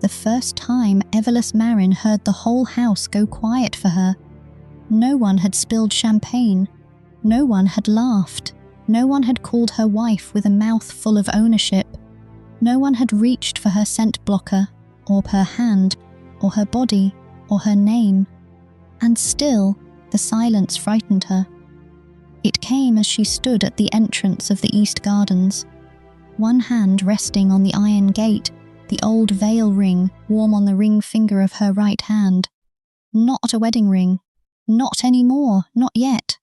The first time Evelisse Marin heard the whole house go quiet for her. No one had spilled champagne. No one had laughed. No one had called her wife with a mouth full of ownership. No one had reached for her scent blocker, or her hand, or her body, or her name. And still, the silence frightened her. It came as she stood at the entrance of the East Gardens, one hand resting on the iron gate, the old Vale ring warm on the ring finger of her right hand. Not a wedding ring. Not anymore, not yet.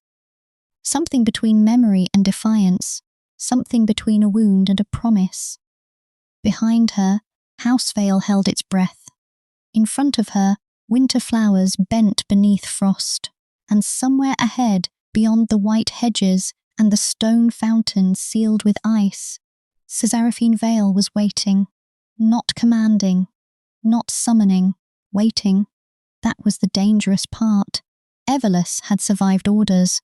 Something between memory and defiance, something between a wound and a promise. Behind her, House Vale held its breath. In front of her, winter flowers bent beneath frost, and somewhere ahead, beyond the white hedges and the stone fountain sealed with ice, Seraphine Vale was waiting, not commanding, not summoning, waiting. That was the dangerous part. Evelisse had survived orders.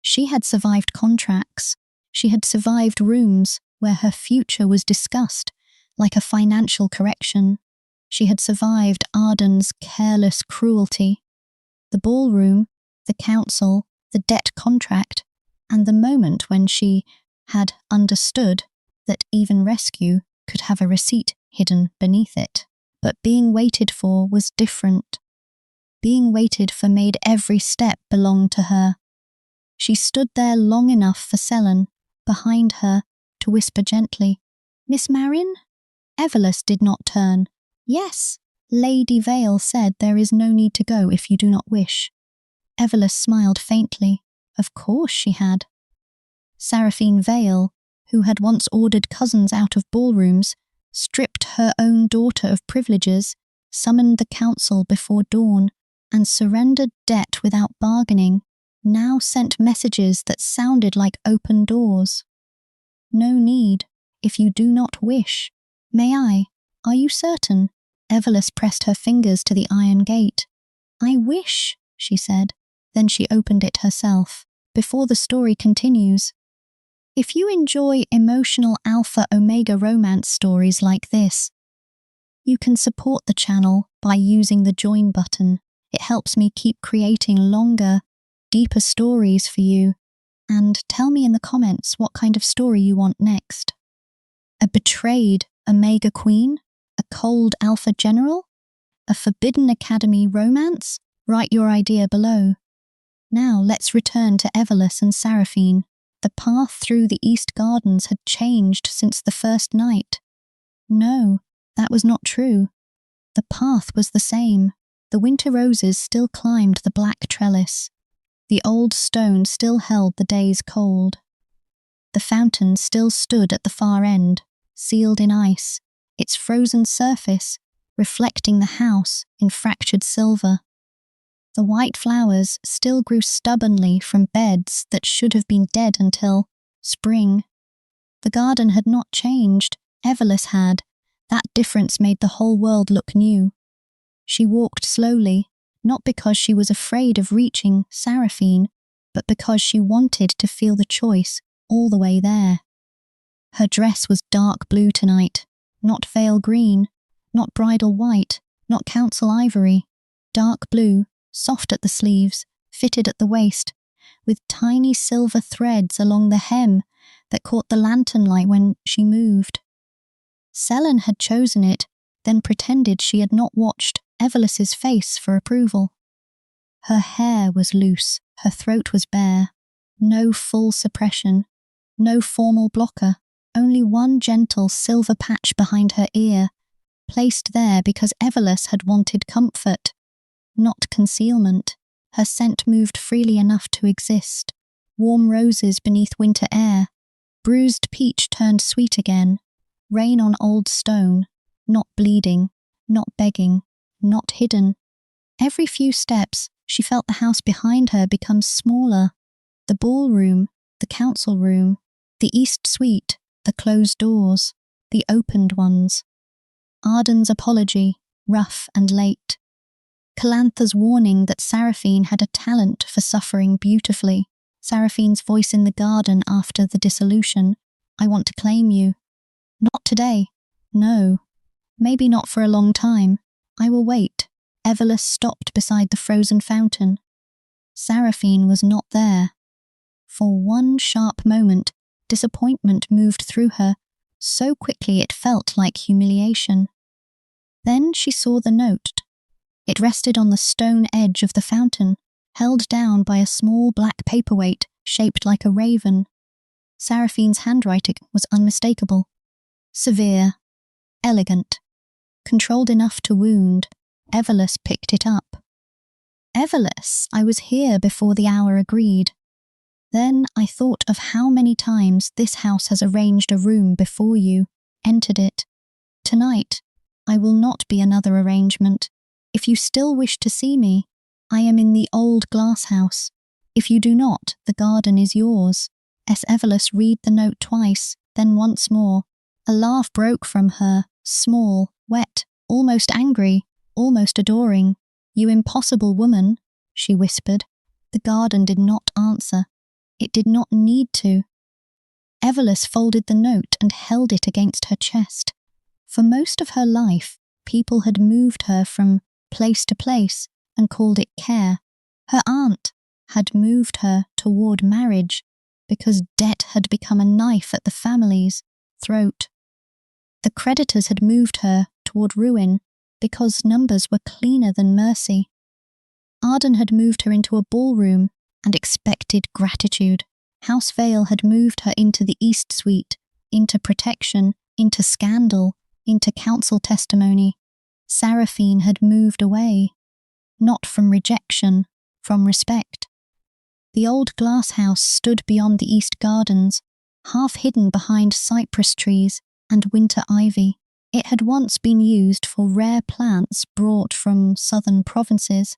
She had survived contracts. She had survived rooms where her future was discussed, like a financial correction. She had survived Arden's careless cruelty. The ballroom, the council, the debt contract, and the moment when she had understood that even rescue could have a receipt hidden beneath it. But being waited for was different. Being waited for made every step belong to her. She stood there long enough for Selen, behind her, to whisper gently, "Miss Marin?" Evelisse did not turn. "Yes, Lady Vale said there is no need to go if you do not wish." Evelisse smiled faintly. Of course she had. Seraphine Vale, who had once ordered cousins out of ballrooms, stripped her own daughter of privileges, summoned the council before dawn, and surrendered debt without bargaining, now sent messages that sounded like open doors. "No need, if you do not wish. May I? Are you certain?" Evelisse pressed her fingers to the iron gate. "I wish," she said. Then she opened it herself. Before the story continues, if you enjoy emotional alpha-omega romance stories like this, you can support the channel by using the join button. It helps me keep creating longer, deeper stories for you. And tell me in the comments what kind of story you want next. A betrayed Omega Queen? A cold Alpha General? A Forbidden Academy romance? Write your idea below. Now let's return to Evelisse and Seraphine. The path through the East Gardens had changed since the first night. No, that was not true. The path was the same. The winter roses still climbed the black trellis. The old stone still held the day's cold. The fountain still stood at the far end, sealed in ice, its frozen surface reflecting the house in fractured silver. The white flowers still grew stubbornly from beds that should have been dead until spring. The garden had not changed, Evelisse had. That difference made the whole world look new. She walked slowly, not because she was afraid of reaching Seraphine, but because she wanted to feel the choice all the way there. Her dress was dark blue tonight, not Vale green, not bridal white, not council ivory. Dark blue, soft at the sleeves, fitted at the waist, with tiny silver threads along the hem that caught the lantern light when she moved. Selen had chosen it, then pretended she had not watched Evelisse's face for approval. Her hair was loose, her throat was bare. No full suppression, no formal blocker, only one gentle silver patch behind her ear, placed there because Evelisse had wanted comfort, not concealment. Her scent moved freely enough to exist. Warm roses beneath winter air. Bruised peach turned sweet again. Rain on old stone, not bleeding, not begging, not hidden. Every few steps, she felt the house behind her become smaller. The ballroom, the council room, the east suite, the closed doors, the opened ones. Arden's apology, rough and late. Calantha's warning that Seraphine had a talent for suffering beautifully. Seraphine's voice in the garden after the dissolution. "I want to claim you." "Not today." "No." Maybe not for a long time. I will wait. Evelisse stopped beside the frozen fountain. Seraphine was not there. For one sharp moment, disappointment moved through her, so quickly it felt like humiliation. Then she saw the note. It rested on the stone edge of the fountain, held down by a small black paperweight shaped like a raven. Seraphine's handwriting was unmistakable. Severe, elegant, controlled enough to wound. Evelisse picked it up. Evelisse, I was here before the hour agreed. Then I thought of how many times this house has arranged a room before you, entered it. Tonight, I will not be another arrangement. If you still wish to see me, I am in the old glass house. If you do not, the garden is yours. Evelisse read the note twice, then once more. A laugh broke from her, small, wet, almost angry, almost adoring. You impossible woman, she whispered. The garden did not answer. It did not need to. Evelisse folded the note and held it against her chest. For most of her life, people had moved her from place to place and called it care. Her aunt had moved her toward marriage because debt had become a knife at the family's throat. The creditors had moved her toward ruin because numbers were cleaner than mercy. Arden had moved her into a ballroom and expected gratitude. House Vale had moved her into the East Suite, into protection, into scandal, into council testimony. Seraphine had moved away, not from rejection, from respect. The old glass house stood beyond the east gardens, half hidden behind cypress trees and winter ivy. It had once been used for rare plants brought from southern provinces,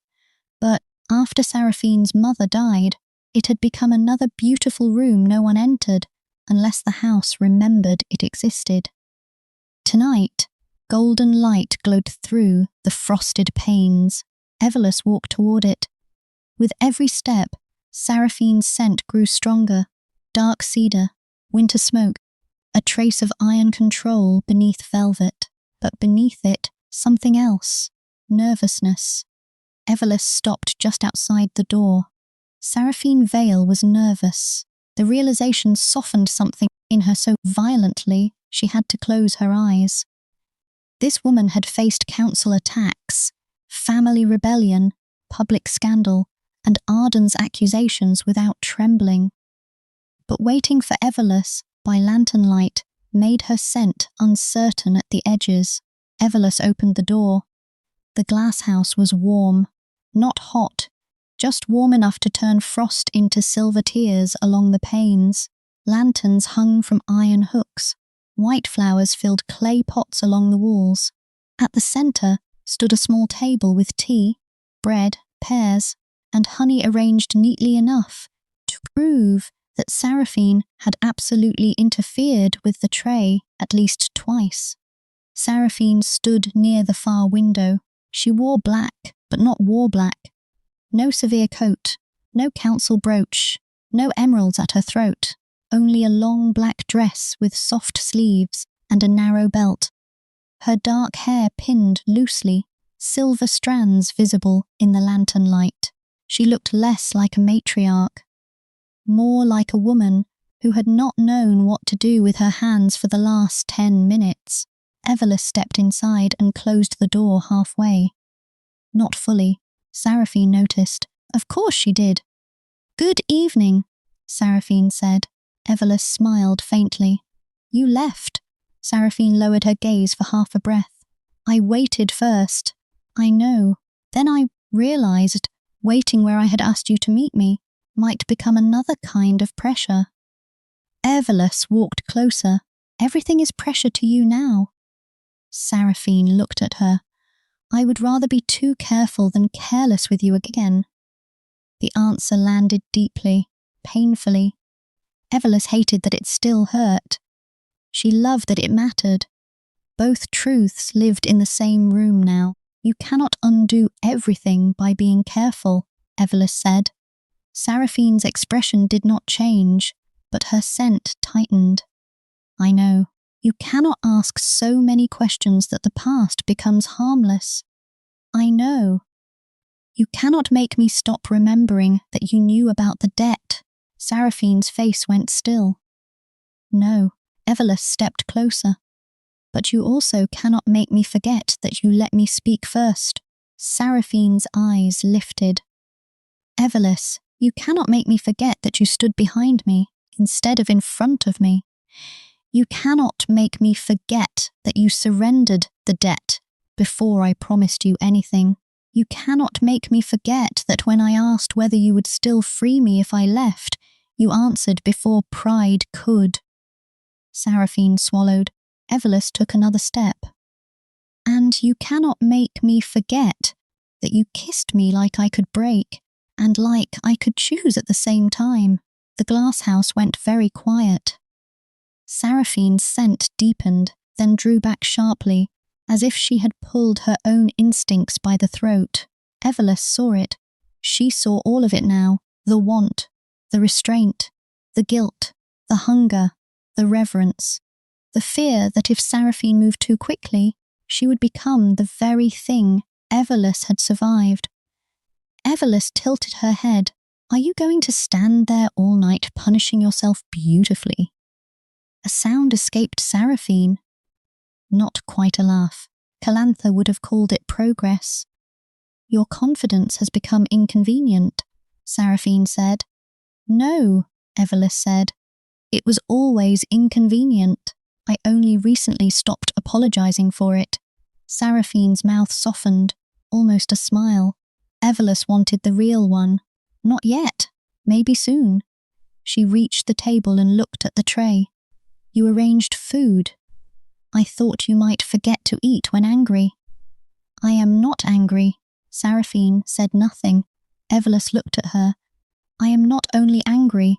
but after Seraphine's mother died, it had become another beautiful room no one entered unless the house remembered it existed. Tonight, golden light glowed through the frosted panes. Evelisse walked toward it. With every step, Seraphine's scent grew stronger. Dark cedar, winter smoke, a trace of iron control beneath velvet, but beneath it, something else, nervousness. Evelisse stopped just outside the door. Seraphine Vale was nervous. The realization softened something in her so violently she had to close her eyes. This woman had faced council attacks, family rebellion, public scandal, and Arden's accusations without trembling. But waiting for Evelisse by lantern light made her scent uncertain at the edges. Evelisse opened the door. The glass house was warm, not hot, just warm enough to turn frost into silver tears along the panes. Lanterns hung from iron hooks. White flowers filled clay pots along the walls. At the centre stood a small table with tea, bread, pears, and honey arranged neatly enough to prove that Seraphine had absolutely interfered with the tray at least twice. Seraphine stood near the far window. She wore black, but not war black. No severe coat, no council brooch, no emeralds at her throat, only a long black dress with soft sleeves and a narrow belt. Her dark hair pinned loosely, silver strands visible in the lantern light. She looked less like a matriarch, more like a woman who had not known what to do with her hands for the last 10 minutes. Evelisse stepped inside and closed the door halfway. Not fully, Seraphine noticed. Of course she did. Good evening, Seraphine said. Evelisse smiled faintly. You left. Seraphine lowered her gaze for half a breath. I waited first. I know. Then I realized waiting where I had asked you to meet me might become another kind of pressure. Evelisse walked closer. Everything is pressure to you now. Seraphine looked at her. I would rather be too careful than careless with you again. The answer landed deeply, painfully. Evelisse hated that it still hurt. She loved that it mattered. Both truths lived in the same room now. You cannot undo everything by being careful, Evelisse said. Seraphine's expression did not change, but her scent tightened. I know. You cannot ask so many questions that the past becomes harmless. I know. You cannot make me stop remembering that you knew about the debt. Seraphine's face went still. No, Evelisse stepped closer. But you also cannot make me forget that you let me speak first. Seraphine's eyes lifted. Evelisse, you cannot make me forget that you stood behind me instead of in front of me. You cannot make me forget that you surrendered the debt before I promised you anything. You cannot make me forget that when I asked whether you would still free me if I left, you answered before pride could. Seraphine swallowed. Evelisse took another step. And you cannot make me forget that you kissed me like I could break, and like I could choose at the same time. The glass house went very quiet. Seraphine's scent deepened, then drew back sharply, as if she had pulled her own instincts by the throat. Evelisse saw it. She saw all of it now, the want, the restraint, the guilt, the hunger, the reverence, the fear that if Seraphine moved too quickly, she would become the very thing Evelisse had survived. Evelisse tilted her head. Are you going to stand there all night punishing yourself beautifully? A sound escaped Seraphine. Not quite a laugh. Calantha would have called it progress. Your confidence has become inconvenient, Seraphine said. No, Evelisse said. It was always inconvenient. I only recently stopped apologizing for it. Seraphine's mouth softened, almost a smile. Evelisse wanted the real one. Not yet. Maybe soon. She reached the table and looked at the tray. You arranged food. I thought you might forget to eat when angry. I am not angry. Seraphine said nothing. Evelisse looked at her. I am not only angry.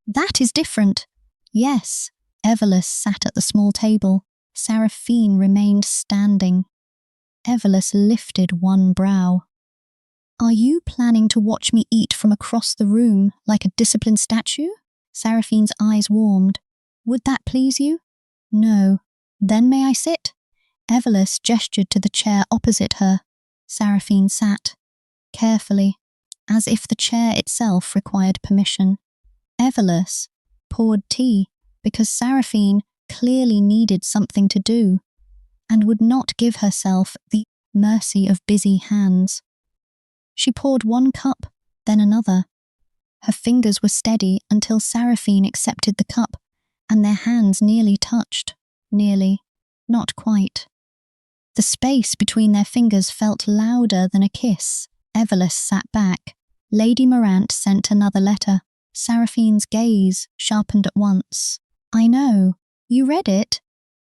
That is different. Yes. Evelisse sat at the small table. Seraphine remained standing. Evelisse lifted one brow. Are you planning to watch me eat from across the room like a disciplined statue? Seraphine's eyes warmed. Would that please you? No. Then may I sit? Evelisse gestured to the chair opposite her. Seraphine sat, carefully, as if the chair itself required permission. Evelisse poured tea because Seraphine clearly needed something to do and would not give herself the mercy of busy hands. She poured one cup, then another. Her fingers were steady until Seraphine accepted the cup, and their hands nearly touched. Nearly. Not quite. The space between their fingers felt louder than a kiss. Evelisse sat back. Lady Morant sent another letter. Seraphine's gaze sharpened at once. I know. You read it.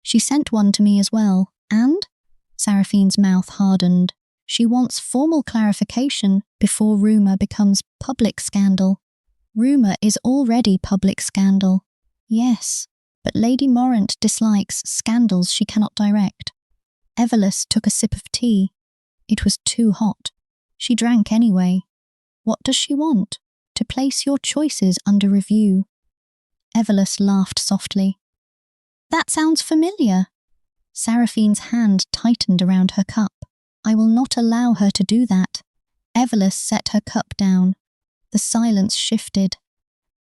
She sent one to me as well. And? Seraphine's mouth hardened. She wants formal clarification before rumour becomes public scandal. Rumour is already public scandal. Yes, but Lady Morant dislikes scandals she cannot direct. Evelisse took a sip of tea. It was too hot. She drank anyway. What does she want? To place your choices under review. Evelisse laughed softly. That sounds familiar. Seraphine's hand tightened around her cup. I will not allow her to do that. Evelisse set her cup down. The silence shifted.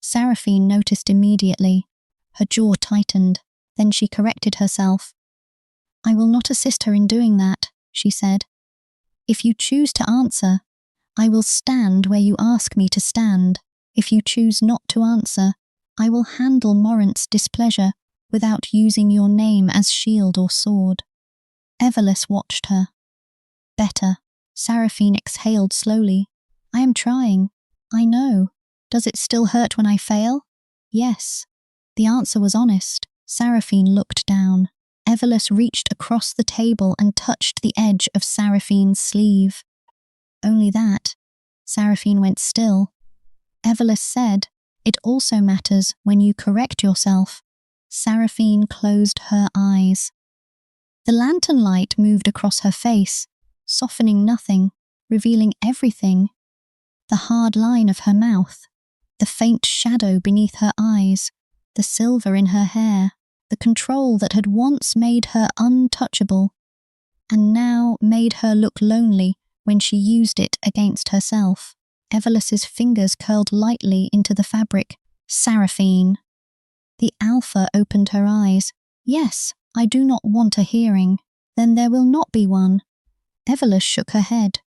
Seraphine noticed immediately. Her jaw tightened. Then she corrected herself. I will not assist her in doing that, she said. If you choose to answer, I will stand where you ask me to stand. If you choose not to answer, I will handle Morant's displeasure without using your name as shield or sword. Evelisse watched her. Better. Seraphine exhaled slowly. I am trying. I know. Does it still hurt when I fail? Yes. The answer was honest. Seraphine looked down. Evelisse reached across the table and touched the edge of Seraphine's sleeve. Only that. Seraphine went still. Evelisse said, it also matters when you correct yourself. Seraphine closed her eyes. The lantern light moved across her face, softening nothing, revealing everything. The hard line of her mouth, the faint shadow beneath her eyes, the silver in her hair, the control that had once made her untouchable, and now made her look lonely when she used it against herself. Evelisse's fingers curled lightly into the fabric. Seraphine. The Alpha opened her eyes. Yes, I do not want a hearing. Then there will not be one. Evelisse shook her head.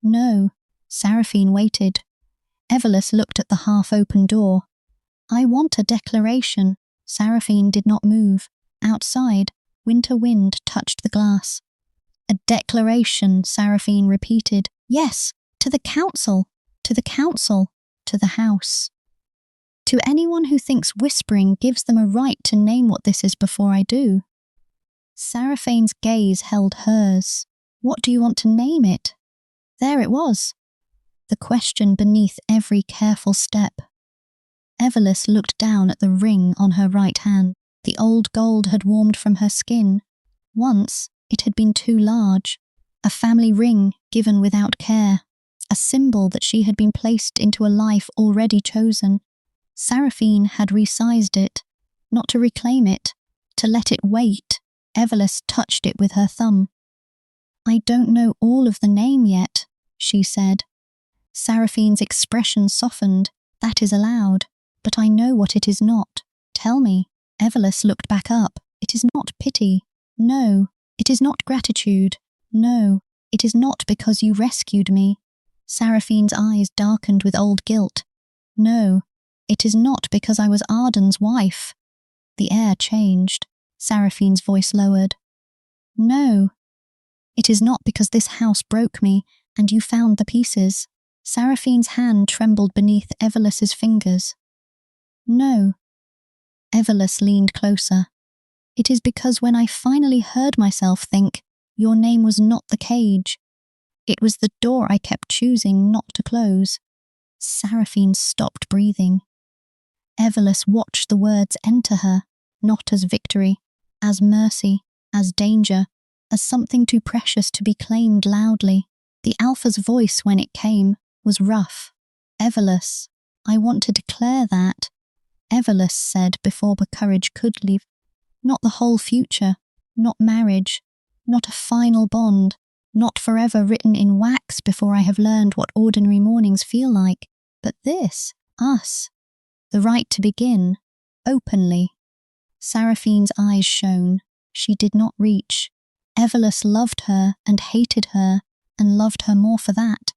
No. Seraphine waited. Evelisse looked at the half-open door. I want a declaration. Seraphine did not move. Outside, winter wind touched the glass. A declaration, Seraphine repeated. Yes, to the council, to the council, to the house. To anyone who thinks whispering gives them a right to name what this is before I do. Seraphine's gaze held hers. What do you want to name it? There it was. The question beneath every careful step. Evelisse looked down at the ring on her right hand. The old gold had warmed from her skin. Once, it had been too large. A family ring given without care. A symbol that she had been placed into a life already chosen. Seraphine had resized it, not to reclaim it, to let it wait. Evelisse touched it with her thumb. I don't know all of the name yet, she said. Seraphine's expression softened. That is allowed, but I know what it is not. Tell me. Evelisse looked back up. It is not pity. No. It is not gratitude. No. It is not because you rescued me. Seraphine's eyes darkened with old guilt. No. It is not because I was Arden's wife. The air changed. Seraphine's voice lowered. No. It is not because this house broke me and you found the pieces. Seraphine's hand trembled beneath Evelisse's fingers. No. Evelisse leaned closer. It is because when I finally heard myself think, your name was not the cage. It was the door I kept choosing not to close. Seraphine stopped breathing. Evelisse watched the words enter her, not as victory, as mercy, as danger, as something too precious to be claimed loudly. The Alpha's voice, when it came, was rough. Evelisse, I want to declare that. Evelisse said before the courage could leave. Not the whole future, not marriage, not a final bond, not forever written in wax before I have learned what ordinary mornings feel like, but this, us. The right to begin, openly. Seraphine's eyes shone. She did not reach. Evelisse loved her and hated her, and loved her more for that.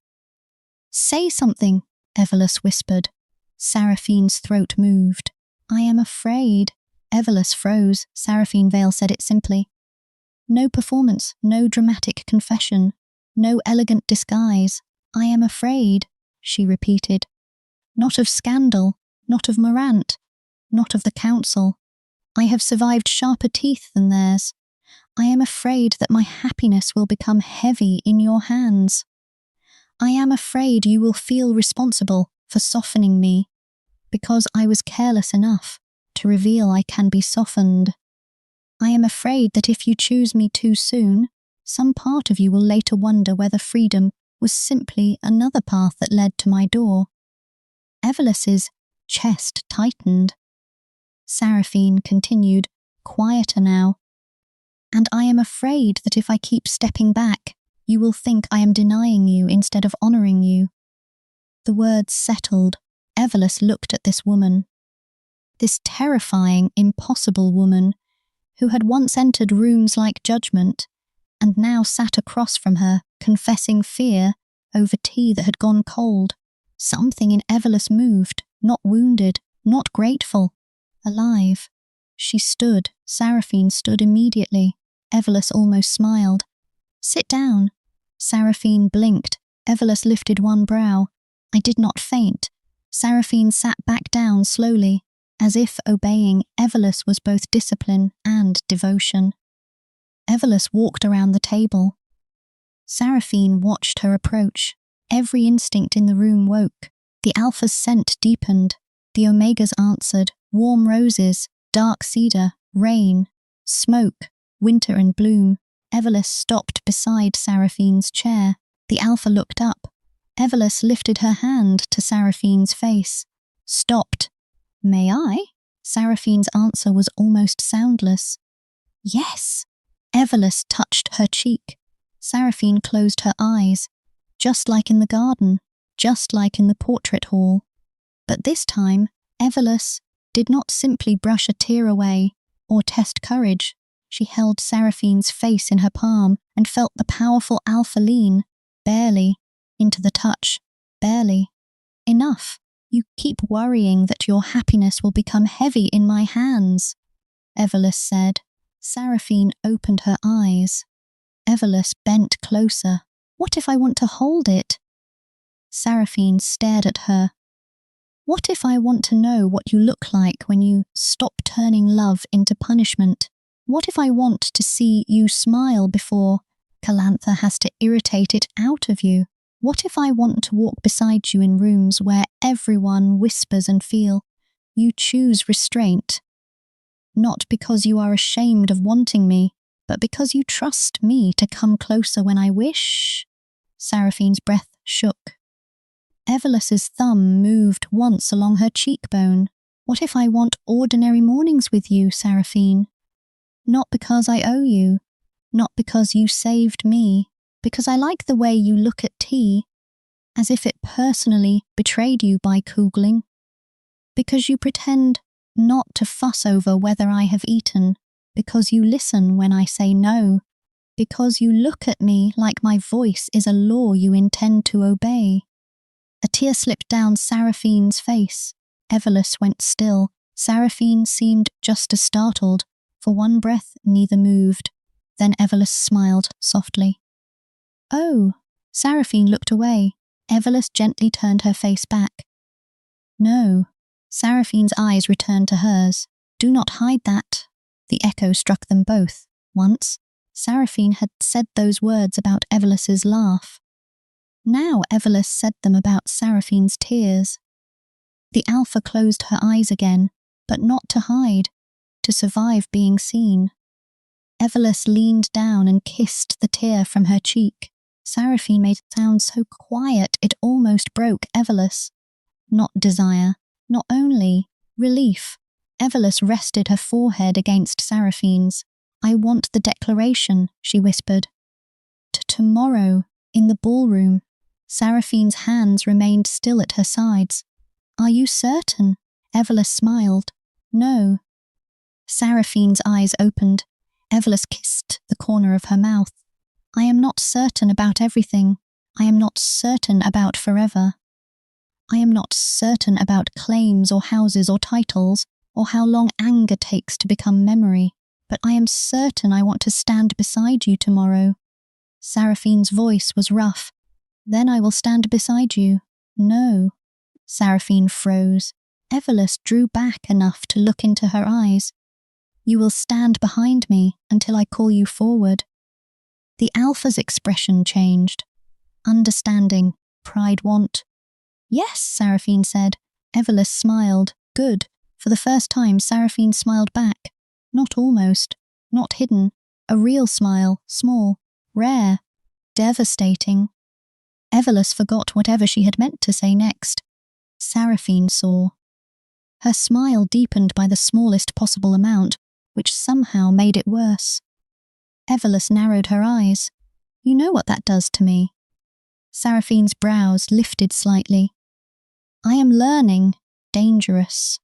Say something, Evelisse whispered. Seraphine's throat moved. I am afraid. Evelisse froze. Seraphine Vale said it simply. No performance, no dramatic confession, no elegant disguise. I am afraid, she repeated. Not of scandal, not of Morant, not of the council. I have survived sharper teeth than theirs. I am afraid that my happiness will become heavy in your hands. I am afraid you will feel responsible for softening me, because I was careless enough to reveal I can be softened. I am afraid that if you choose me too soon, some part of you will later wonder whether freedom was simply another path that led to my door. Evelisse's chest tightened. Seraphine continued, quieter now. And I am afraid that if I keep stepping back, you will think I am denying you instead of honouring you. The words settled. Evelisse looked at this woman. This terrifying, impossible woman, who had once entered rooms like judgment, and now sat across from her, confessing fear over tea that had gone cold. Something in Evelisse moved, not wounded, not grateful, alive. She stood. Seraphine stood immediately. Evelisse almost smiled. Sit down. Seraphine blinked. Evelisse lifted one brow. I did not faint. Seraphine sat back down slowly, as if obeying Evelisse was both discipline and devotion. Evelisse walked around the table. Seraphine watched her approach. Every instinct in the room woke. The Alpha's scent deepened. The Omegas answered. Warm roses, dark cedar, rain, smoke, winter and bloom. Evelisse stopped beside Seraphine's chair. The Alpha looked up. Evelisse lifted her hand to Seraphine's face. Stopped. May I? Seraphine's answer was almost soundless. Yes. Evelisse touched her cheek. Seraphine closed her eyes, just like in the garden, just like in the portrait hall. But this time, Evelisse did not simply brush a tear away or test courage. She held Seraphine's face in her palm and felt the powerful alpha lean, barely, into the touch, barely. Enough. You keep worrying that your happiness will become heavy in my hands, Evelisse said. Seraphine opened her eyes. Evelisse bent closer. What if I want to hold it? Seraphine stared at her. What if I want to know what you look like when you stop turning love into punishment? What if I want to see you smile before Calantha has to irritate it out of you? What if I want to walk beside you in rooms where everyone whispers and feel you choose restraint? Not because you are ashamed of wanting me, but because you trust me to come closer when I wish? Seraphine's breath shook. Evelisse's thumb moved once along her cheekbone. What if I want ordinary mornings with you, Seraphine? Not because I owe you, not because you saved me, because I like the way you look at tea, as if it personally betrayed you by Kugling. Because you pretend not to fuss over whether I have eaten, because you listen when I say no, because you look at me like my voice is a law you intend to obey. A tear slipped down Seraphine's face. Evelisse went still. Seraphine seemed just as startled. For one breath, neither moved. Then Evelisse smiled softly. Oh, Seraphine looked away. Evelisse gently turned her face back. No. Seraphine's eyes returned to hers. Do not hide that. The echo struck them both. Once, Seraphine had said those words about Evelisse's laugh. Now Evelisse said them about Seraphine's tears. The alpha closed her eyes again, but not to hide, to survive being seen. Evelisse leaned down and kissed the tear from her cheek. Seraphine made it sound so quiet it almost broke Evelisse. Not desire, not only relief. Evelisse rested her forehead against Seraphine's. I want the declaration, she whispered. Tomorrow, in the ballroom. Seraphine's hands remained still at her sides. Are you certain? Evelisse smiled. No. Seraphine's eyes opened. Evelisse kissed the corner of her mouth. I am not certain about everything. I am not certain about forever. I am not certain about claims or houses or titles, or how long anger takes to become memory, but I am certain I want to stand beside you tomorrow. Seraphine's voice was rough. Then I will stand beside you. No. Seraphine froze. Evelisse drew back enough to look into her eyes. You will stand behind me until I call you forward. The alpha's expression changed. Understanding, pride, want. Yes, Seraphine said. Evelisse smiled. Good. For the first time, Seraphine smiled back. Not almost. Not hidden. A real smile. Small. Rare. Devastating. Evelisse forgot whatever she had meant to say next. Seraphine saw. Her smile deepened by the smallest possible amount, which somehow made it worse. Evelisse narrowed her eyes. You know what that does to me. Seraphine's brows lifted slightly. I am learning. Dangerous.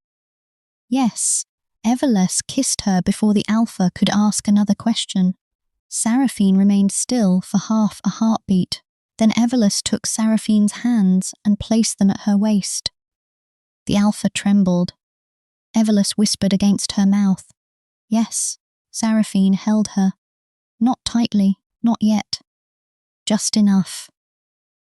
Yes, Evelisse kissed her before the alpha could ask another question. Seraphine remained still for half a heartbeat. Then Evelisse took Seraphine's hands and placed them at her waist. The alpha trembled. Evelisse whispered against her mouth. Yes, Seraphine held her. Not tightly, not yet. Just enough.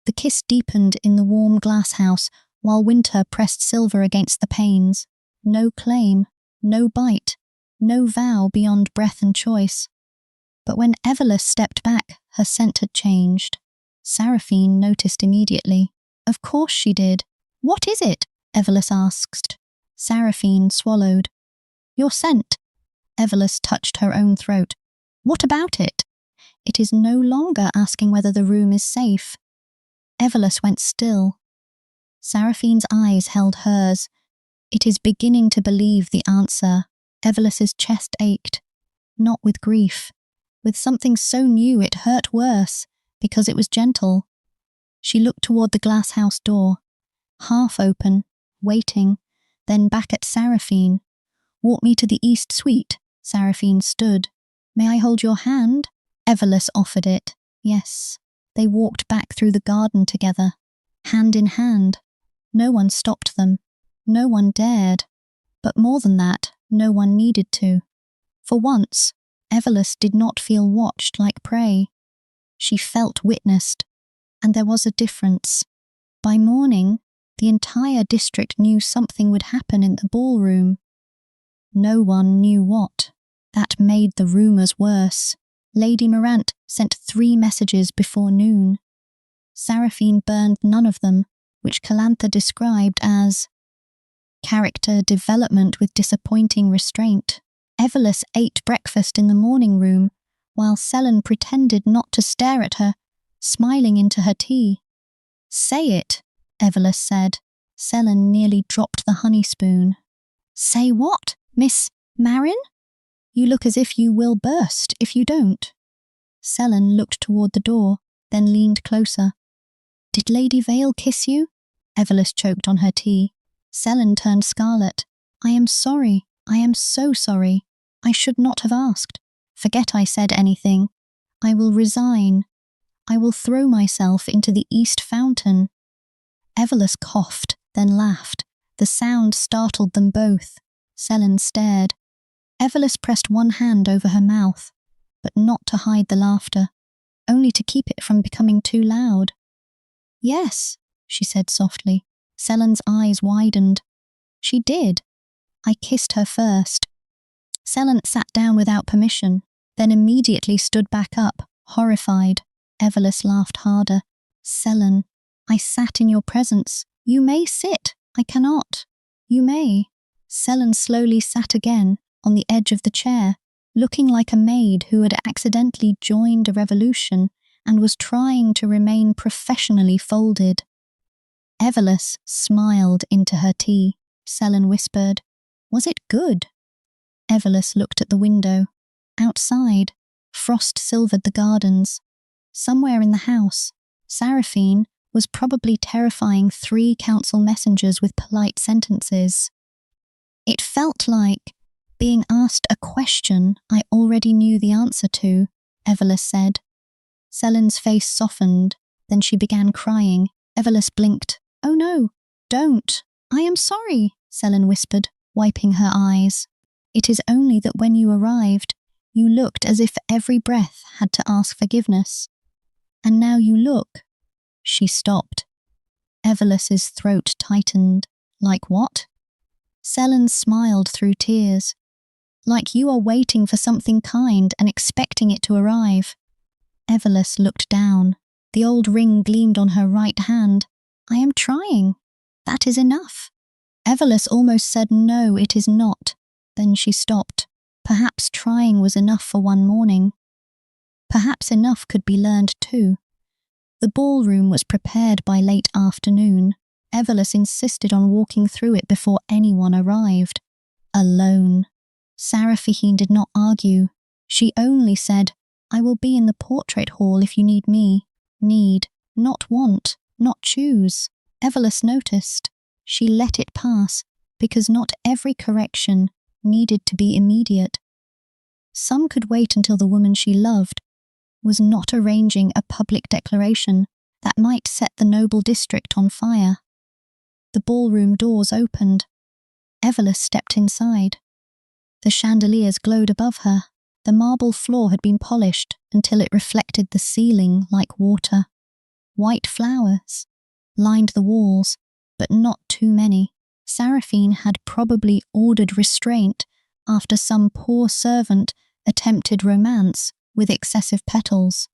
The kiss deepened in the warm glass house while winter pressed silver against the panes. No claim, no bite, no vow beyond breath and choice. But when Evelisse stepped back, her scent had changed. Seraphine noticed immediately. Of course she did. What is it? Evelisse asked. Seraphine swallowed. Your scent. Evelisse touched her own throat. What about it? It is no longer asking whether the room is safe. Evelisse went still. Seraphine's eyes held hers. It is beginning to believe the answer. Evelisse's chest ached, not with grief, with something so new it hurt worse, because it was gentle. She looked toward the glass house door, half open, waiting, then back at Seraphine. Walk me to the east suite. Seraphine stood. May I hold your hand? Evelisse offered it. Yes. They walked back through the garden together, hand in hand. No one stopped them. No one dared. But more than that, no one needed to. For once, Evelisse did not feel watched like prey. She felt witnessed. And there was a difference. By morning, the entire district knew something would happen in the ballroom. No one knew what. That made the rumours worse. Lady Morant sent 3 messages before noon. Seraphine burned none of them, which Calantha described as character development with disappointing restraint. Evelisse ate breakfast in the morning room, while Selene pretended not to stare at her, smiling into her tea. Say it, Evelisse said. Selene nearly dropped the honey spoon. Say what, Miss Marin? You look as if you will burst if you don't. Selene looked toward the door, then leaned closer. Did Lady Vale kiss you? Evelisse choked on her tea. Selene turned scarlet. I am sorry. I am so sorry. I should not have asked. Forget I said anything. I will resign. I will throw myself into the East Fountain. Evelisse coughed, then laughed. The sound startled them both. Selene stared. Evelisse pressed one hand over her mouth, but not to hide the laughter, only to keep it from becoming too loud. Yes, she said softly. Selene's eyes widened. She did. I kissed her first. Selene sat down without permission, then immediately stood back up, horrified. Evelisse laughed harder. Selene, I sat in your presence. You may sit. I cannot. You may. Selene slowly sat again, on the edge of the chair, looking like a maid who had accidentally joined a revolution and was trying to remain professionally folded. Evelisse smiled into her tea. Selene whispered, Was it good? Evelisse looked at the window. Outside, frost silvered the gardens. Somewhere in the house, Seraphine was probably terrifying 3 council messengers with polite sentences. It felt like being asked a question I already knew the answer to, Evelisse said. Selene's face softened, then she began crying. Evelisse blinked. Oh no, don't. I am sorry, Selene whispered, wiping her eyes. It is only that when you arrived, you looked as if every breath had to ask forgiveness. And now you look. She stopped. Evelisse's throat tightened. Like what? Selene smiled through tears. Like you are waiting for something kind and expecting it to arrive. Evelisse looked down. The old ring gleamed on her right hand. I am trying. That is enough. Evelisse almost said no, it is not. Then she stopped. Perhaps trying was enough for one morning. Perhaps enough could be learned too. The ballroom was prepared by late afternoon. Evelisse insisted on walking through it before anyone arrived. Alone. Seraphine did not argue. She only said, I will be in the portrait hall if you need me. Need, not want, not choose. Evelisse noticed. She let it pass, because not every correction needed to be immediate. Some could wait until the woman she loved was not arranging a public declaration that might set the noble district on fire. The ballroom doors opened. Evelisse stepped inside. The chandeliers glowed above her. The marble floor had been polished until it reflected the ceiling like water. White flowers lined the walls, but not too many. Seraphine had probably ordered restraint after some poor servant attempted romance with excessive petals.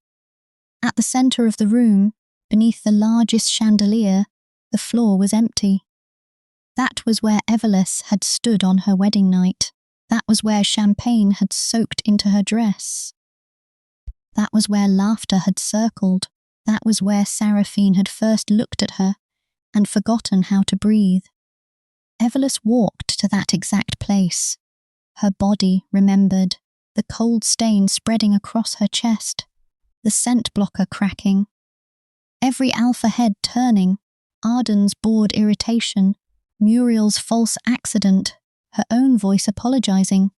At the centre of the room, beneath the largest chandelier, the floor was empty. That was where Evelisse had stood on her wedding night. That was where champagne had soaked into her dress. That was where laughter had circled. That was where Seraphine had first looked at her and forgotten how to breathe. Evelisse walked to that exact place. Her body remembered, the cold stain spreading across her chest, the scent blocker cracking, every alpha head turning, Arden's bored irritation, Muriel's false accident, her own voice apologizing.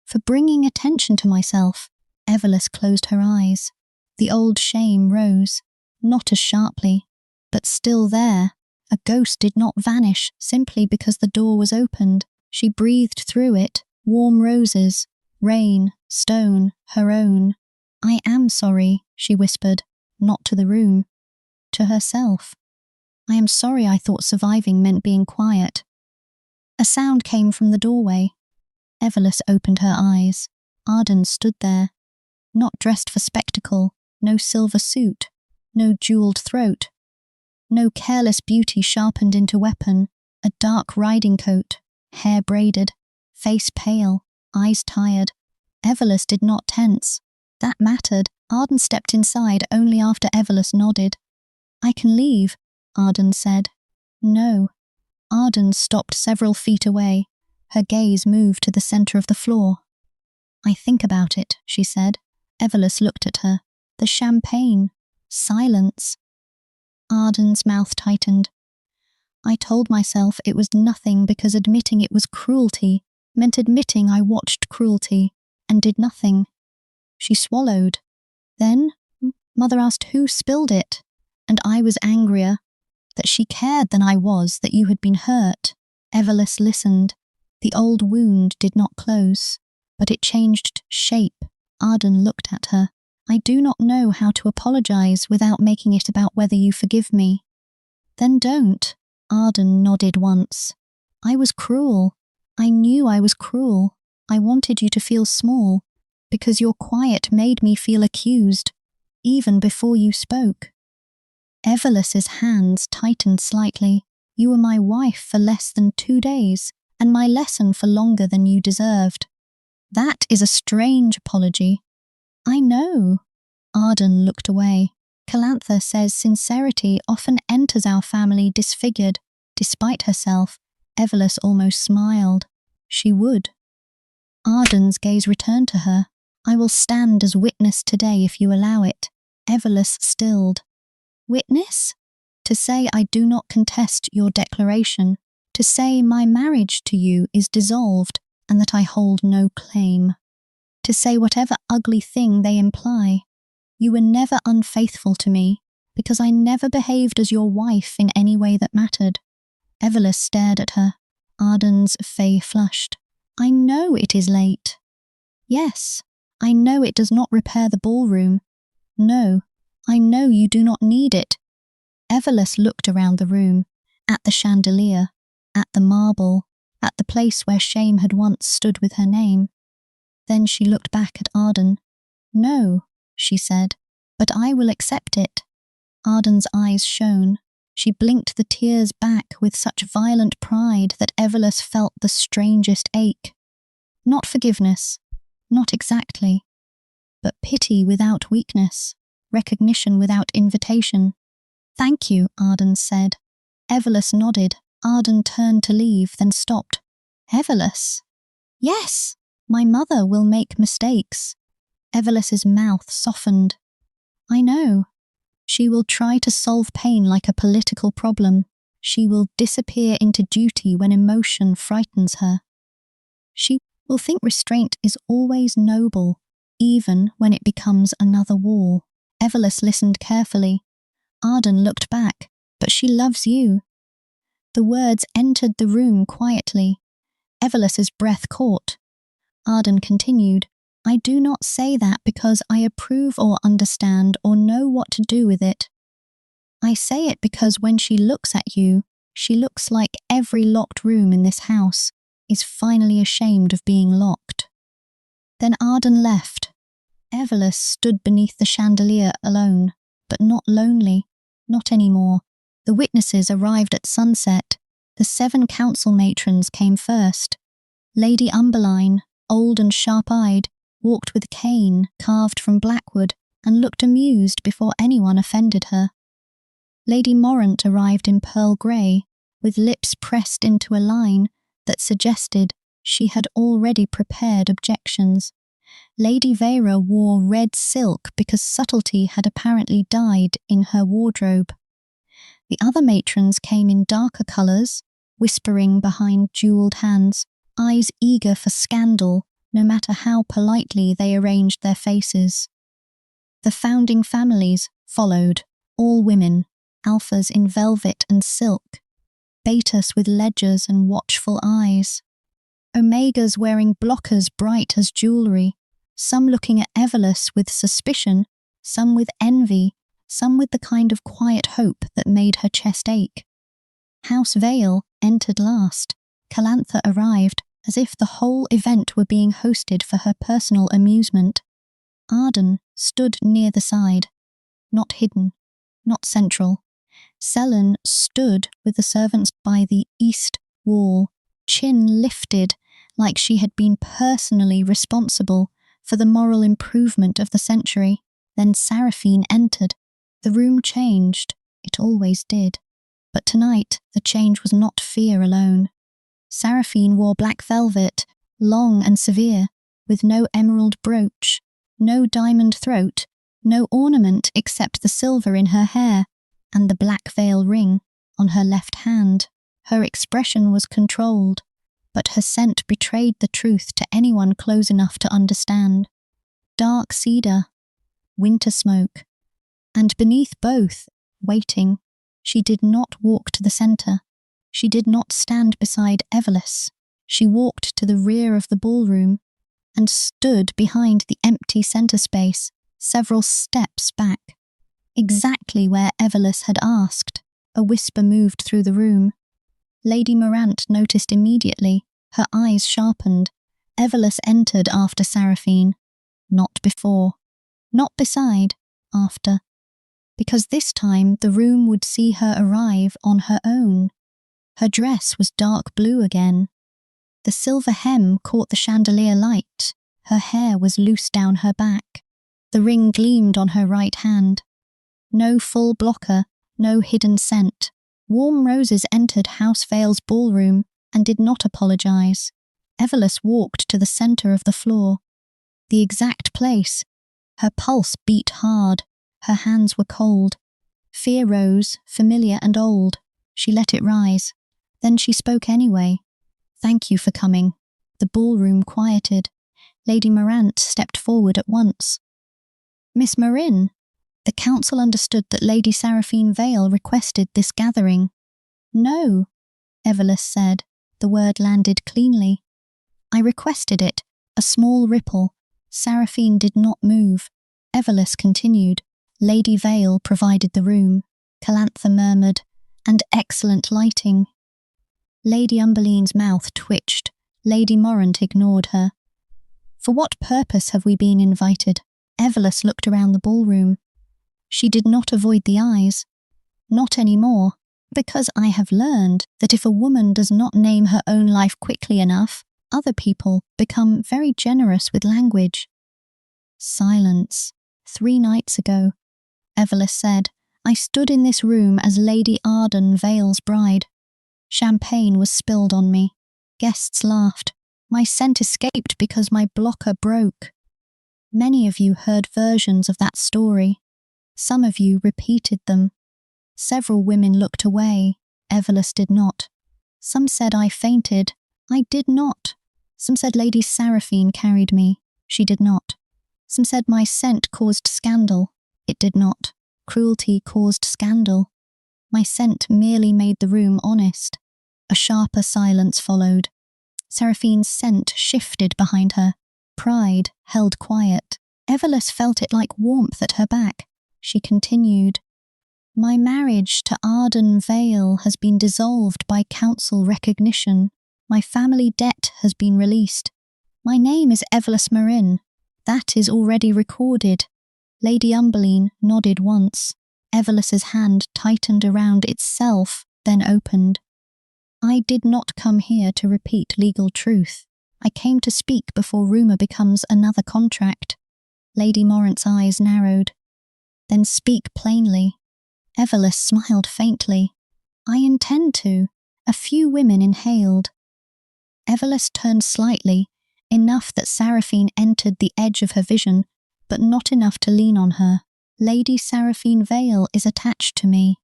For bringing attention to myself, Evelisse closed her eyes. The old shame rose, not as sharply, but still there. A ghost did not vanish simply because the door was opened. She breathed through it, warm roses, rain, stone, her own. I am sorry, she whispered, not to the room, to herself. I am sorry I thought surviving meant being quiet. A sound came from the doorway. Evelisse opened her eyes. Arden stood there, not dressed for spectacle, no silver suit, no jewelled throat, no careless beauty sharpened into weapon, a dark riding coat, hair braided, face pale, eyes tired. Evelisse did not tense. That mattered. Arden stepped inside only after Evelisse nodded. I can leave, Arden said. No. Arden stopped several feet away. Her gaze moved to the centre of the floor. I think about it, she said. Evelisse looked at her. The champagne. Silence. Arden's mouth tightened. I told myself it was nothing because admitting it was cruelty meant admitting I watched cruelty and did nothing. She swallowed. Then, Mother asked who spilled it, and I was angrier, that she cared than I was that you had been hurt. Evelisse listened. The old wound did not close, but it changed shape. Arden looked at her. I do not know how to apologize without making it about whether you forgive me. Then don't. Arden nodded once. I was cruel. I knew I was cruel. I wanted you to feel small, because your quiet made me feel accused, even before you spoke. Evelisse's hands tightened slightly. You were my wife for less than 2 days, and my lesson for longer than you deserved. That is a strange apology. I know. Arden looked away. Calantha says sincerity often enters our family disfigured. Despite herself, Evelisse almost smiled. She would. Arden's gaze returned to her. I will stand as witness today if you allow it. Evelisse stilled. Witness? To say I do not contest your declaration. To say my marriage to you is dissolved and that I hold no claim. To say whatever ugly thing they imply. You were never unfaithful to me, because I never behaved as your wife in any way that mattered. Evelisse stared at her. Arden's face flushed. I know it is late. Yes, I know it does not repair the ballroom. No, I know you do not need it. Evelisse looked around the room, at the chandelier, at the marble, at the place where shame had once stood with her name. Then she looked back at Arden. No, she said, but I will accept it. Arden's eyes shone. She blinked the tears back with such violent pride that Evelisse felt the strangest ache. Not forgiveness, not exactly, but pity without weakness, recognition without invitation. Thank you, Arden said. Evelisse nodded. Arden turned to leave, then stopped. Evelisse? Yes, my mother will make mistakes. Evelisse's mouth softened. I know. She will try to solve pain like a political problem. She will disappear into duty when emotion frightens her. She will think restraint is always noble, even when it becomes another wall. Evelisse listened carefully. Arden looked back, but she loves you. The words entered the room quietly. Evelisse's breath caught. Arden continued. I do not say that because I approve or understand or know what to do with it. I say it because when she looks at you, she looks like every locked room in this house is finally ashamed of being locked. Then Arden left. Evelisse stood beneath the chandelier alone, but not lonely, not anymore. The witnesses arrived at sunset. The 7 council matrons came first. Lady Umberline, old and sharp-eyed, walked with a cane carved from blackwood and looked amused before anyone offended her. Lady Morant arrived in pearl grey, with lips pressed into a line that suggested she had already prepared objections. Lady Vera wore red silk because subtlety had apparently died in her wardrobe. The other matrons came in darker colours, whispering behind jewelled hands, eyes eager for scandal, no matter how politely they arranged their faces. The founding families followed, all women, alphas in velvet and silk, betas with ledgers and watchful eyes, omegas wearing blockers bright as jewellery, some looking at Evelisse with suspicion, some with envy, some with the kind of quiet hope that made her chest ache. House Vale entered last. Calantha arrived, as if the whole event were being hosted for her personal amusement. Arden stood near the side, not hidden, not central. Selin stood with the servants by the east wall, chin lifted like she had been personally responsible for the moral improvement of the century. Then Seraphine entered. The room changed. It always did. But tonight, the change was not fear alone. Seraphine wore black velvet, long and severe, with no emerald brooch, no diamond throat, no ornament except the silver in her hair and the black veil ring on her left hand. Her expression was controlled, but her scent betrayed the truth to anyone close enough to understand. Dark cedar, winter smoke, and beneath both, waiting, she did not walk to the centre. She did not stand beside Evelisse. She walked to the rear of the ballroom and stood behind the empty centre space, several steps back. Exactly where Evelisse had asked. A whisper moved through the room. Lady Morant noticed immediately, her eyes sharpened. Evelisse entered after Seraphine. Not before. Not beside. After. Because this time the room would see her arrive on her own. Her dress was dark blue again. The silver hem caught the chandelier light. Her hair was loose down her back. The ring gleamed on her right hand. No full blocker, no hidden scent. Warm roses entered House Vale's ballroom and did not apologise. Evelisse walked to the centre of the floor. The exact place. Her pulse beat hard. Her hands were cold. Fear rose, familiar and old. She let it rise. Then she spoke anyway. "Thank you for coming." The ballroom quieted. Lady Morant stepped forward at once. "Miss Marin?" The council understood that Lady Seraphine Vale requested this gathering. "No," Evelisse said. The word landed cleanly. "I requested it." A small ripple. Seraphine did not move. Evelisse continued. "Lady Vale provided the room," Calantha murmured, "and excellent lighting." Lady Umbelline's mouth twitched. Lady Morant ignored her. "For what purpose have we been invited?" Evelisse looked around the ballroom. She did not avoid the eyes. "Not anymore, because I have learned that if a woman does not name her own life quickly enough, other people become very generous with language." Silence. 3 nights ago, Evelisse said, "I stood in this room as Lady Arden Vale's bride. Champagne was spilled on me. Guests laughed. My scent escaped because my blocker broke. Many of you heard versions of that story. Some of you repeated them. Several women looked away. Evelisse did not. Some said I fainted. I did not. Some said Lady Seraphine carried me. She did not. Some said my scent caused scandal. It did not. Cruelty caused scandal. My scent merely made the room honest." A sharper silence followed. Seraphine's scent shifted behind her. Pride held quiet. Evelisse felt it like warmth at her back. She continued, "My marriage to Arden Vale has been dissolved by council recognition. My family debt has been released. My name is Evelisse Marin. That is already recorded." Lady Umberline nodded once. Evelisse's hand tightened around itself, then opened. "I did not come here to repeat legal truth. I came to speak before rumour becomes another contract." Lady Morant's eyes narrowed. "Then speak plainly." Evelisse smiled faintly. "I intend to. A few women inhaled. Evelisse turned slightly, enough that Seraphine entered the edge of her vision, but not enough to lean on her. Lady Seraphine Vale is attached to me.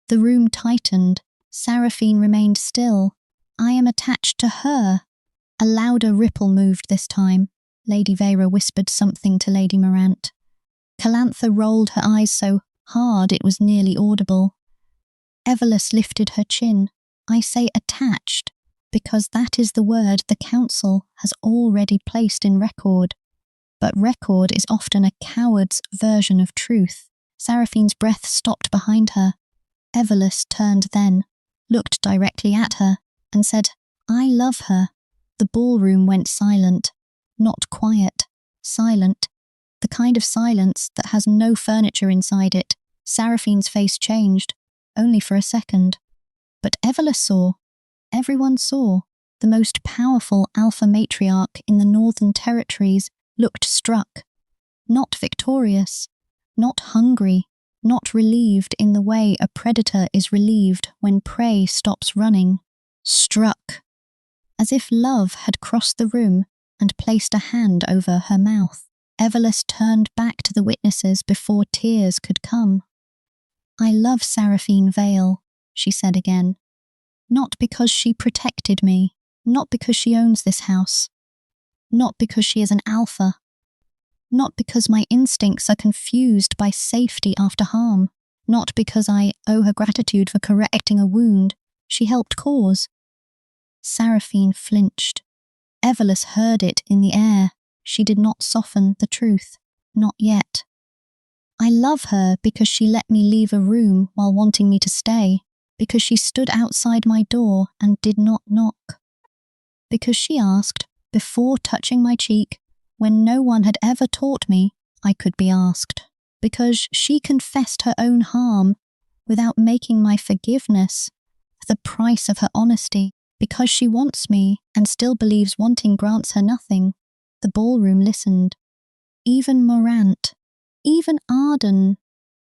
The room tightened. Seraphine remained still. I am attached to her. A louder ripple moved this time. Lady Vera whispered something to Lady Morant. Calantha rolled her eyes so hard it was nearly audible. Evelisse lifted her chin. I say attached, because that is the word the council has already placed in record. But record is often a coward's version of truth. Seraphine's breath stopped behind her. Evelisse turned then, looked directly at her, and said, I love her. The ballroom went silent. Not quiet, silent. The kind of silence that has no furniture inside it. Seraphine's face changed, only for a second. But Evelisse saw, everyone saw, the most powerful alpha matriarch in the Northern Territories looked struck, not victorious, not hungry, not relieved in the way a predator is relieved when prey stops running. Struck, as if love had crossed the room and placed a hand over her mouth. Evelisse turned back to the witnesses before tears could come. I love Seraphine Vale, she said again. Not because she protected me, not because she owns this house, not because she is an alpha, not because my instincts are confused by safety after harm, not because I owe her gratitude for correcting a wound she helped cause. Seraphine flinched. Evelisse heard it in the air. She did not soften the truth. Not yet. I love her because she let me leave a room while wanting me to stay, because she stood outside my door and did not knock, because she asked, before touching my cheek, when no one had ever taught me I could be asked, because she confessed her own harm without making my forgiveness the price of her honesty, because she wants me and still believes wanting grants her nothing. The ballroom listened. Even Morant, even Arden.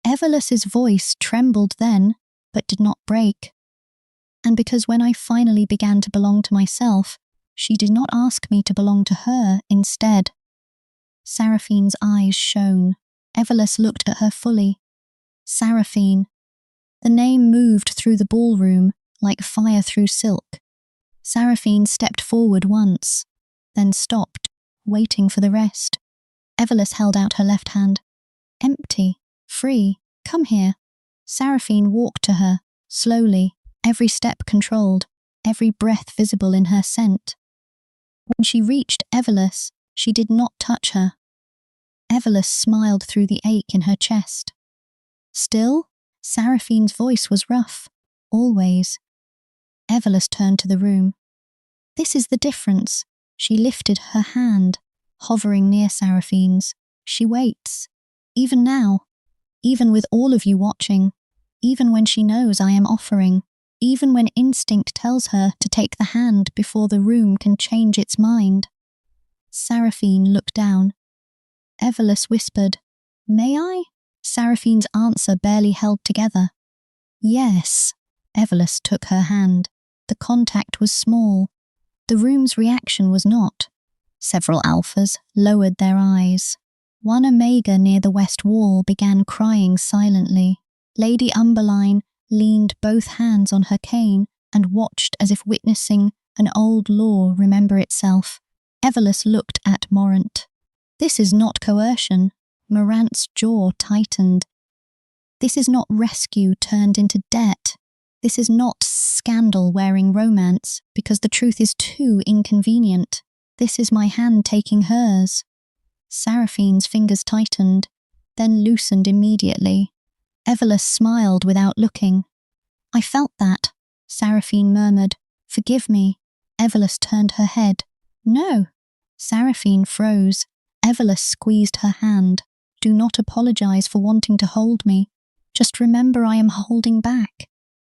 Evelisse's voice trembled then, but did not break. And because when I finally began to belong to myself, she did not ask me to belong to her instead. Seraphine's eyes shone. Evelisse looked at her fully. Seraphine. The name moved through the ballroom like fire through silk. Seraphine stepped forward once, then stopped, waiting for the rest. Evelisse held out her left hand. Empty, free, come here. Seraphine walked to her, slowly, every step controlled, every breath visible in her scent. When she reached Evelisse, she did not touch her. Evelisse smiled through the ache in her chest. Still, Seraphine's voice was rough, always. Evelisse turned to the room. This is the difference. She lifted her hand, hovering near Seraphine's. She waits. Even now, even with all of you watching, even when she knows I am offering, even when instinct tells her to take the hand before the room can change its mind. Seraphine looked down. Evelisse whispered, May I? Seraphine's answer barely held together. Yes. Evelisse took her hand. The contact was small. The room's reaction was not. Several alphas lowered their eyes. One omega near the west wall began crying silently. Lady Umberline leaned both hands on her cane and watched as if witnessing an old law remember itself. Evelisse looked at Morant. This is not coercion. Morant's jaw tightened. This is not rescue turned into debt. This is not scandal wearing romance because the truth is too inconvenient. This is my hand taking hers. Seraphine's fingers tightened, then loosened immediately. Evelisse smiled without looking. I felt that, Seraphine murmured. Forgive me. Evelisse turned her head. No. Seraphine froze. Evelisse squeezed her hand. Do not apologize for wanting to hold me. Just remember I am holding back.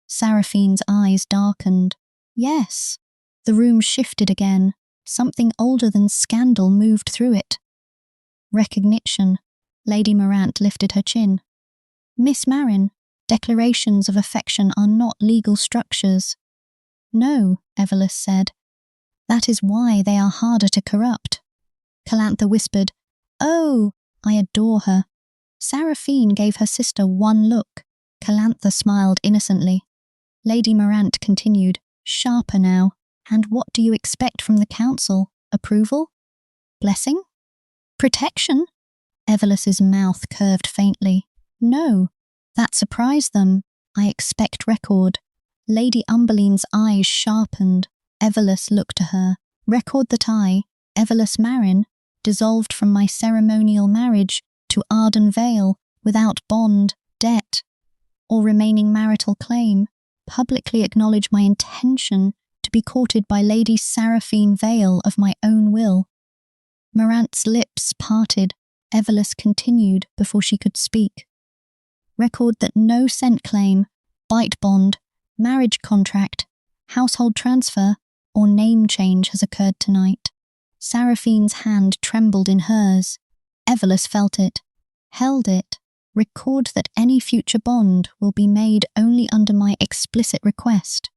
Seraphine's eyes darkened. Yes. The room shifted again. Something older than scandal moved through it. Recognition. Lady Morant lifted her chin. Miss Marin, declarations of affection are not legal structures. No, Evelisse said. That is why they are harder to corrupt. Calantha whispered, Oh, I adore her. Seraphine gave her sister one look. Calantha smiled innocently. Lady Morant continued, sharper now. And what do you expect from the council? Approval? Blessing? Protection? Evelisse's mouth curved faintly. No, that surprised them. I expect record. Lady Umbeline's eyes sharpened. Evelisse looked to her. Record that I, Evelisse Marin, dissolved from my ceremonial marriage to Arden Vale without bond, debt, or remaining marital claim, publicly acknowledge my intention to be courted by Lady Seraphine Vale of my own will. Morant's lips parted. Evelisse continued before she could speak. Record that no scent claim, bite bond, marriage contract, household transfer, or name change has occurred tonight. Seraphine's hand trembled in hers. Evelisse felt it, held it. Record that any future bond will be made only under my explicit request.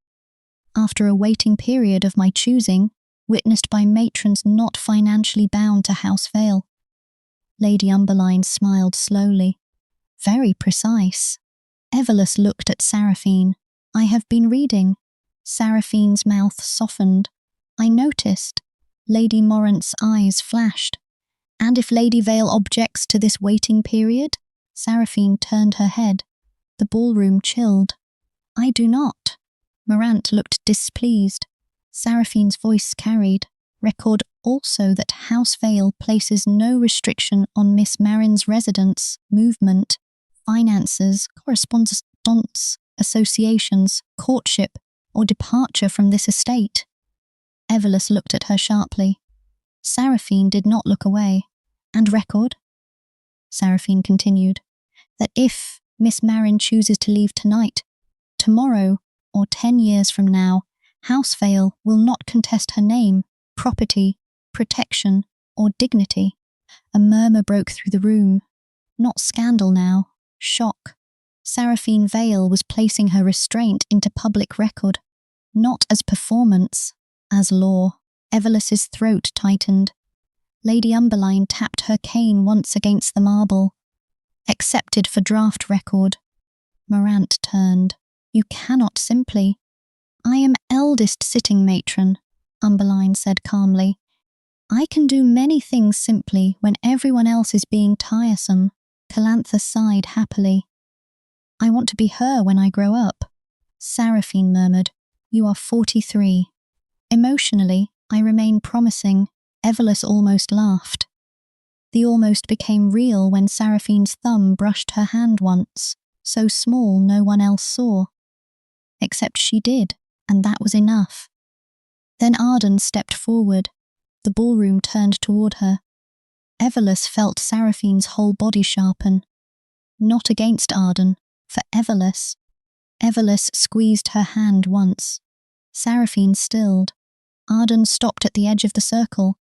After a waiting period of my choosing, witnessed by matrons not financially bound to House Vale. Lady Umberline smiled slowly. Very precise. Evelisse looked at Seraphine. I have been reading. Seraphine's mouth softened. I noticed. Lady Morant's eyes flashed. And if Lady Vale objects to this waiting period? Seraphine turned her head. The ballroom chilled. I do not. Morant looked displeased. Seraphine's voice carried. Record also that House Vale places no restriction on Miss Marin's residence, movement, finances, correspondence, associations, courtship, or departure from this estate. Evelisse looked at her sharply. Seraphine did not look away. And record? Seraphine continued, that if Miss Marin chooses to leave tonight, tomorrow, or 10 years from now, House Vale will not contest her name, property, protection, or dignity. A murmur broke through the room. Not scandal now, shock. Seraphine Vale was placing her restraint into public record, not as performance, as law. Evelisse's throat tightened. Lady Umberline tapped her cane once against the marble. Accepted for draft record. Morant turned. You cannot simply. I am eldest sitting matron, Umberline said calmly. I can do many things simply when everyone else is being tiresome. Calantha sighed happily. I want to be her when I grow up. Seraphine murmured. You are 43. Emotionally, I remain promising. Evelisse almost laughed. The almost became real when Seraphine's thumb brushed her hand once, so small no one else saw. Except she did, and that was enough. Then Arden stepped forward. The ballroom turned toward her. Evelisse felt Seraphine's whole body sharpen. Not against Arden, for Evelisse. Evelisse squeezed her hand once. Seraphine stilled. Arden stopped at the edge of the circle.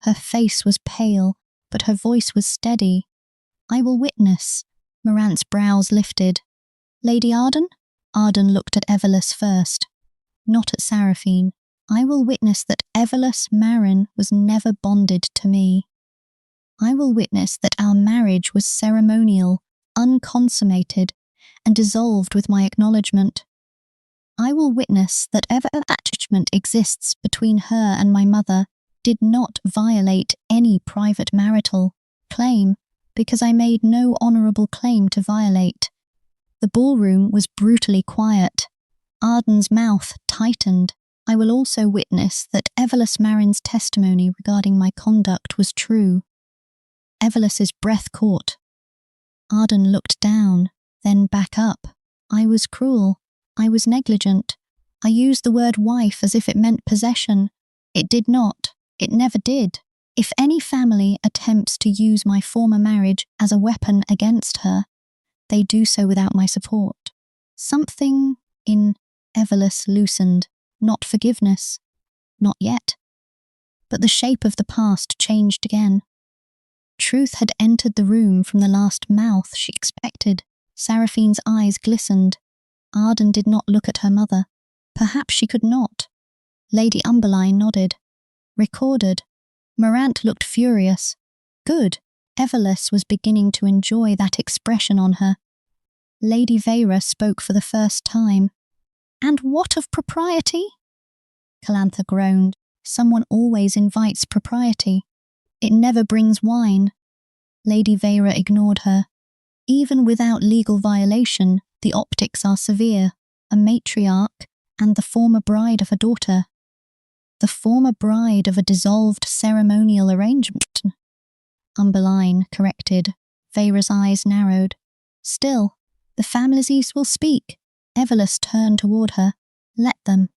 Her face was pale, but her voice was steady. I will witness. Morant's brows lifted. Lady Arden? Arden looked at Evelisse first. Not at Seraphine. I will witness that Evelisse Marin was never bonded to me. I will witness that our marriage was ceremonial, unconsummated, and dissolved with my acknowledgement. I will witness that ever attachment exists between her and my mother did not violate any private marital claim because I made no honourable claim to violate. The ballroom was brutally quiet. Arden's mouth tightened. I will also witness that Evelisse Marin's testimony regarding my conduct was true. Evelisse's breath caught. Arden looked down, then back up. I was cruel. I was negligent. I used the word wife as if it meant possession. It did not. It never did. If any family attempts to use my former marriage as a weapon against her, they do so without my support. Something in Evelisse loosened. Not forgiveness. Not yet. But the shape of the past changed again. Truth had entered the room from the last mouth she expected. Seraphine's eyes glistened. Arden did not look at her mother. Perhaps she could not. Lady Umberline nodded. Recorded. Morant looked furious. Good. Evelisse was beginning to enjoy that expression on her. Lady Vera spoke for the first time. And what of propriety? Calantha groaned. Someone always invites propriety. It never brings wine. Lady Vera ignored her. Even without legal violation, the optics are severe. A matriarch and the former bride of a daughter. The former bride of a dissolved ceremonial arrangement. Umberline corrected. Vera's eyes narrowed. Still, the families will speak. Evelisse turned toward her. Let them.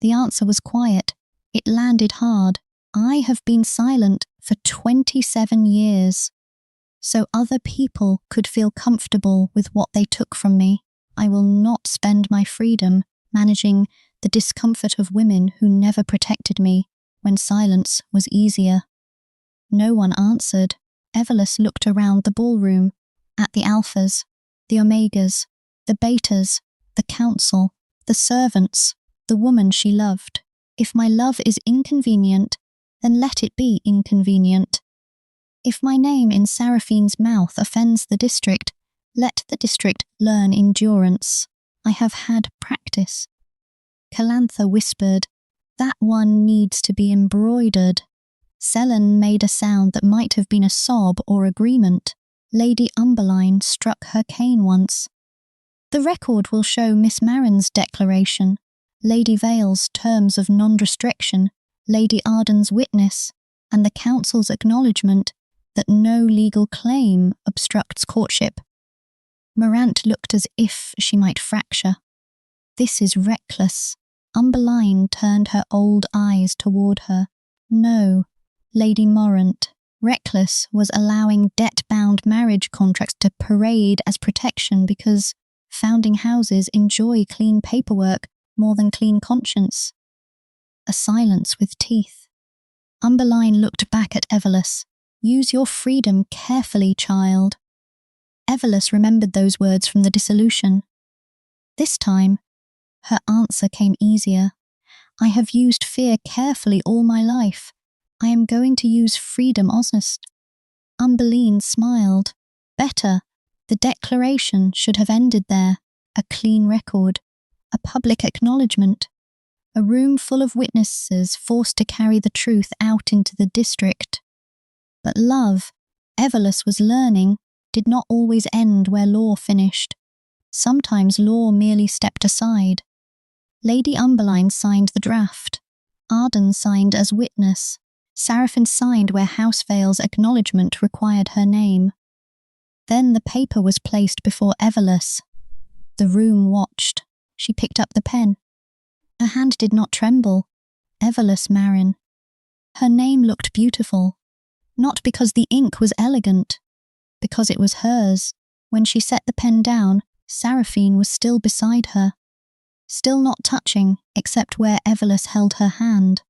The answer was quiet. It landed hard. I have been silent for 27 years. So other people could feel comfortable with what they took from me. I will not spend my freedom managing the discomfort of women who never protected me when silence was easier. No one answered. Evelisse looked around the ballroom, at the alphas, the omegas, the betas, the council, the servants, the woman she loved. If my love is inconvenient, then let it be inconvenient. If my name in Seraphine's mouth offends the district, let the district learn endurance. I have had practice. Calantha whispered, that one needs to be embroidered. Selene made a sound that might have been a sob or agreement. Lady Umberline struck her cane once. The record will show Miss Marin's declaration, Lady Vale's terms of non-restriction, Lady Arden's witness, and the council's acknowledgement that no legal claim obstructs courtship. Morant looked as if she might fracture. This is reckless. Umberline turned her old eyes toward her. No, Lady Morant. Reckless was allowing debt-bound marriage contracts to parade as protection because founding houses enjoy clean paperwork more than clean conscience. A silence with teeth. Umberline looked back at Evelisse. Use your freedom carefully, child. Evelisse remembered those words from the dissolution. This time, her answer came easier. I have used fear carefully all my life. I am going to use freedom honest. Umberline smiled. Better. The declaration should have ended there. A clean record. A public acknowledgement. A room full of witnesses forced to carry the truth out into the district. But love, Evelisse was learning, did not always end where law finished. Sometimes law merely stepped aside. Lady Umberline signed the draft. Arden signed as witness. Seraphine signed where House Vale's acknowledgement required her name. Then the paper was placed before Evelisse. The room watched. She picked up the pen. Her hand did not tremble. Evelisse Marin. Her name looked beautiful. Not because the ink was elegant, because it was hers. When she set the pen down, Seraphine was still beside her. Still not touching, except where Evelisse held her hand.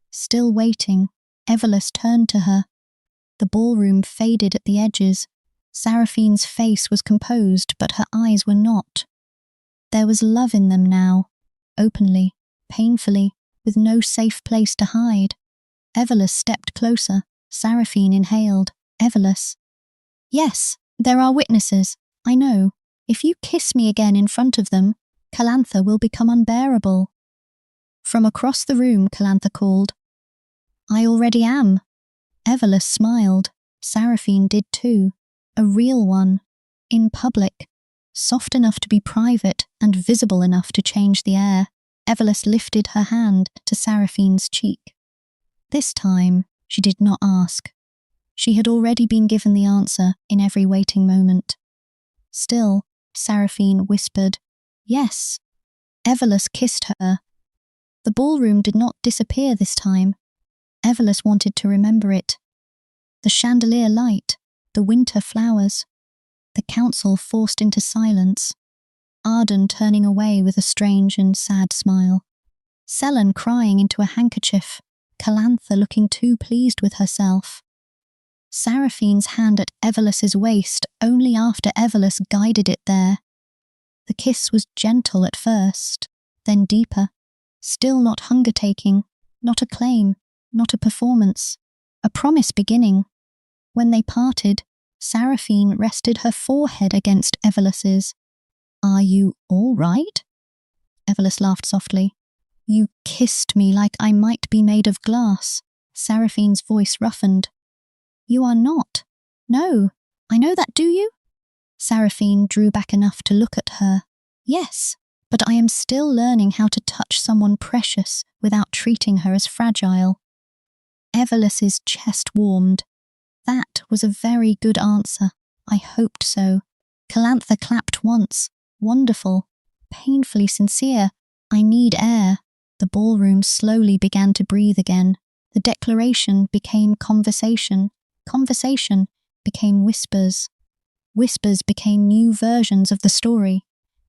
Still waiting, Evelisse turned to her. The ballroom faded at the edges. Seraphine's face was composed, but her eyes were not. There was love in them now, openly, painfully, with no safe place to hide. Evelisse stepped closer. Seraphine inhaled. Evelisse. Yes, there are witnesses. I know. If you kiss me again in front of them, Calantha will become unbearable. From across the room, Calantha called. I already am. Evelisse smiled. Seraphine did too. A real one. In public. Soft enough to be private and visible enough to change the air. Evelisse lifted her hand to Seraphine's cheek. This time, she did not ask. She had already been given the answer in every waiting moment. Still, Seraphine whispered, yes. Evelisse kissed her. The ballroom did not disappear this time. Evelisse wanted to remember it. The chandelier light, the winter flowers, the council forced into silence, Arden turning away with a strange and sad smile, Selene crying into a handkerchief, Calantha looking too pleased with herself. Seraphine's hand at Evelisse's waist only after Evelisse guided it there. The kiss was gentle at first, then deeper. Still not hunger-taking, not a claim, not a performance. A promise beginning. When they parted, Seraphine rested her forehead against Evelisse's. "Are you all right?" Evelisse laughed softly. "You kissed me like I might be made of glass." Seraphine's voice roughened. "You are not. No, I know that, do you?" Seraphine drew back enough to look at her. "Yes, but I am still learning how to touch someone precious without treating her as fragile." Evelisse's chest warmed. That was a very good answer. I hoped so. Calantha clapped once. Wonderful. Painfully sincere. I need air. The ballroom slowly began to breathe again. The declaration became conversation. Conversation became whispers. Whispers became new versions of the story.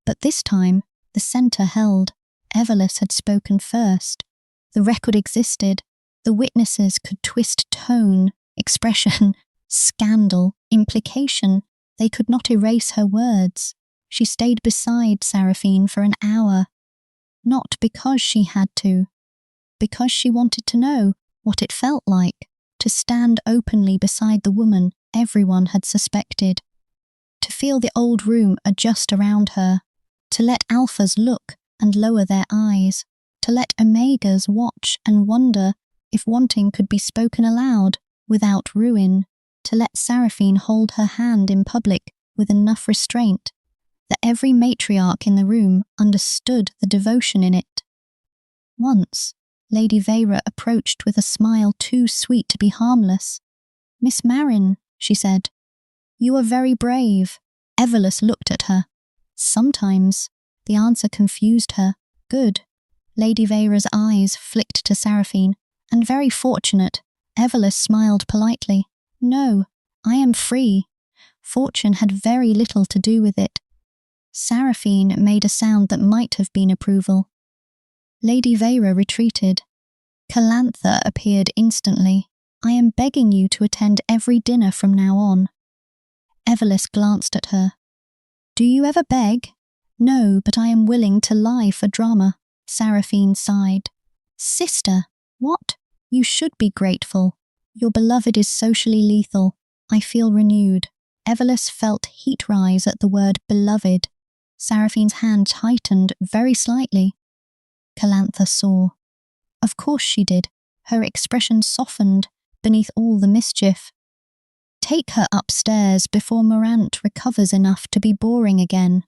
But this time, the centre held. Evelisse had spoken first. The record existed. The witnesses could twist tone, expression, scandal, implication. They could not erase her words. She stayed beside Seraphine for an hour. Not because she had to. Because she wanted to know what it felt like to stand openly beside the woman everyone had suspected. To feel the old room adjust around her. To let alphas look and lower their eyes. To let omegas watch and wonder if wanting could be spoken aloud without ruin. To let Seraphine hold her hand in public with enough restraint that every matriarch in the room understood the devotion in it. Once, Lady Vera approached with a smile too sweet to be harmless. "Miss Marin," she said, "you are very brave." Evelisse looked at her. "Sometimes." The answer confused her. "Good." Lady Vera's eyes flicked to Seraphine. "And very fortunate." Evelisse smiled politely. "No, I am free. Fortune had very little to do with it." Seraphine made a sound that might have been approval. Lady Vera retreated. Calantha appeared instantly. "I am begging you to attend every dinner from now on." Evelisse glanced at her. "Do you ever beg?" "No, but I am willing to lie for drama." Seraphine sighed. "Sister, what? You should be grateful. Your beloved is socially lethal. I feel renewed." Evelisse felt heat rise at the word beloved. Seraphine's hand tightened very slightly. Calantha saw. Of course she did. Her expression softened beneath all the mischief. "Take her upstairs before Morant recovers enough to be boring again."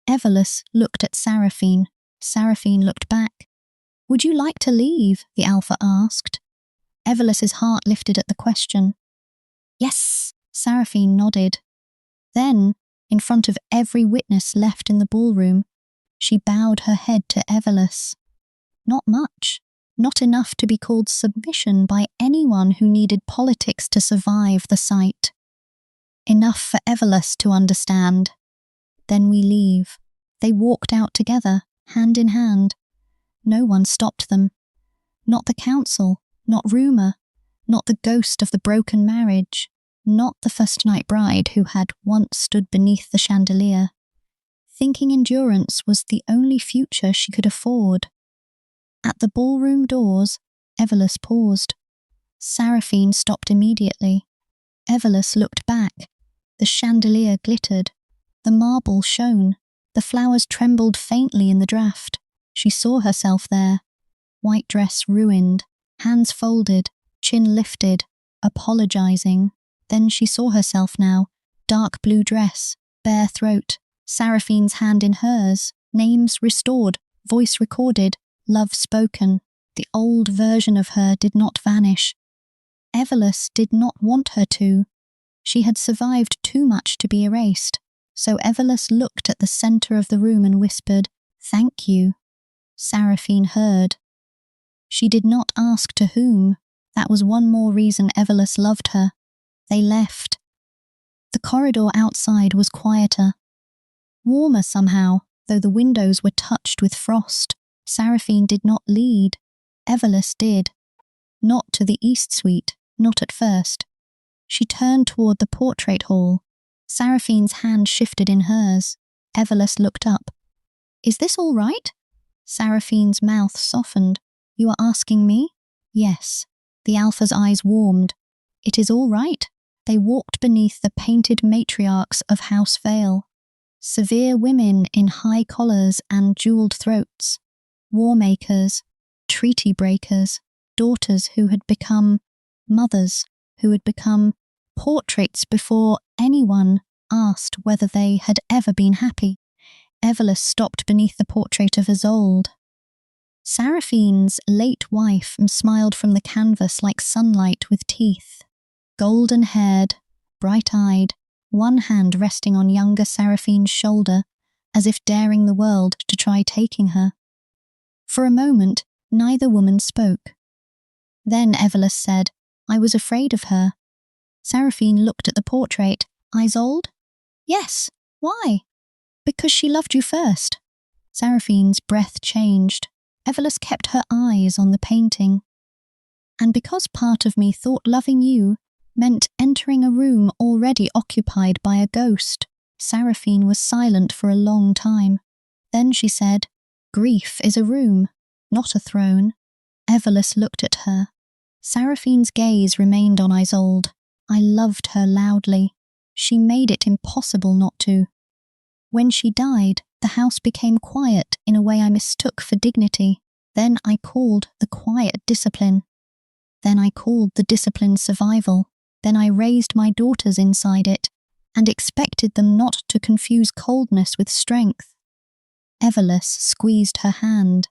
Evelisse looked at Seraphine. Seraphine looked back. "Would you like to leave?" the alpha asked. Evelisse's heart lifted at the question. "Yes," Seraphine nodded. Then, in front of every witness left in the ballroom, she bowed her head to Evelisse. Not much. Not enough to be called submission by anyone who needed politics to survive the sight. Enough for Evelisse to understand. "Then we leave." They walked out together, hand in hand. No one stopped them. Not the council, not rumour, not the ghost of the broken marriage, not the first-night bride who had once stood beneath the chandelier. Thinking endurance was the only future she could afford. At the ballroom doors, Evelisse paused. Seraphine stopped immediately. Evelisse looked back. The chandelier glittered. The marble shone. The flowers trembled faintly in the draught. She saw herself there. White dress ruined, hands folded, chin lifted, apologizing. Then she saw herself now. Dark blue dress, bare throat, Seraphine's hand in hers, names restored, voice recorded, love spoken. The old version of her did not vanish. Evelisse did not want her to. She had survived too much to be erased. So Evelisse looked at the centre of the room and whispered, "Thank you." Seraphine heard. She did not ask to whom. That was one more reason Evelisse loved her. They left. The corridor outside was quieter. Warmer somehow, though the windows were touched with frost. Seraphine did not lead. Evelisse did. Not to the east suite, not at first. She turned toward the portrait hall. Seraphine's hand shifted in hers. Evelisse looked up. "Is this all right?" Seraphine's mouth softened. You are asking me? Yes. The Alpha's eyes warmed. It is all right. They walked beneath the painted matriarchs of House Vale. Severe women in high collars and jewelled throats. War makers, treaty breakers, daughters who had become mothers, who had become portraits before anyone asked whether they had ever been happy. Evelisse stopped beneath the portrait of Isolde. Seraphine's late wife smiled from the canvas like sunlight with teeth. Golden-haired, bright-eyed, one hand resting on younger Seraphine's shoulder, as if daring the world to try taking her. For a moment, neither woman spoke. Then Evelisse said, I was afraid of her. Seraphine looked at the portrait. Isolde? Yes. Why? Because she loved you first. Seraphine's breath changed. Evelisse kept her eyes on the painting. And because part of me thought loving you meant entering a room already occupied by a ghost. Seraphine was silent for a long time. Then she said, Grief is a room, not a throne. Evelisse looked at her. Seraphine's gaze remained on Isolde. I loved her loudly. She made it impossible not to. When she died, the house became quiet in a way I mistook for dignity. Then I called the quiet discipline. Then I called the discipline survival. Then I raised my daughters inside it and expected them not to confuse coldness with strength. Evelisse squeezed her hand.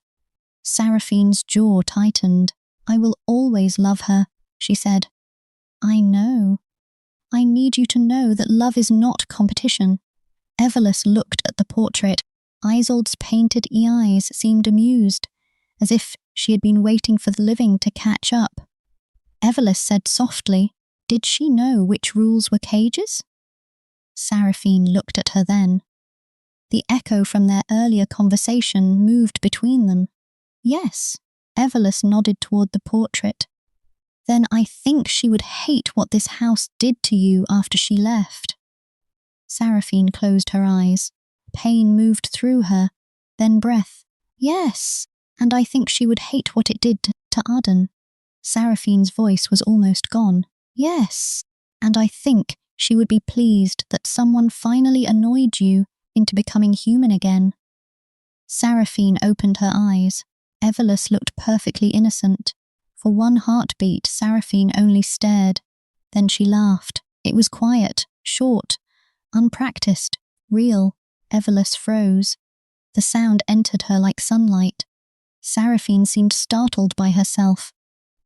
Seraphine's jaw tightened. I will always love her, she said. I know. I need you to know that love is not competition. Evelisse looked at the portrait. Isolde's painted eyes seemed amused, as if she had been waiting for the living to catch up. Evelisse said softly, Did she know which rules were cages? Seraphine looked at her then. The echo from their earlier conversation moved between them. Yes, Evelisse nodded toward the portrait. Then I think she would hate what this house did to you after she left. Seraphine closed her eyes. Pain moved through her, then breath. Yes, and I think she would hate what it did to Arden. Seraphine's voice was almost gone. Yes, and I think she would be pleased that someone finally annoyed you into becoming human again. Seraphine opened her eyes. Evelisse looked perfectly innocent. For one heartbeat, Seraphine only stared. Then she laughed. It was quiet, short, unpracticed, real. Evelisse froze. The sound entered her like sunlight. Seraphine seemed startled by herself.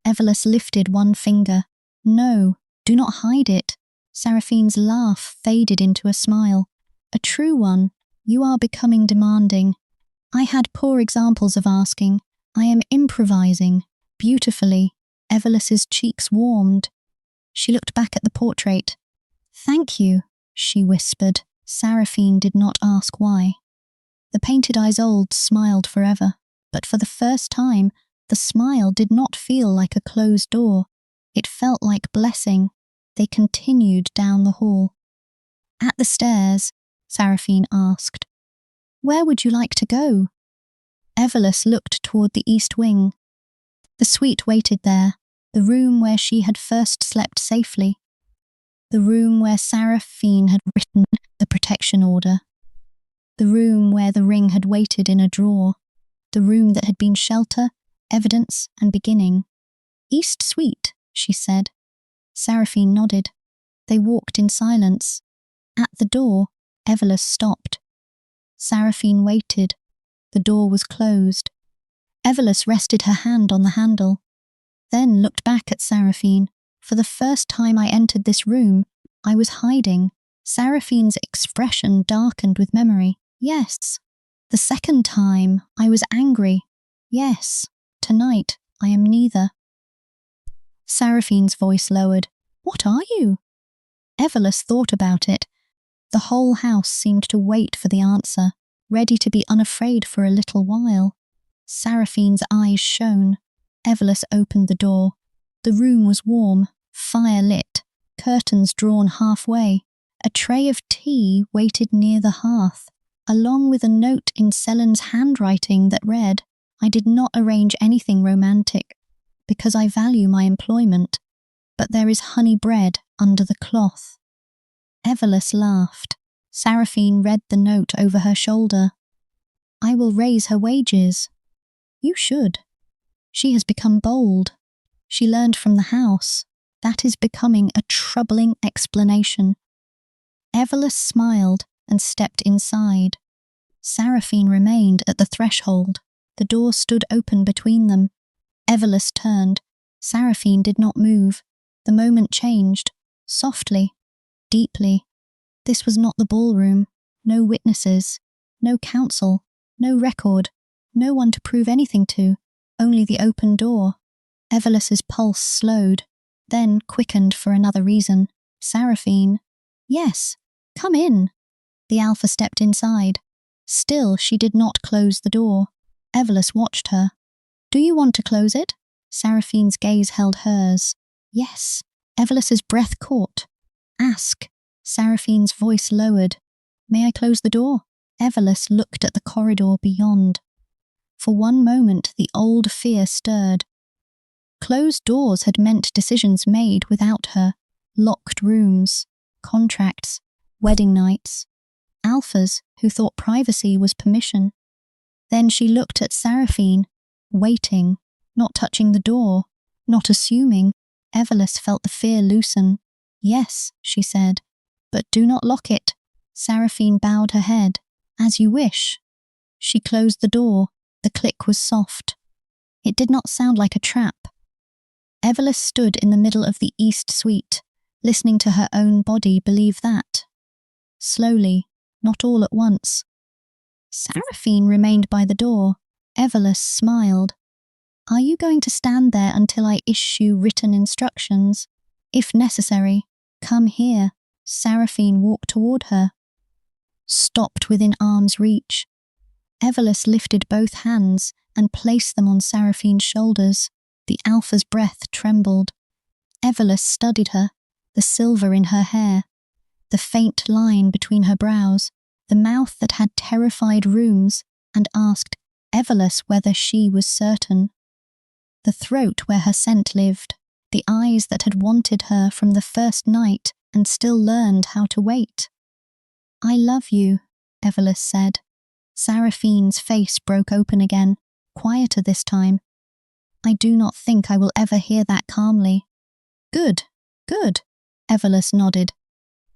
Evelisse lifted one finger. No, do not hide it. Seraphine's laugh faded into a smile. A true one. You are becoming demanding. I had poor examples of asking. I am improvising. Beautifully. Evelisse's cheeks warmed. She looked back at the portrait. Thank you, she whispered. Seraphine did not ask why. The painted Isolde smiled forever, but for the first time, the smile did not feel like a closed door. It felt like blessing. They continued down the hall. At the stairs, Seraphine asked, Where would you like to go? Evelisse looked toward the east wing. The suite waited there, the room where she had first slept safely, the room where Seraphine had written the protection order, the room where the ring had waited in a drawer, the room that had been shelter, evidence, and beginning. East Suite, she said. Seraphine nodded. They walked in silence. At the door, Evelisse stopped. Seraphine waited. The door was closed. Evelisse rested her hand on the handle, then looked back at Seraphine. For the first time I entered this room, I was hiding. Seraphine's expression darkened with memory. Yes. The second time, I was angry. Yes. Tonight, I am neither. Seraphine's voice lowered. What are you? Evelisse thought about it. The whole house seemed to wait for the answer, ready to be unafraid for a little while. Seraphine's eyes shone. Evelisse opened the door. The room was warm, fire lit, curtains drawn halfway. A tray of tea waited near the hearth. along with a note in Selen's handwriting that read, "I did not arrange anything romantic because I value my employment, but there is honey bread under the cloth." Evelisse laughed. Seraphine read the note over her shoulder. "I will raise her wages." "You should. She has become bold. She learned from the house. That is becoming a troubling explanation." Evelisse smiled and stepped inside. Seraphine remained at the threshold. The door stood open between them. Evelisse turned. Seraphine did not move. The moment changed. Softly. Deeply. This was not the ballroom. No witnesses. No counsel. No record. No one to prove anything to. Only the open door. Evelisse's pulse slowed, then quickened for another reason. Seraphine. "Yes, come in." The Alpha stepped inside. Still, she did not close the door. Evelisse watched her. "Do you want to close it?" Seraphine's gaze held hers. "Yes." Evelisse's breath caught. "Ask." Seraphine's voice lowered. "May I close the door?" Evelisse looked at the corridor beyond. For one moment, the old fear stirred. Closed doors had meant decisions made without her. Locked rooms, contracts, wedding nights. Alphas who thought privacy was permission. Then she looked at Seraphine, waiting, not touching the door, not assuming. Evelisse felt the fear loosen. "Yes," she said, "but do not lock it." Seraphine bowed her head. "As you wish." She closed the door. The click was soft. It did not sound like a trap. Evelisse stood in the middle of the east suite, listening to her own body believe that. Slowly, not all at once. Seraphine remained by the door. Evelisse smiled. "Are you going to stand there until I issue written instructions? If necessary, come here." Seraphine walked toward her. Stopped within arm's reach. Evelisse lifted both hands and placed them on Seraphine's shoulders. The Alpha's breath trembled. Evelisse studied her, the silver in her hair, the faint line between her brows, the mouth that had terrified rooms, and asked Evelisse whether she was certain. The throat where her scent lived, the eyes that had wanted her from the first night and still learned how to wait. "I love you," Evelisse said. Seraphine's face broke open again, quieter this time. "I do not think I will ever hear that calmly." "Good, good," Evelisse nodded.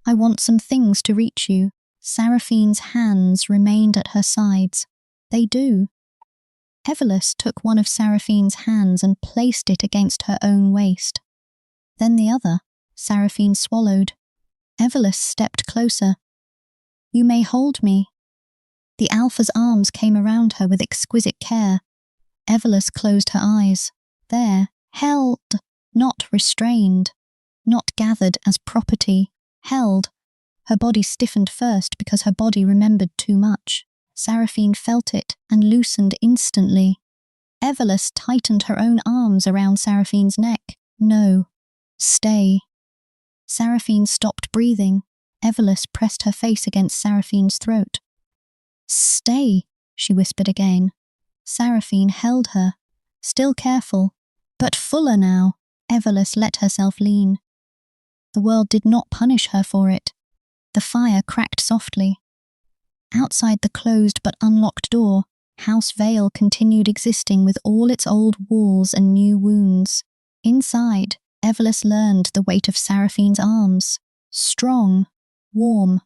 "I want some things to reach you." Seraphine's hands remained at her sides. "They do." Evelisse took one of Seraphine's hands and placed it against her own waist. Then the other. Seraphine swallowed. Evelisse stepped closer. "You may hold me." The Alpha's arms came around her with exquisite care. Evelisse closed her eyes. There, held, not restrained, not gathered as property, held. Her body stiffened first because her body remembered too much. Seraphine felt it and loosened instantly. Evelisse tightened her own arms around Seraphine's neck. "No. Stay." Seraphine stopped breathing. Evelisse pressed her face against Seraphine's throat. "Stay," she whispered again. Seraphine held her, still careful, but fuller now. Evelisse let herself lean. The world did not punish her for it. The fire cracked softly. Outside the closed but unlocked door, House Vale continued existing with all its old walls and new wounds. Inside, Evelisse learned the weight of Seraphine's arms. Strong, warm,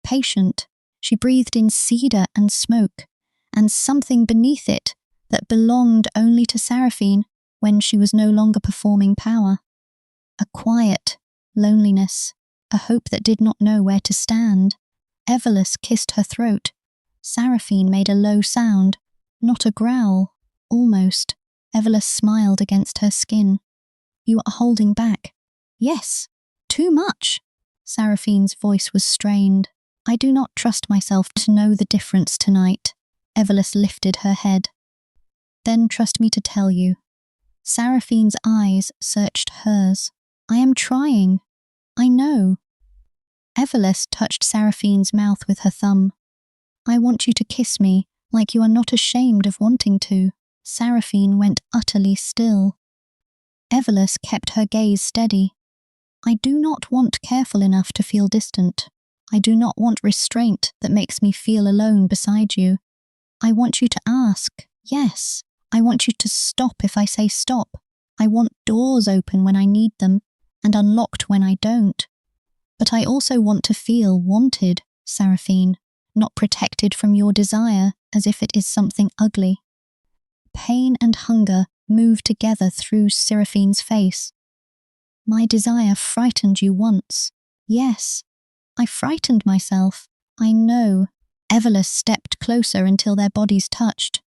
patient, she breathed in cedar and smoke, and something beneath it that belonged only to Seraphine when she was no longer performing power. A quiet loneliness, a hope that did not know where to stand. Evelisse kissed her throat. Seraphine made a low sound, not a growl, almost. Evelisse smiled against her skin. "You are holding back." "Yes, too much." Seraphine's voice was strained. "I do not trust myself to know the difference tonight." Evelisse lifted her head. "Then trust me to tell you." Seraphine's eyes searched hers. "I am trying. I know." Evelisse touched Seraphine's mouth with her thumb. I want you to kiss me like you are not ashamed of wanting to. Seraphine went utterly still. Evelisse kept her gaze steady. I do not want careful enough to feel distant. I do not want restraint that makes me feel alone beside you. I want you to ask, yes. I want you to stop if I say stop. I want doors open when I need them and unlocked when I don't. But I also want to feel wanted, Seraphine, not protected from your desire as if it is something ugly. Pain and hunger moved together through Seraphine's face. My desire frightened you once. Yes, I frightened myself. I know. Evelisse stepped closer until their bodies touched.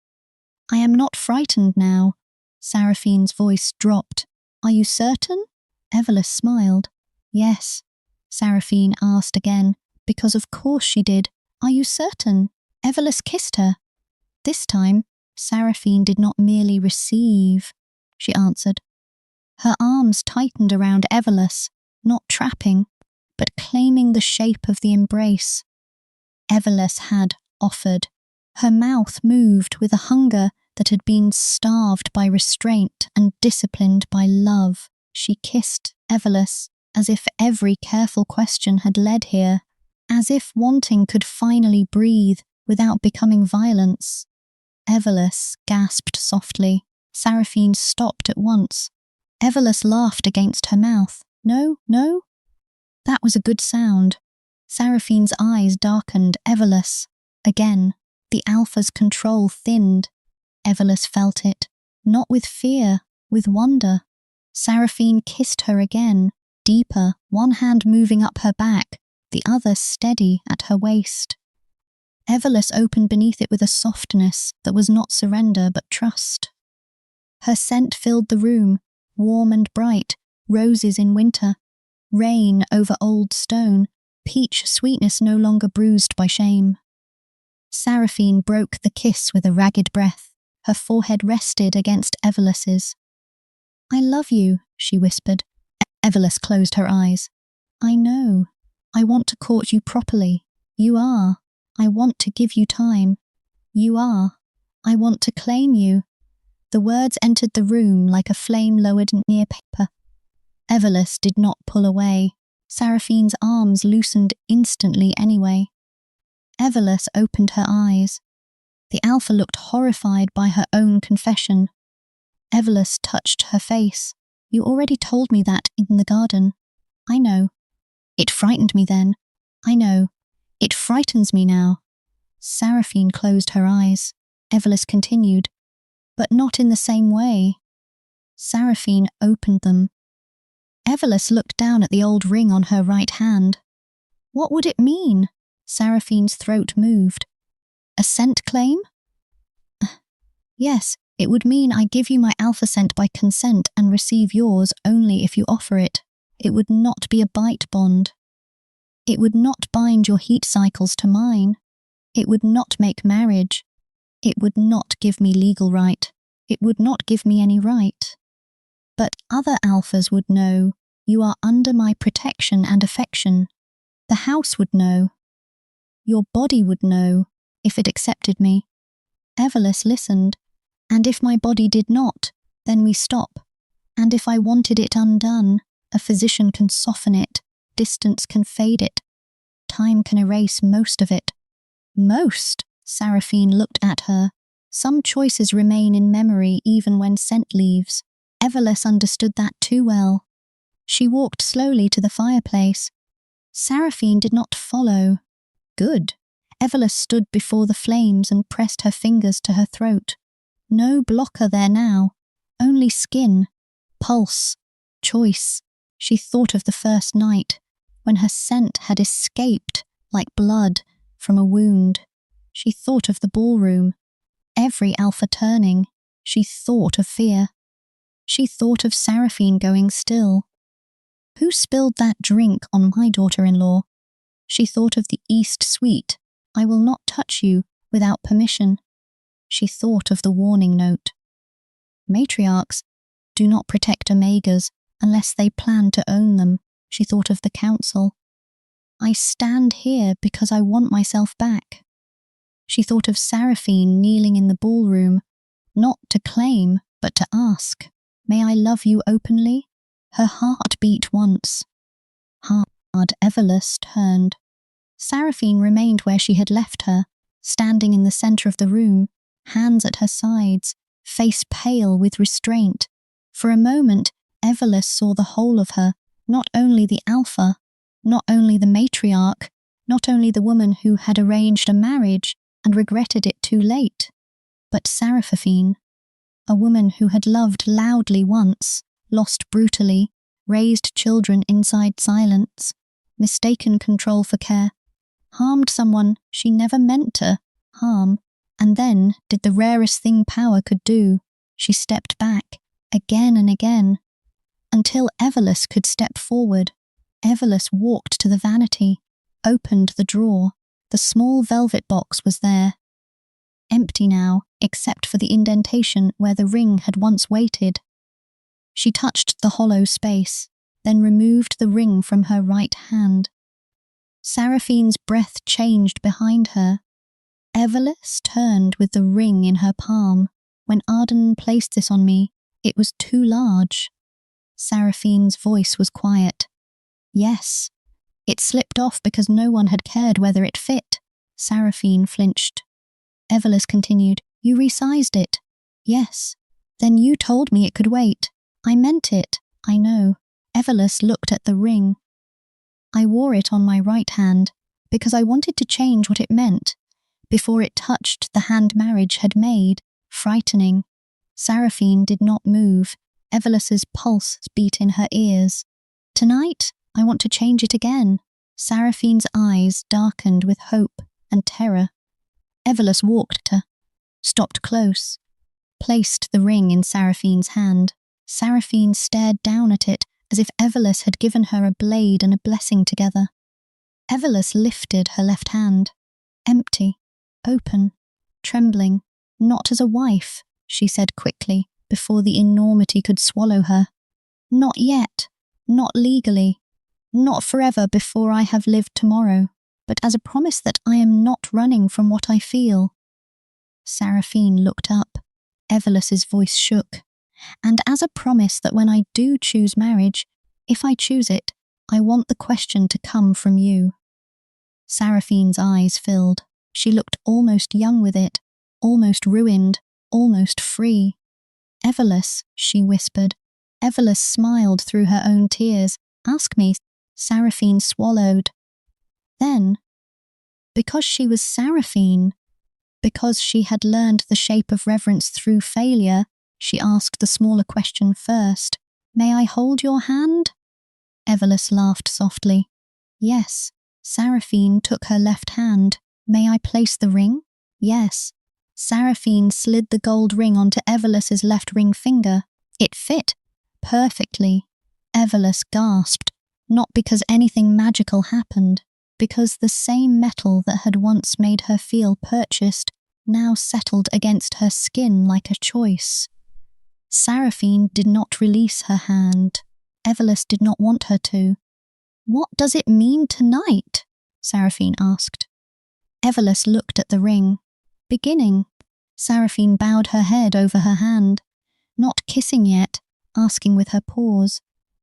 I am not frightened now. Seraphine's voice dropped. Are you certain? Evelisse smiled. Yes. Seraphine asked again, because of course she did. Are you certain? Evelisse kissed her. This time, Seraphine did not merely receive, she answered. Her arms tightened around Evelisse, not trapping, but claiming the shape of the embrace. Evelisse had offered. Her mouth moved with a hunger that had been starved by restraint and disciplined by love. She kissed Evelisse as if every careful question had led here, as if wanting could finally breathe without becoming violence. Evelisse gasped softly. Seraphine stopped at once. Evelisse laughed against her mouth. No, no? That was a good sound. Seraphine's eyes darkened. Evelisse. Again, the alpha's control thinned. Evelisse felt it, not with fear, with wonder. Seraphine kissed her again, deeper, one hand moving up her back, the other steady at her waist. Evelisse opened beneath it with a softness that was not surrender but trust. Her scent filled the room, warm and bright, roses in winter, rain over old stone, peach sweetness no longer bruised by shame. Seraphine broke the kiss with a ragged breath. Her forehead rested against Evelisse's. I love you, she whispered. Evelisse closed her eyes. I know. I want to court you properly. You are. I want to give you time. You are. I want to claim you. The words entered the room like a flame lowered near paper. Evelisse did not pull away. Seraphine's arms loosened instantly anyway. Evelisse opened her eyes. The alpha looked horrified by her own confession. Evelisse touched her face. You already told me that in the garden. I know. It frightened me then. I know. It frightens me now. Seraphine closed her eyes. Evelisse continued, but not in the same way. Seraphine opened them. Evelisse looked down at the old ring on her right hand. What would it mean? Seraphine's throat moved. A scent claim? Yes, it would mean I give you my alpha scent by consent and receive yours only if you offer it. It would not be a bite bond. It would not bind your heat cycles to mine. It would not make marriage. It would not give me legal right. It would not give me any right. But other alphas would know you are under my protection and affection. The house would know. Your body would know if it accepted me. Evelisse listened. And if my body did not, then we stop. And if I wanted it undone, a physician can soften it, distance can fade it. Time can erase most of it. Most? Seraphine looked at her. Some choices remain in memory even when scent leaves. Evelisse understood that too well. She walked slowly to the fireplace. Seraphine did not follow. Good. Evelisse stood before the flames and pressed her fingers to her throat. No blocker there now, only skin, pulse, choice. She thought of the first night, when her scent had escaped like blood from a wound. She thought of the ballroom, every alpha turning. She thought of fear. She thought of Seraphine going still. Who spilled that drink on my daughter-in-law? She thought of the East Suite. I will not touch you without permission. She thought of the warning note. Matriarchs do not protect omegas unless they plan to own them. She thought of the council. I stand here because I want myself back. She thought of Seraphine kneeling in the ballroom, not to claim, but to ask, "May I love you openly?" Her heart beat once. Hard, Evelisse turned. Seraphine remained where she had left her, standing in the centre of the room, hands at her sides, face pale with restraint. For a moment, Evelisse saw the whole of her, not only the alpha, not only the matriarch, not only the woman who had arranged a marriage and regretted it too late, but Seraphine, a woman who had loved loudly once, lost brutally, raised children inside silence, mistaken control for care, harmed someone she never meant to harm, and then did the rarest thing power could do. She stepped back, again and again, until Evelisse could step forward. Evelisse walked to the vanity, opened the drawer. The small velvet box was there, empty now, except for the indentation where the ring had once waited. She touched the hollow space, then removed the ring from her right hand. Seraphine's breath changed behind her. Evelisse turned with the ring in her palm. "When Arden placed this on me, it was too large." Seraphine's voice was quiet. "Yes. It slipped off because no one had cared whether it fit." Seraphine flinched. Evelisse continued, "You resized it." "Yes. Then you told me it could wait." "I meant it." "I know." Evelisse looked at the ring. "I wore it on my right hand because I wanted to change what it meant before it touched the hand marriage had made." Frightening. Seraphine did not move. Evelisse's pulse beat in her ears. "Tonight, I want to change it again." Seraphine's eyes darkened with hope and terror. Evelisse walked to, stopped close, placed the ring in Seraphine's hand. Seraphine stared down at it as if Evelisse had given her a blade and a blessing together. Evelisse lifted her left hand. Empty, open, trembling. "Not as a wife," she said quickly, before the enormity could swallow her. "Not yet, not legally, not forever before I have lived tomorrow, but as a promise that I am not running from what I feel." Seraphine looked up. Evelisse's voice shook. "And as a promise that when I do choose marriage, if I choose it, I want the question to come from you." Seraphine's eyes filled. She looked almost young with it, almost ruined, almost free. "Evelisse," she whispered. Evelisse smiled through her own tears. "Ask me." Seraphine swallowed. Then, because she was Seraphine, because she had learned the shape of reverence through failure, she asked the smaller question first. "May I hold your hand?" Evelisse laughed softly. "Yes." Seraphine took her left hand. "May I place the ring?" "Yes." Seraphine slid the gold ring onto Evelisse's left ring finger. It fit perfectly. Evelisse gasped, not because anything magical happened, because the same metal that had once made her feel purchased now settled against her skin like a choice. Seraphine did not release her hand. Evelisse did not want her to. "What does it mean tonight?" Seraphine asked. Evelisse looked at the ring. "Beginning." Seraphine bowed her head over her hand, not kissing yet, asking with her paws.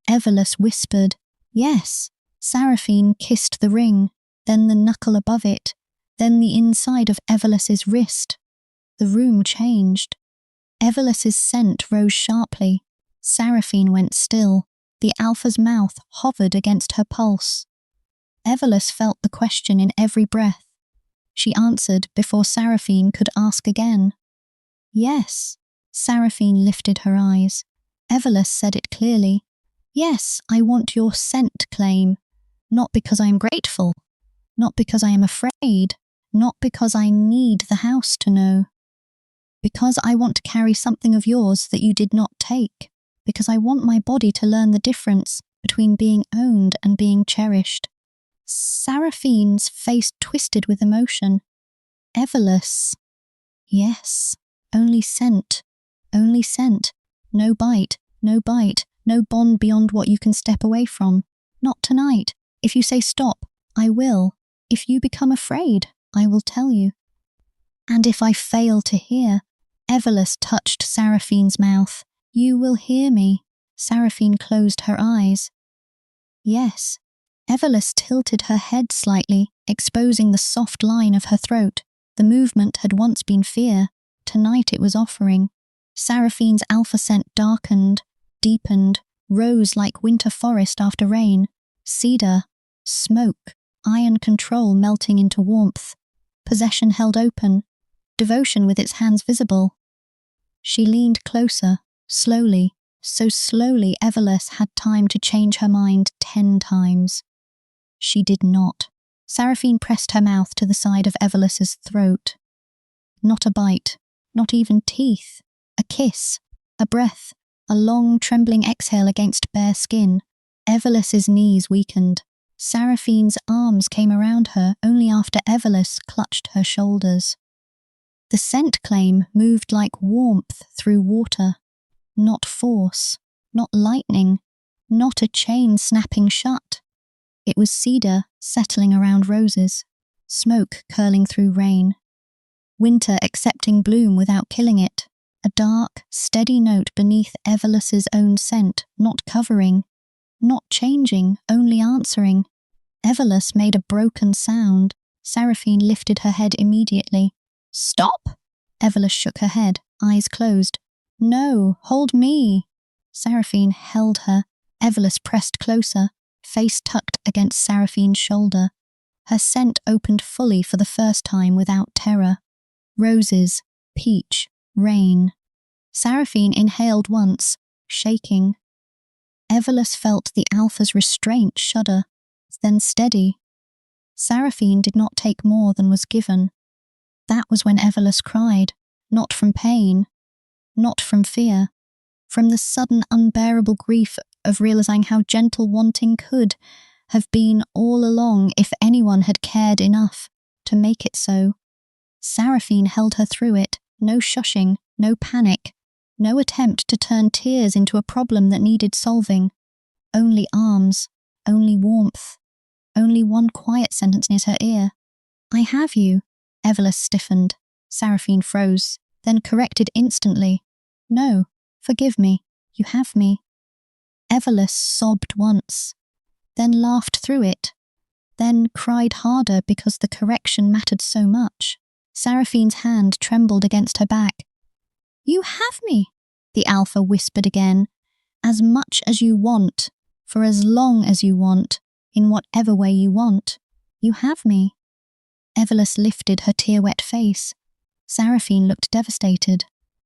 Evelisse whispered, "Yes." Seraphine kissed the ring, then the knuckle above it, then the inside of Evelisse's wrist. The room changed. Evelisse's scent rose sharply. Seraphine went still. The alpha's mouth hovered against her pulse. Evelisse felt the question in every breath. She answered before Seraphine could ask again. "Yes." Seraphine lifted her eyes. Evelisse said it clearly. "Yes, I want your scent claim. Not because I am grateful. Not because I am afraid. Not because I need the house to know. Because I want to carry something of yours that you did not take. Because I want my body to learn the difference between being owned and being cherished." Seraphine's face twisted with emotion. "Evelisse." "Yes, only scent. Only scent. No bite, no bite, no bond beyond what you can step away from. Not tonight. If you say stop, I will. If you become afraid, I will tell you." And if I fail to hear, Evelisse touched Seraphine's mouth. You will hear me. Seraphine closed her eyes. Yes. Evelisse tilted her head slightly, exposing the soft line of her throat. The movement had once been fear. Tonight it was offering. Seraphine's alpha scent darkened, deepened, rose like winter forest after rain. Cedar, smoke, iron control melting into warmth. Possession held open, devotion with its hands visible. She leaned closer, slowly, so slowly Evelisse had time to change her mind 10 times. She did not. Seraphine pressed her mouth to the side of Evelisse's throat. Not a bite, not even teeth. A kiss, a breath, a long trembling exhale against bare skin. Evelisse's knees weakened. Seraphine's arms came around her only after Evelisse clutched her shoulders. The scent claim moved like warmth through water. Not force, not lightning, not a chain snapping shut. It was cedar settling around roses, smoke curling through rain. Winter accepting bloom without killing it. A dark, steady note beneath Evelisse's own scent, not covering, not changing, only answering. Evelisse made a broken sound. Seraphine lifted her head immediately. Stop! Evelisse shook her head, eyes closed. No, hold me. Seraphine held her. Evelisse pressed closer, face tucked against Seraphine's shoulder. Her scent opened fully for the first time without terror. Roses, peach, rain. Seraphine inhaled once, shaking. Evelisse felt the alpha's restraint shudder, then steady. Seraphine did not take more than was given. That was when Evelisse cried, not from pain, not from fear, from the sudden unbearable grief of realizing how gentle wanting could have been all along if anyone had cared enough to make it so. Seraphine held her through it, no shushing, no panic, no attempt to turn tears into a problem that needed solving. Only arms, only warmth, only one quiet sentence near her ear. I have you. Evelisse stiffened. Seraphine froze, then corrected instantly. No, forgive me, you have me. Evelisse sobbed once, then laughed through it, then cried harder because the correction mattered so much. Seraphine's hand trembled against her back. You have me, the alpha whispered again. As much as you want, for as long as you want, in whatever way you want. You have me. Evelisse lifted her tear-wet face. Seraphine looked devastated.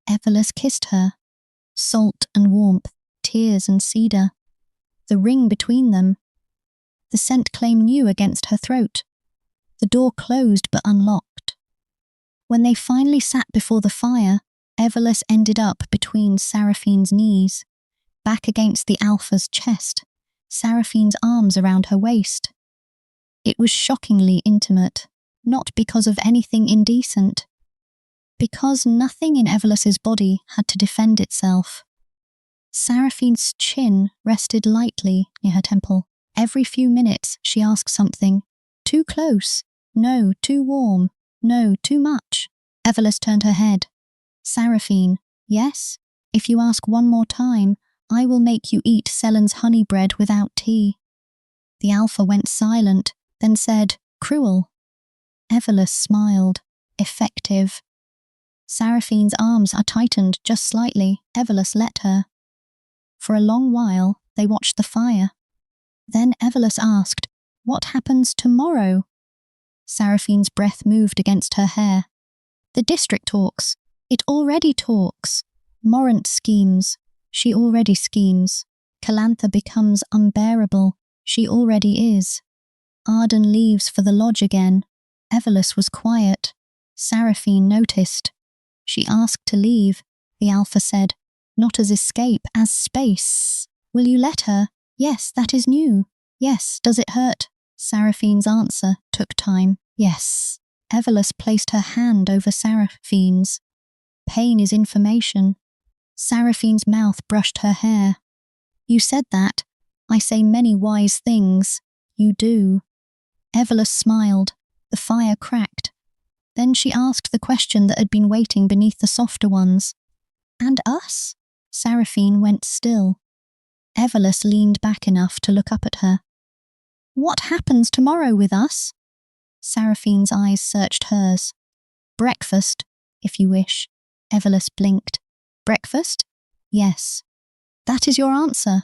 Evelisse kissed her. Salt and warmth, tears and cedar. The ring between them. The scent claim new against her throat. The door closed but unlocked. When they finally sat before the fire, Evelisse ended up between Seraphine's knees, back against the alpha's chest, Seraphine's arms around her waist. It was shockingly intimate, not because of anything indecent, because nothing in Evelisse's body had to defend itself. Seraphine's chin rested lightly near her temple. Every few minutes she asked something. Too close. No, too warm. No, too much. Evelisse turned her head. Seraphine, yes? If you ask one more time, I will make you eat Selen's honey bread without tea. The alpha went silent, then said, cruel. Evelisse smiled. Effective. Seraphine's arms are tightened just slightly. Evelisse let her. For a long while, they watched the fire. Then Evelisse asked, what happens tomorrow? Seraphine's breath moved against her hair. The district talks. It already talks. Morant schemes. She already schemes. Calantha becomes unbearable. She already is. Arden leaves for the lodge again. Evelisse was quiet. Seraphine noticed. She asked to leave. The alpha said, not as escape, as space. Will you let her? Yes, that is new. Yes, does it hurt? Seraphine's answer took time. Yes. Evelisse placed her hand over Seraphine's. Pain is information. Seraphine's mouth brushed her hair. You said that. I say many wise things. You do. Evelisse smiled. The fire cracked. Then she asked the question that had been waiting beneath the softer ones. And us? Seraphine went still. Evelisse leaned back enough to look up at her. What happens tomorrow with us? Seraphine's eyes searched hers. Breakfast, if you wish. Evelisse blinked. Breakfast? Yes. That is your answer.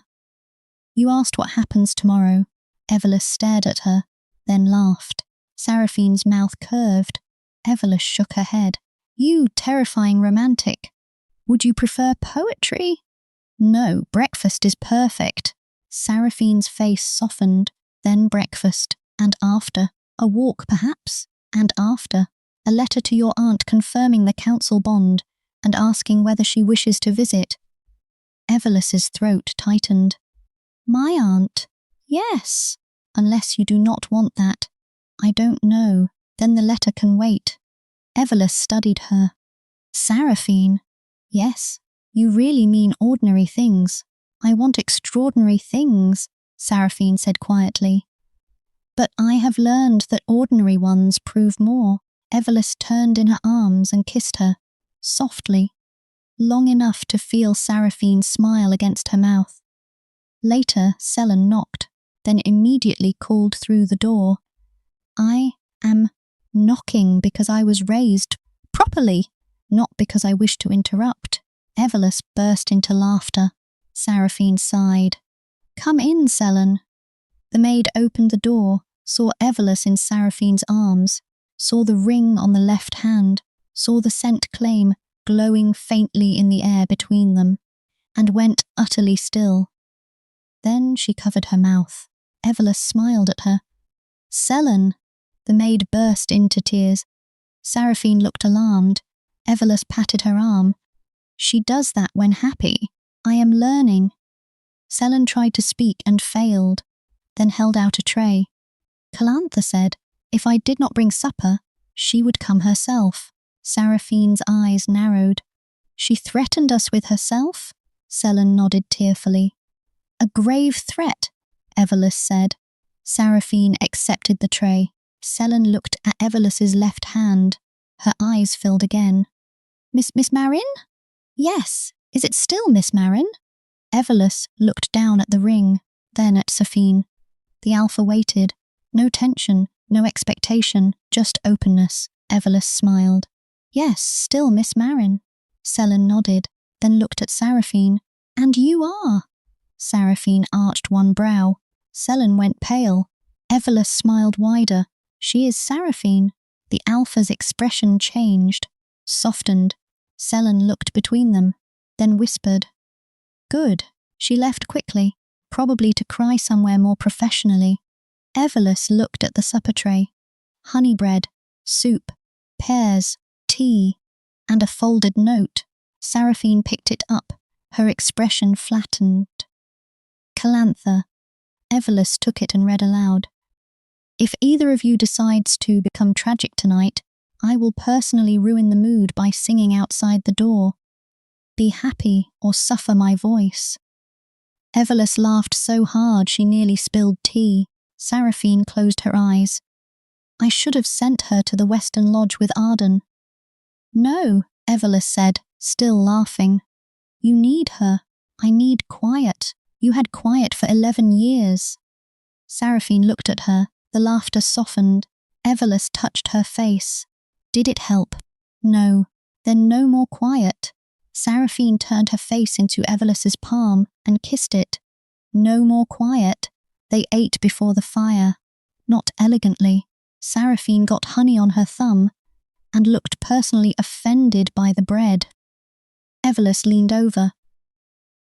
You asked what happens tomorrow. Evelisse stared at her, then laughed. Seraphine's mouth curved. Evelisse shook her head. You terrifying romantic. Would you prefer poetry? No, breakfast is perfect. Seraphine's face softened. Then breakfast, and after. A walk, perhaps, and after. A letter to your aunt confirming the council bond and asking whether she wishes to visit. Evelisse's throat tightened. My aunt? Yes. Unless you do not want that. I don't know. Then the letter can wait. Evelisse studied her. Seraphine? Yes. You really mean ordinary things. I want extraordinary things, Seraphine said quietly. But I have learned that ordinary ones prove more. Evelisse turned in her arms and kissed her, softly, long enough to feel Seraphine's smile against her mouth. Later, Selene knocked, then immediately called through the door. I am knocking because I was raised properly, not because I wish to interrupt. Evelisse burst into laughter. Seraphine sighed. Come in, Selene. The maid opened the door, saw Evelisse in Seraphine's arms, saw the ring on the left hand, saw the scent claim glowing faintly in the air between them, and went utterly still. Then she covered her mouth. Evelisse smiled at her. Selene! The maid burst into tears. Seraphine looked alarmed. Evelisse patted her arm. She does that when happy. I am learning. Selene tried to speak and failed, then held out a tray. Calantha said, if I did not bring supper, she would come herself. Seraphine's eyes narrowed. She threatened us with herself? Selene nodded tearfully. A grave threat, Evelisse said. Seraphine accepted the tray. Selene looked at Evelisse's left hand. Her eyes filled again. Miss Marin? Yes. Is it still Miss Marin? Evelisse looked down at the ring, then at Seraphine. The alpha waited. No tension, no expectation, just openness. Evelisse smiled. Yes, still Miss Marin. Selene nodded, then looked at Seraphine. And you are. Seraphine arched one brow. Selene went pale. Evelisse smiled wider. She is Seraphine. The alpha's expression changed, softened. Selene looked between them, then whispered. Good. She left quickly, probably to cry somewhere more professionally. Evelisse looked at the supper tray. Honey bread, soup, pears, tea, and a folded note. Seraphine picked it up, her expression flattened. Calantha. Evelisse took it and read aloud. If either of you decides to become tragic tonight, I will personally ruin the mood by singing outside the door. Be happy or suffer my voice. Evelisse laughed so hard she nearly spilled tea. Seraphine closed her eyes. I should have sent her to the Western Lodge with Arden. No, Evelisse said, still laughing. You need her. I need quiet. You had quiet for 11 years. Seraphine looked at her. The laughter softened. Evelisse touched her face. Did it help? No. Then no more quiet. Seraphine turned her face into Evelisse's palm and kissed it. No more quiet. They ate before the fire. Not elegantly. Seraphine got honey on her thumb and looked personally offended by the bread. Evelisse leaned over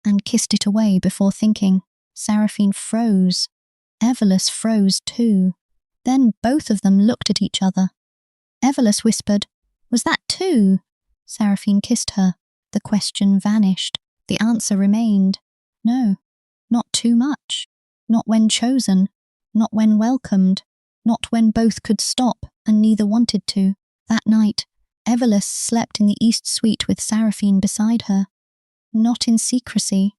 and kissed it away before thinking. Seraphine froze. Evelisse froze too. Then both of them looked at each other. Evelisse whispered, Was that two? Seraphine kissed her. The question vanished. The answer remained. No, not too much. Not when chosen. Not when welcomed. Not when both could stop and neither wanted to. That night, Evelisse slept in the East Suite with Seraphine beside her. Not in secrecy.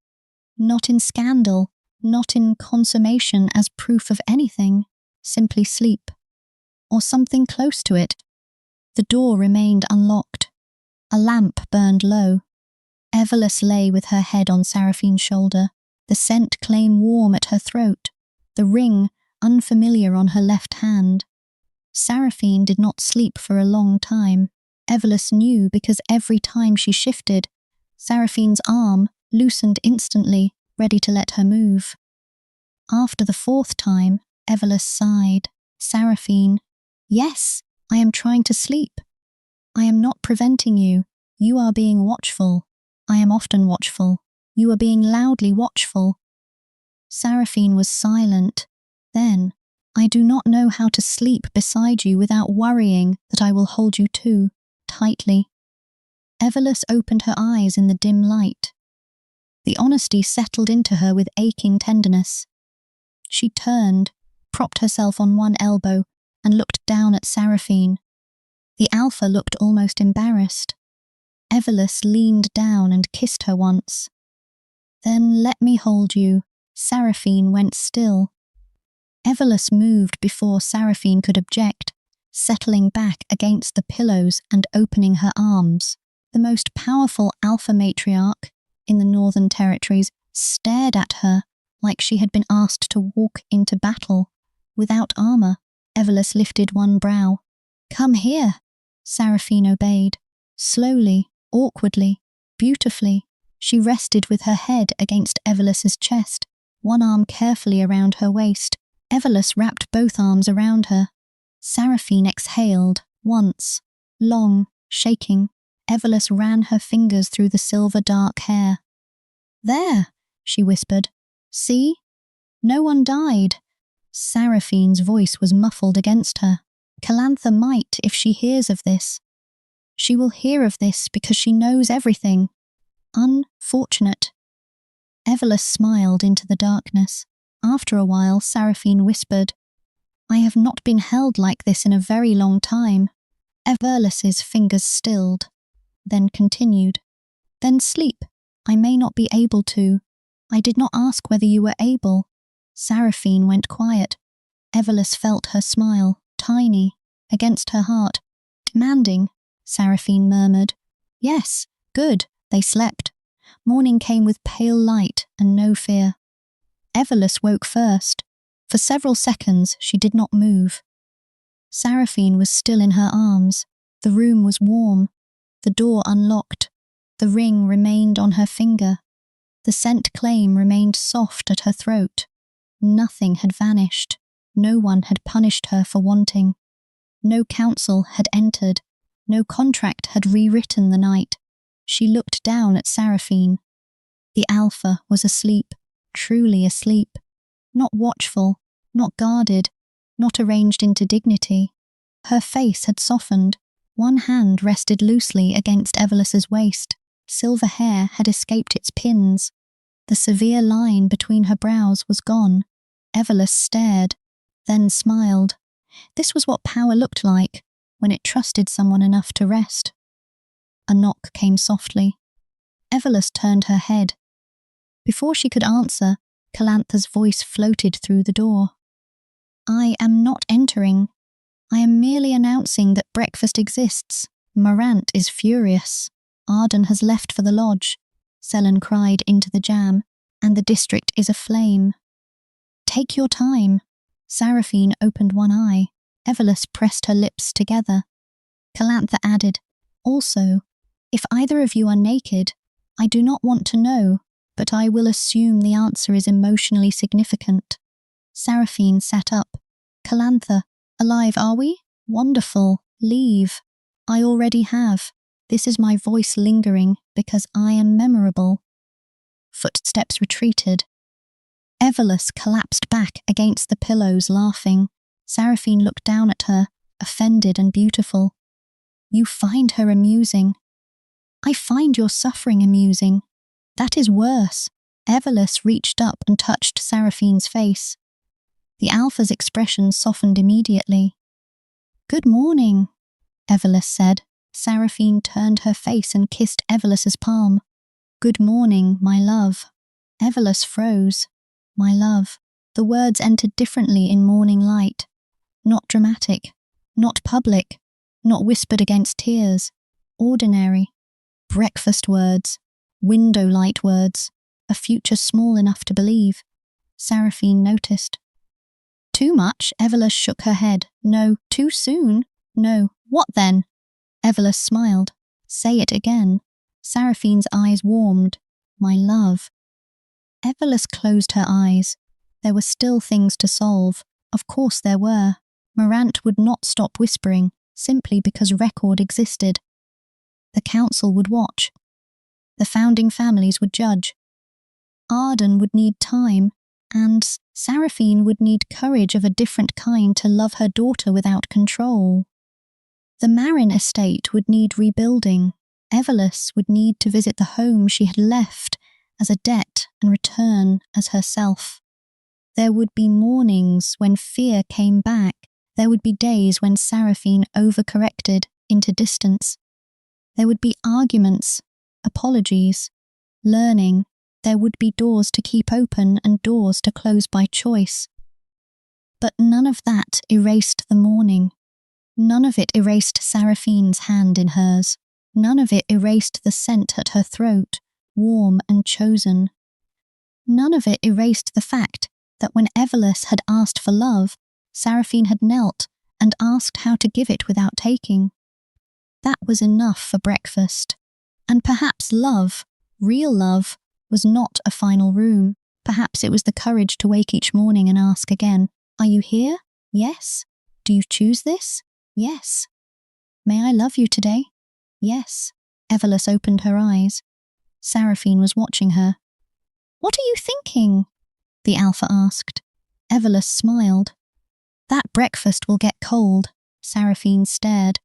Not in scandal. Not in consummation as proof of anything. Simply sleep. Or something close to it. The door remained unlocked. A lamp burned low. Evelisse lay with her head on Seraphine's shoulder, the scent claim warm at her throat, the ring unfamiliar on her left hand. Seraphine did not sleep for a long time. Evelisse knew because every time she shifted, Seraphine's arm loosened instantly, ready to let her move. After the fourth time, Evelisse sighed. Seraphine, yes, I am trying to sleep. I am not preventing you. You are being watchful. I am often watchful. You are being loudly watchful. Seraphine was silent. Then, I do not know how to sleep beside you without worrying that I will hold you too tightly. Evelisse opened her eyes in the dim light. The honesty settled into her with aching tenderness. She turned, propped herself on one elbow, and looked down at Seraphine. The alpha looked almost embarrassed. Evelisse leaned down and kissed her once. Then let me hold you. Seraphine went still. Evelisse moved before Seraphine could object, settling back against the pillows and opening her arms. The most powerful alpha matriarch in the Northern Territories stared at her like she had been asked to walk into battle. Without armor, Evelisse lifted one brow. Come here. Seraphine obeyed. Slowly, awkwardly, beautifully, she rested with her head against Evelisse's chest, one arm carefully around her waist. Evelisse wrapped both arms around her. Seraphine exhaled, once, long, shaking. Evelisse ran her fingers through the silver dark hair. There, she whispered. See? No one died. Seraphine's voice was muffled against her. Calantha might if she hears of this. She will hear of this because she knows everything. Unfortunate. Evelisse smiled into the darkness. After a while, Seraphine whispered, I have not been held like this in a very long time. Evelisse's fingers stilled, then continued. Then sleep. I may not be able to. I did not ask whether you were able. Seraphine went quiet. Evelisse felt her smile, tiny, against her heart. Demanding, Seraphine murmured. Yes, good, they slept. Morning came with pale light and no fear. Evelisse woke first. For several seconds she did not move. Seraphine was still in her arms. The room was warm. The door unlocked. The ring remained on her finger. The scent claim remained soft at her throat. Nothing had vanished. No one had punished her for wanting. No council had entered. No contract had rewritten the night. She looked down at Seraphine. The alpha was asleep, truly asleep. Not watchful, not guarded, not arranged into dignity. Her face had softened. One hand rested loosely against Evelisse's waist. Silver hair had escaped its pins. The severe line between her brows was gone. Evelisse stared, then smiled. This was what power looked like when it trusted someone enough to rest. A knock came softly. Evelisse turned her head. Before she could answer, Calantha's voice floated through the door. I am not entering. I am merely announcing that breakfast exists. Morant is furious. Arden has left for the lodge. Selin cried into the jam, and the district is aflame. Take your time. Seraphine opened one eye. Evelisse pressed her lips together. Calantha added, Also, if either of you are naked, I do not want to know, but I will assume the answer is emotionally significant. Seraphine sat up. Calantha, alive are we? Wonderful. Leave. I already have. This is my voice lingering because I am memorable. Footsteps retreated. Evelisse collapsed back against the pillows, laughing. Seraphine looked down at her, offended and beautiful. You find her amusing. I find your suffering amusing. That is worse. Evelisse reached up and touched Seraphine's face. The alpha's expression softened immediately. Good morning, Evelisse said. Seraphine turned her face and kissed Evelisse's palm. Good morning, my love. Evelisse froze. My love. The words entered differently in morning light. Not dramatic, not public, not whispered against tears, ordinary, breakfast words, window light words, a future small enough to believe. Seraphine noticed. Too much? Evelisse shook her head. No. Too soon? No. What then? Evelisse smiled. Say it again. Seraphine's eyes warmed. My love. Evelisse closed her eyes. There were still things to solve. Of course there were. Morant would not stop whispering, simply because record existed. The council would watch. The founding families would judge. Arden would need time, and Seraphine would need courage of a different kind to love her daughter without control. The Marin estate would need rebuilding. Evelisse would need to visit the home she had left as a debt and return as herself. There would be mornings when fear came back. There would be days when Seraphine overcorrected into distance. There would be arguments, apologies, learning. There would be doors to keep open and doors to close by choice. But none of that erased the morning. None of it erased Seraphine's hand in hers. None of it erased the scent at her throat, warm and chosen. None of it erased the fact that when Evelisse had asked for love, Seraphine had knelt and asked how to give it without taking. That was enough for breakfast. And perhaps love, real love, was not a final room. Perhaps it was the courage to wake each morning and ask again, Are you here? Yes. Do you choose this? Yes. May I love you today? Yes. Evelisse opened her eyes. Seraphine was watching her. What are you thinking? The alpha asked. Evelisse smiled. That breakfast will get cold. Seraphine stared,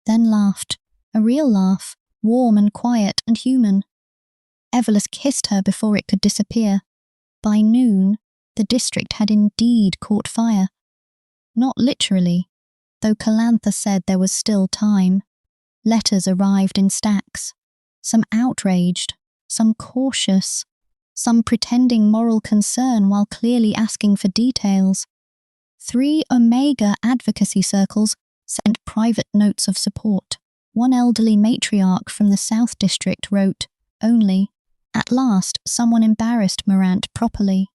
then laughed. A real laugh, warm and quiet and human. Evelisse kissed her before it could disappear. By noon, the district had indeed caught fire. Not literally, though Calantha said there was still time. Letters arrived in stacks. Some outraged, some cautious, some pretending moral concern while clearly asking for details. 3 Omega advocacy circles sent private notes of support. One elderly matriarch from the South District wrote, only, at last someone embarrassed Morant properly.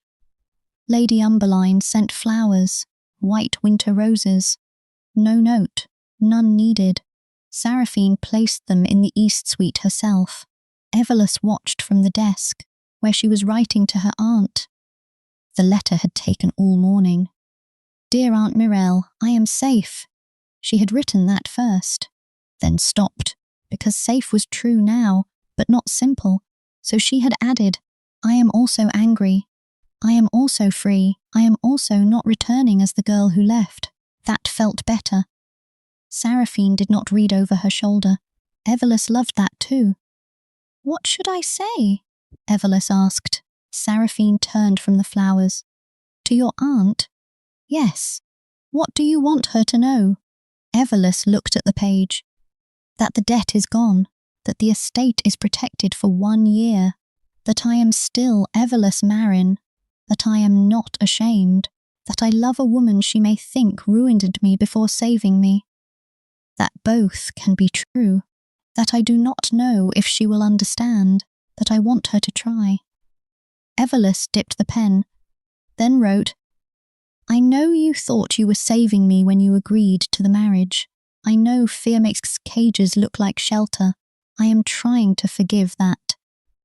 Lady Umberline sent flowers, white winter roses. No note, none needed. Seraphine placed them in the East Suite herself. Evelisse watched from the desk, where she was writing to her aunt. The letter had taken all morning. Dear Aunt Mirelle, I am safe. She had written that first, then stopped, because safe was true now, but not simple, so she had added, I am also angry. I am also free. I am also not returning as the girl who left. That felt better. Seraphine did not read over her shoulder. Evelisse loved that too. What should I say? Evelisse asked. Seraphine turned from the flowers. To your aunt? Yes. What do you want her to know? Evelisse looked at the page. That the debt is gone, that the estate is protected for 1 year, that I am still Evelisse Marin, that I am not ashamed, that I love a woman she may think ruined me before saving me. That both can be true, that I do not know if she will understand, that I want her to try. Evelisse dipped the pen, then wrote, I know you thought you were saving me when you agreed to the marriage. I know fear makes cages look like shelter. I am trying to forgive that.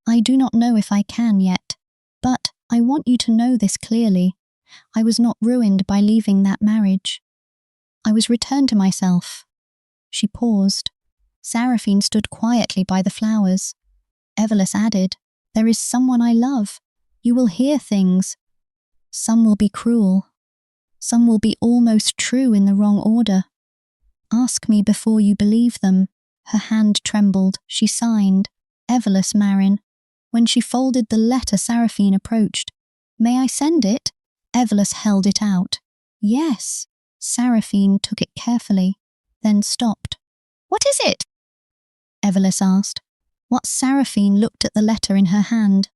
I do not know if I can yet, but I want you to know this clearly. I was not ruined by leaving that marriage. I was returned to myself. She paused. Seraphine stood quietly by the flowers. Evelisse added, There is someone I love. You will hear things. Some will be cruel. Some will be almost true in the wrong order. Ask me before you believe them. Her hand trembled. She signed, Evelisse Marin. When she folded the letter, Seraphine approached. May I send it? Evelisse held it out. Yes. Seraphine took it carefully, then stopped. What is it? Evelisse asked. What Seraphine looked at the letter in her hand.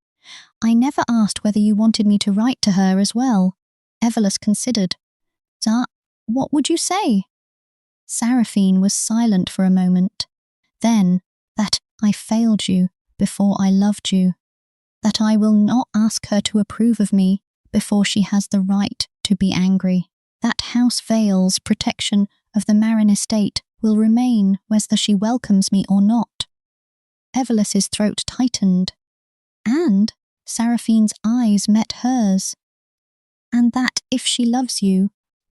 I never asked whether you wanted me to write to her as well. Evelisse considered. What would you say? Seraphine was silent for a moment. Then, that I failed you before I loved you. That I will not ask her to approve of me before she has the right to be angry. That House Vale's protection of the Marin estate will remain whether she welcomes me or not. Evelisse's throat tightened, and Seraphine's eyes met hers. And that if she loves you,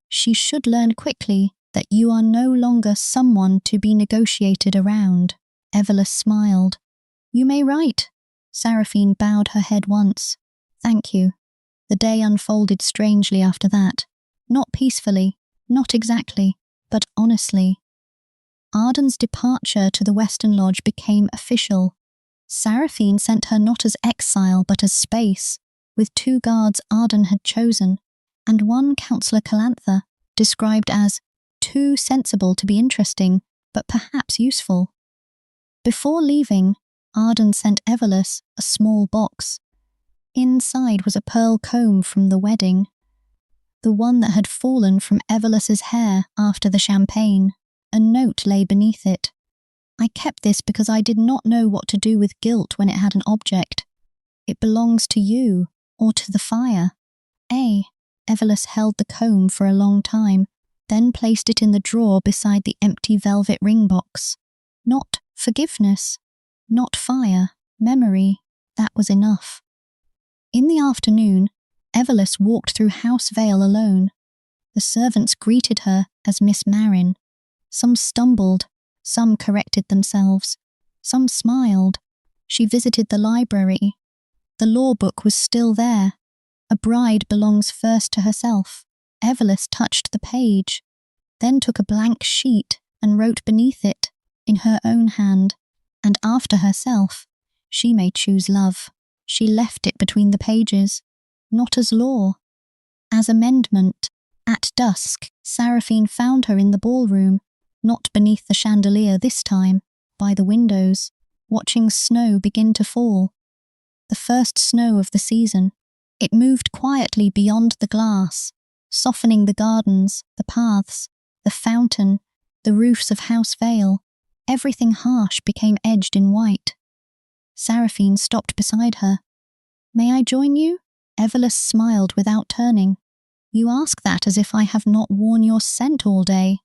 she should learn quickly that you are no longer someone to be negotiated around. Evelisse smiled. You may write. Seraphine bowed her head once. Thank you. The day unfolded strangely after that. Not peacefully, not exactly, but honestly. Arden's departure to the Western Lodge became official. Seraphine sent her not as exile but as space, with 2 guards Arden had chosen, and 1 Councillor Calantha, described as too sensible to be interesting, but perhaps useful. Before leaving, Arden sent Evelisse a small box. Inside was a pearl comb from the wedding, the one that had fallen from Evelisse's hair after the champagne. A note lay beneath it. I kept this because I did not know what to do with guilt when it had an object. It belongs to you, or to the fire. Evelisse held the comb for a long time, then placed it in the drawer beside the empty velvet ring box. Not forgiveness, not fire, memory, that was enough. In the afternoon, Evelisse walked through House Vale alone. The servants greeted her as Miss Marin. Some stumbled, some corrected themselves, some smiled. She visited the library. The law book was still there. A bride belongs first to herself. Evelisse touched the page, then took a blank sheet and wrote beneath it, in her own hand, and after herself, she may choose love. She left it between the pages, not as law, as amendment. At dusk, Seraphine found her in the ballroom, not beneath the chandelier this time, by the windows, watching snow begin to fall. The first snow of the season. It moved quietly beyond the glass, softening the gardens, the paths, the fountain, the roofs of House Vale. Everything harsh became edged in white. Seraphine stopped beside her. May I join you? Evelisse smiled without turning. You ask that as if I have not worn your scent all day.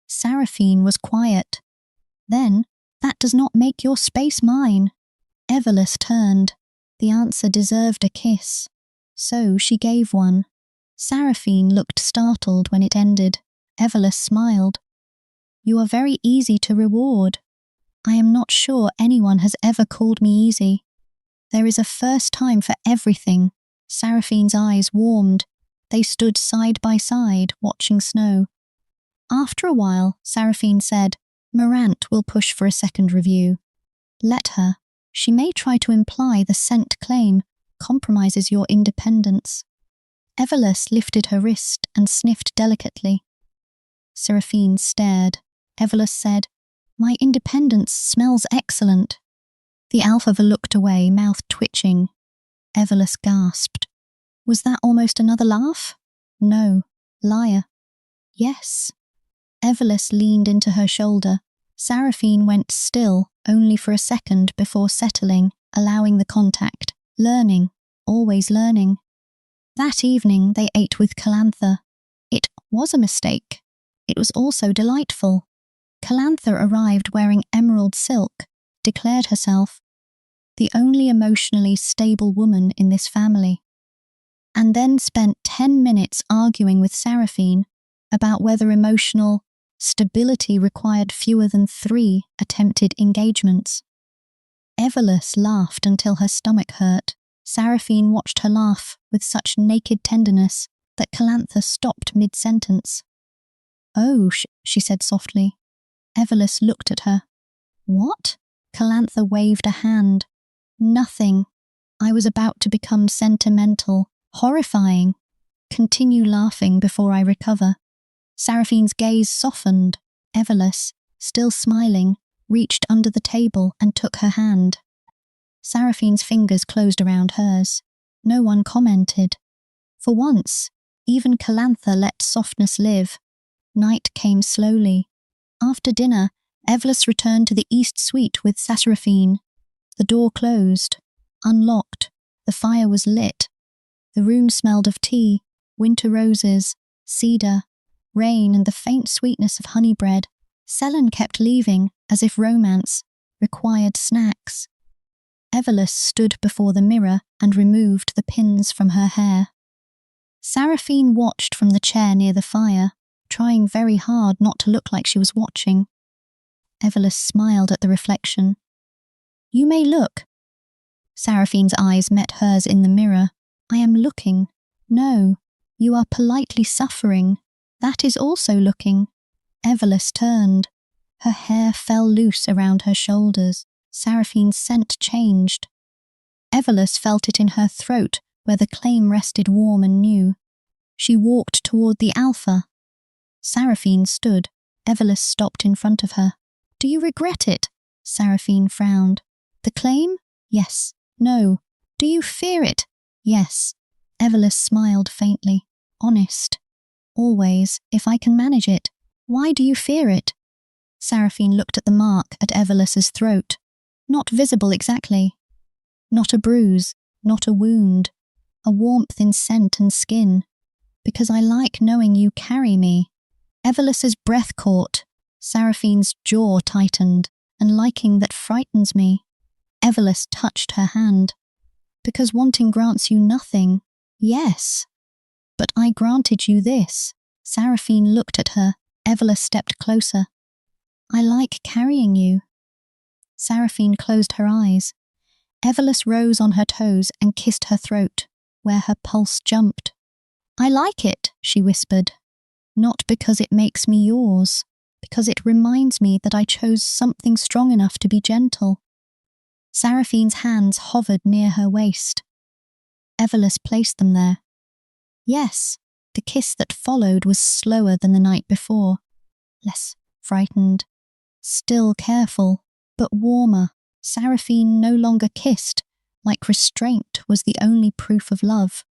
Seraphine was quiet. Then, that does not make your space mine. Evelisse turned. The answer deserved a kiss. So she gave one. Seraphine looked startled when it ended. Evelisse smiled. You are very easy to reward. I am not sure anyone has ever called me easy. There is a first time for everything. Seraphine's eyes warmed. They stood side by side, watching snow. After a while, Seraphine said, Morant will push for a second review. Let her. She may try to imply the scent claim compromises your independence. Evelisse lifted her wrist and sniffed delicately. Seraphine stared. Evelisse said, My independence smells excellent. The Alpha looked away, mouth twitching. Evelisse gasped. Was that almost another laugh? No. Liar. Yes. Evelisse leaned into her shoulder. Seraphine went still, only for a second before settling, allowing the contact. Learning, always learning. That evening they ate with Calantha. It was a mistake. It was also delightful. Calantha arrived wearing emerald silk, declared herself the only emotionally stable woman in this family, and then spent 10 minutes arguing with Seraphine about whether emotional stability required fewer than 3 attempted engagements. Evelisse laughed until her stomach hurt. Seraphine watched her laugh with such naked tenderness that Calantha stopped mid-sentence. Oh, she said softly. Evelisse looked at her. What? Calantha waved a hand. Nothing. I was about to become sentimental. Horrifying. Continue laughing before I recover. Seraphine's gaze softened. Evelisse, still smiling, reached under the table and took her hand. Seraphine's fingers closed around hers. No one commented. For once, even Calantha let softness live. Night came slowly. After dinner, Evelisse returned to the east suite with Seraphine. The door closed, unlocked. The fire was lit. The room smelled of tea, winter roses, cedar, rain, and the faint sweetness of honey bread. Selene kept leaving, as if romance required snacks. Evelisse stood before the mirror and removed the pins from her hair. Seraphine watched from the chair near the fire, trying very hard not to look like she was watching. Evelisse smiled at the reflection. "You may look." Seraphine's eyes met hers in the mirror. "I am looking." "No, you are politely suffering. That is also looking." Evelisse turned. Her hair fell loose around her shoulders. Seraphine's scent changed. Evelisse felt it in her throat, where the claim rested warm and new. She walked toward the alpha. Seraphine stood. Evelisse stopped in front of her. "Do you regret it?" Seraphine frowned. "The claim? Yes. No. Do you fear it? Yes." Evelisse smiled faintly. "Honest. Always, if I can manage it. Why do you fear it?" Seraphine looked at the mark at Evelisse's throat. Not visible exactly. Not a bruise, not a wound. A warmth in scent and skin. "Because I like knowing you carry me." Evelisse's breath caught. Seraphine's jaw tightened. "And liking that frightens me." Evelisse touched her hand. "Because wanting grants you nothing." "Yes." "But I granted you this." Seraphine looked at her. Evelisse stepped closer. "I like carrying you." Seraphine closed her eyes. Evelisse rose on her toes and kissed her throat, where her pulse jumped. "I like it," she whispered. "Not because it makes me yours, because it reminds me that I chose something strong enough to be gentle." Seraphine's hands hovered near her waist. Evelisse placed them there. Yes, the kiss that followed was slower than the night before, less frightened, still careful, but warmer. Seraphine no longer kissed, like restraint was the only proof of love.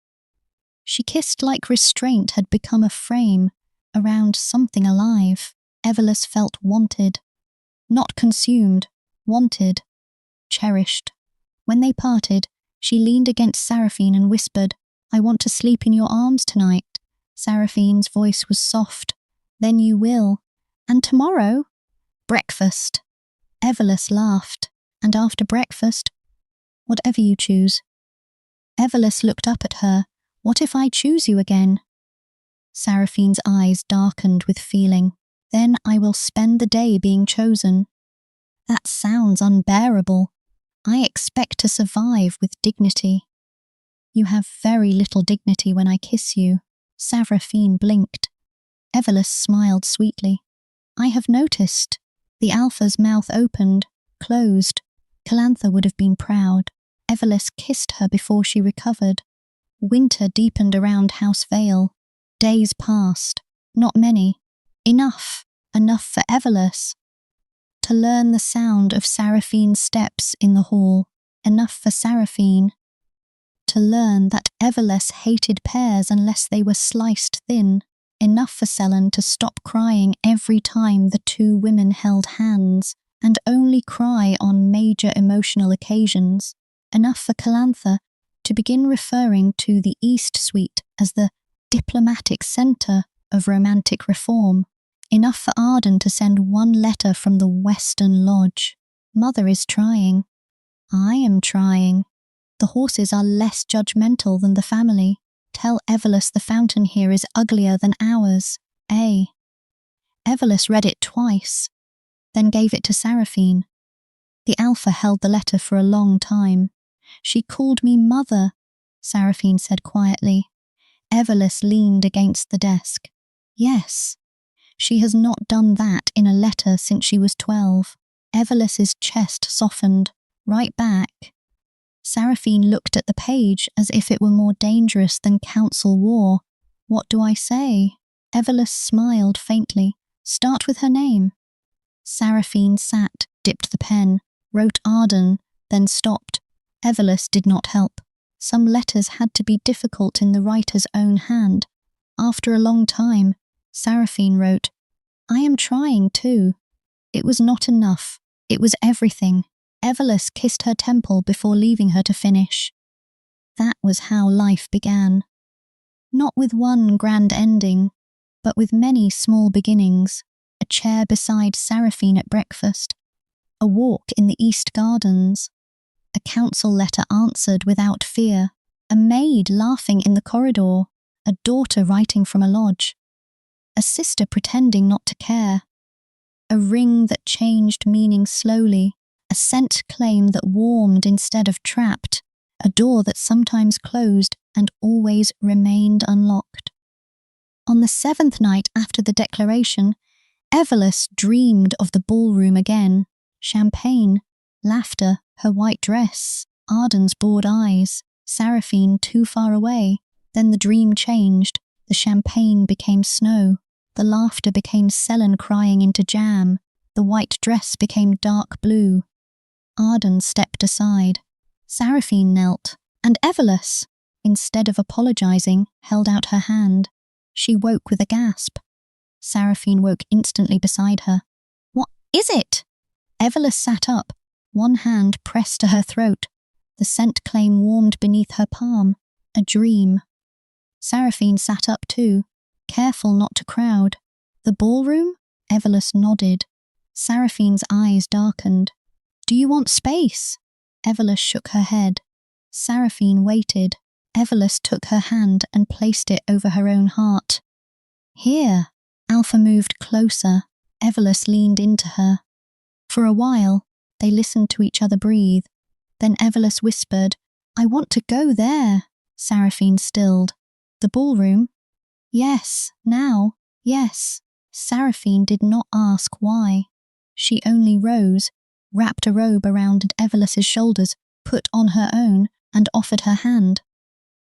She kissed like restraint had become a frame around something alive. Evelisse felt wanted. Not consumed, wanted, cherished. When they parted, she leaned against Seraphine and whispered, "I want to sleep in your arms tonight." Seraphine's voice was soft. "Then you will. And tomorrow?" "Breakfast." Evelisse laughed. "And after breakfast?" "Whatever you choose." Evelisse looked up at her. "What if I choose you again?" Seraphine's eyes darkened with feeling. "Then I will spend the day being chosen." "That sounds unbearable." "I expect to survive with dignity." "You have very little dignity when I kiss you." Seraphine blinked. Evelisse smiled sweetly. "I have noticed." The alpha's mouth opened, closed. Calantha would have been proud. Evelisse kissed her before she recovered. Winter deepened around House Vale. Days passed. Not many. Enough. Enough for Evelisse. To learn the sound of Seraphine's steps in the hall. Enough for Seraphine. To learn that Evelisse hated pears unless they were sliced thin. Enough for Selene to stop crying every time the two women held hands, and only cry on major emotional occasions. Enough for Calantha to begin referring to the East Suite as the diplomatic centre of romantic reform. Enough for Arden to send one letter from the Western Lodge. "Mother is trying. I am trying. The horses are less judgmental than the family. Tell Evelisse the fountain here is uglier than ours. A." Evelisse read it twice, then gave it to Seraphine. The alpha held the letter for a long time. "She called me mother," Seraphine said quietly. Evelisse leaned against the desk. "Yes. She has not done that in a letter since she was 12. Evelisse's chest softened. "Right back." Seraphine looked at the page as if it were more dangerous than council war. "What do I say?" Evelisse smiled faintly. "Start with her name." Seraphine sat, dipped the pen, wrote Arden, then stopped. Evelisse did not help. Some letters had to be difficult in the writer's own hand. After a long time, Seraphine wrote, "I am trying too." It was not enough. It was everything. Evelisse kissed her temple before leaving her to finish. That was how life began. Not with one grand ending, but with many small beginnings. A chair beside Seraphine at breakfast, a walk in the East Gardens, a council letter answered without fear, a maid laughing in the corridor, a daughter writing from a lodge, a sister pretending not to care, a ring that changed meaning slowly, a scent claim that warmed instead of trapped, a door that sometimes closed and always remained unlocked. On the 7th night after the declaration, Evelisse dreamed of the ballroom again. Champagne, laughter, her white dress, Arden's bored eyes, Seraphine too far away. Then the dream changed. The champagne became snow. The laughter became Selin crying into jam. The white dress became dark blue. Arden stepped aside. Seraphine knelt, and Evelisse, instead of apologizing, held out her hand. She woke with a gasp. Seraphine woke instantly beside her. "What is it?" Evelisse sat up, one hand pressed to her throat. The scent claim warmed beneath her palm. A dream. Seraphine sat up too, careful not to crowd. "The ballroom?" Evelisse nodded. Seraphine's eyes darkened. "Do you want space?" Evelisse shook her head. Seraphine waited. Evelisse took her hand and placed it over her own heart. "Here." Alpha moved closer. Evelisse leaned into her. For a while, they listened to each other breathe. Then Evelisse whispered, "I want to go there." Seraphine stilled. "The ballroom?" "Yes, now, yes." Seraphine did not ask why. She only rose, wrapped a robe around Evelisse's shoulders, put on her own, and offered her hand.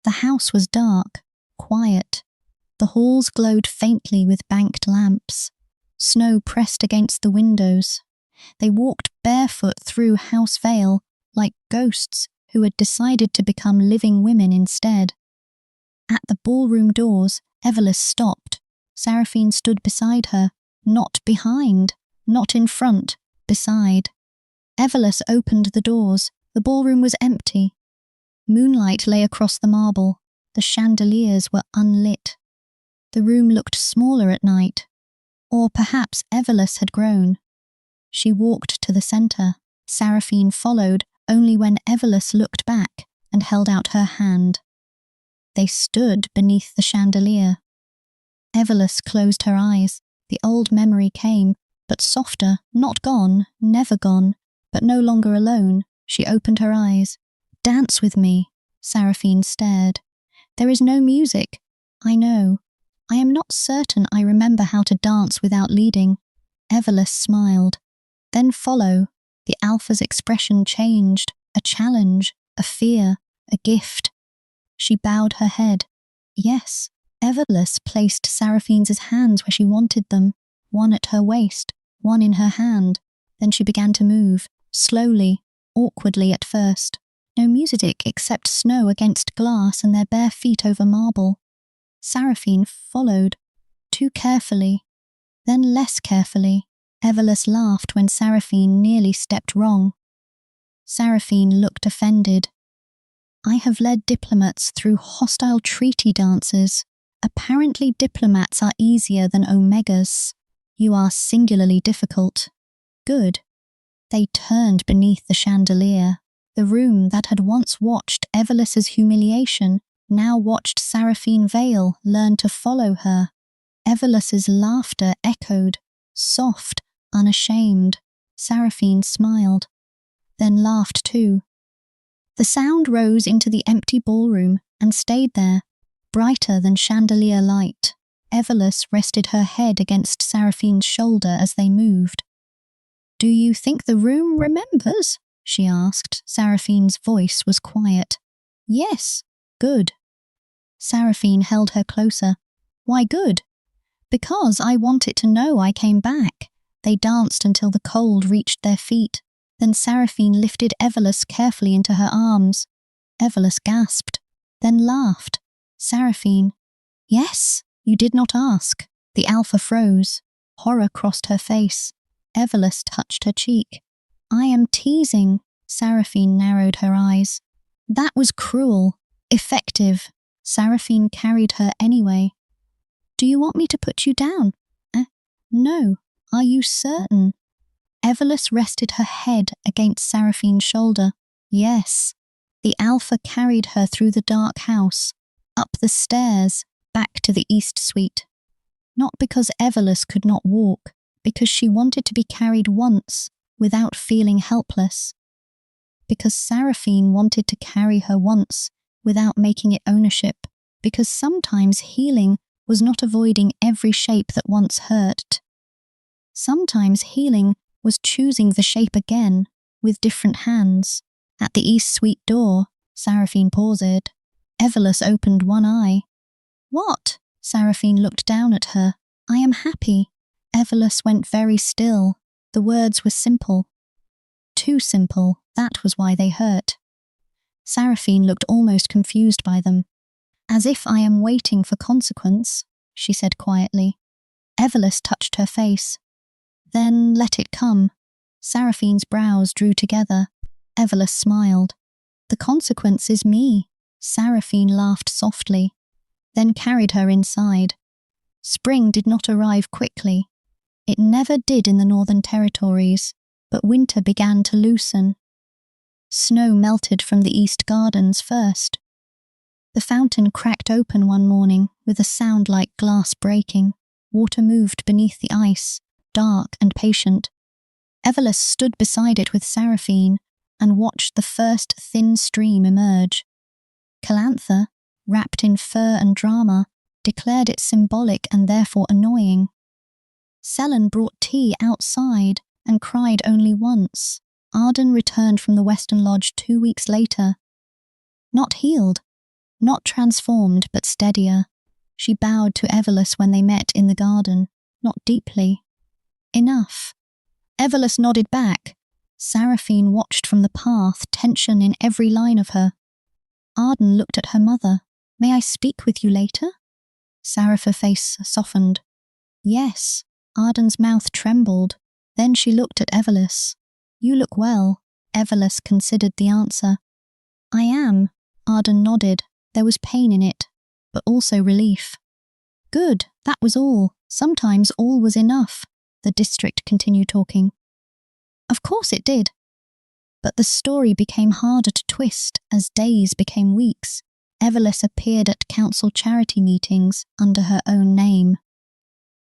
The house was dark, quiet. The halls glowed faintly with banked lamps. Snow pressed against the windows. They walked barefoot through House Vale like ghosts who had decided to become living women instead. At the ballroom doors, Evelisse stopped. Seraphine stood beside her, not behind, not in front, beside. Evelisse opened the doors. The ballroom was empty. Moonlight lay across the marble. The chandeliers were unlit. The room looked smaller at night. Or perhaps Evelisse had grown. She walked to the centre. Seraphine followed only when Evelisse looked back and held out her hand. They stood beneath the chandelier. Evelisse closed her eyes. The old memory came, but softer, not gone, never gone, but no longer alone. She opened her eyes. "Dance with me." Seraphine stared. "There is no music. I know. I am not certain I remember how to dance without leading." Evelisse smiled. "Then follow." The Alpha's expression changed. A challenge, a fear, a gift. She bowed her head. Yes. Evelisse placed Seraphine's hands where she wanted them, one at her waist, one in her hand. Then she began to move, slowly, awkwardly at first. No music except snow against glass and their bare feet over marble. Seraphine followed, too carefully, then less carefully. Evelisse laughed when Seraphine nearly stepped wrong. Seraphine looked offended. "I have led diplomats through hostile treaty dances. Apparently diplomats are easier than omegas. You are singularly difficult." "Good." They turned beneath the chandelier. The room that had once watched Evelisse's humiliation now watched Seraphine Vale learn to follow her. Evelisse's laughter echoed, soft, unashamed. Seraphine smiled, then laughed too. The sound rose into the empty ballroom and stayed there, brighter than chandelier light. Evelisse rested her head against Seraphine's shoulder as they moved. "Do you think the room remembers?" she asked. Seraphine's voice was quiet. "Yes." "Good." Seraphine held her closer. "Why good?" "Because I want it to know I came back." They danced until the cold reached their feet. Then Seraphine lifted Evelisse carefully into her arms. Evelisse gasped, then laughed. "Seraphine." "Yes, you did not ask." The Alpha froze. Horror crossed her face. Evelisse touched her cheek. I am teasing. Seraphine narrowed her eyes. That was cruel. Effective. Seraphine carried her anyway. Do you want me to put you down? No. Are you certain? Evelisse rested her head against Seraphine's shoulder. Yes. The Alpha carried her through the dark house, up the stairs, back to the east suite. Not because Evelisse could not walk, because she wanted to be carried once without feeling helpless. Because Seraphine wanted to carry her once without making it ownership, because sometimes healing was not avoiding every shape that once hurt. Sometimes healing was choosing the shape again with different hands. At the east suite door, Seraphine paused. Evelisse opened one eye. What? Seraphine looked down at her. I am happy. Evelisse went very still. The words were simple. Too simple, that was why they hurt. Seraphine looked almost confused by them. As if I am waiting for consequence, she said quietly. Evelisse touched her face. Then let it come. Seraphine's brows drew together. Evelisse smiled. The consequence is me. Seraphine laughed softly, then carried her inside. Spring did not arrive quickly. It never did in the Northern Territories, but winter began to loosen. Snow melted from the east gardens first. The fountain cracked open one morning with a sound like glass breaking. Water moved beneath the ice, dark and patient. Evelisse stood beside it with Seraphine and watched the first thin stream emerge. Calantha, wrapped in fur and drama, declared it symbolic and therefore annoying. Selene brought tea outside and cried only once. Arden returned from the Western Lodge 2 weeks later. Not healed, not transformed, but steadier. She bowed to Evelisse when they met in the garden, not deeply. Enough. Evelisse nodded back. Seraphine watched from the path, tension in every line of her. Arden looked at her mother. May I speak with you later? Seraphine's face softened. Yes. Arden's mouth trembled. Then she looked at Evelisse. You look well. Evelisse considered the answer. I am. Arden nodded. There was pain in it, but also relief. Good, that was all. Sometimes all was enough. The district continued talking. Of course it did. But the story became harder to twist as days became weeks. Evelisse appeared at council charity meetings under her own name.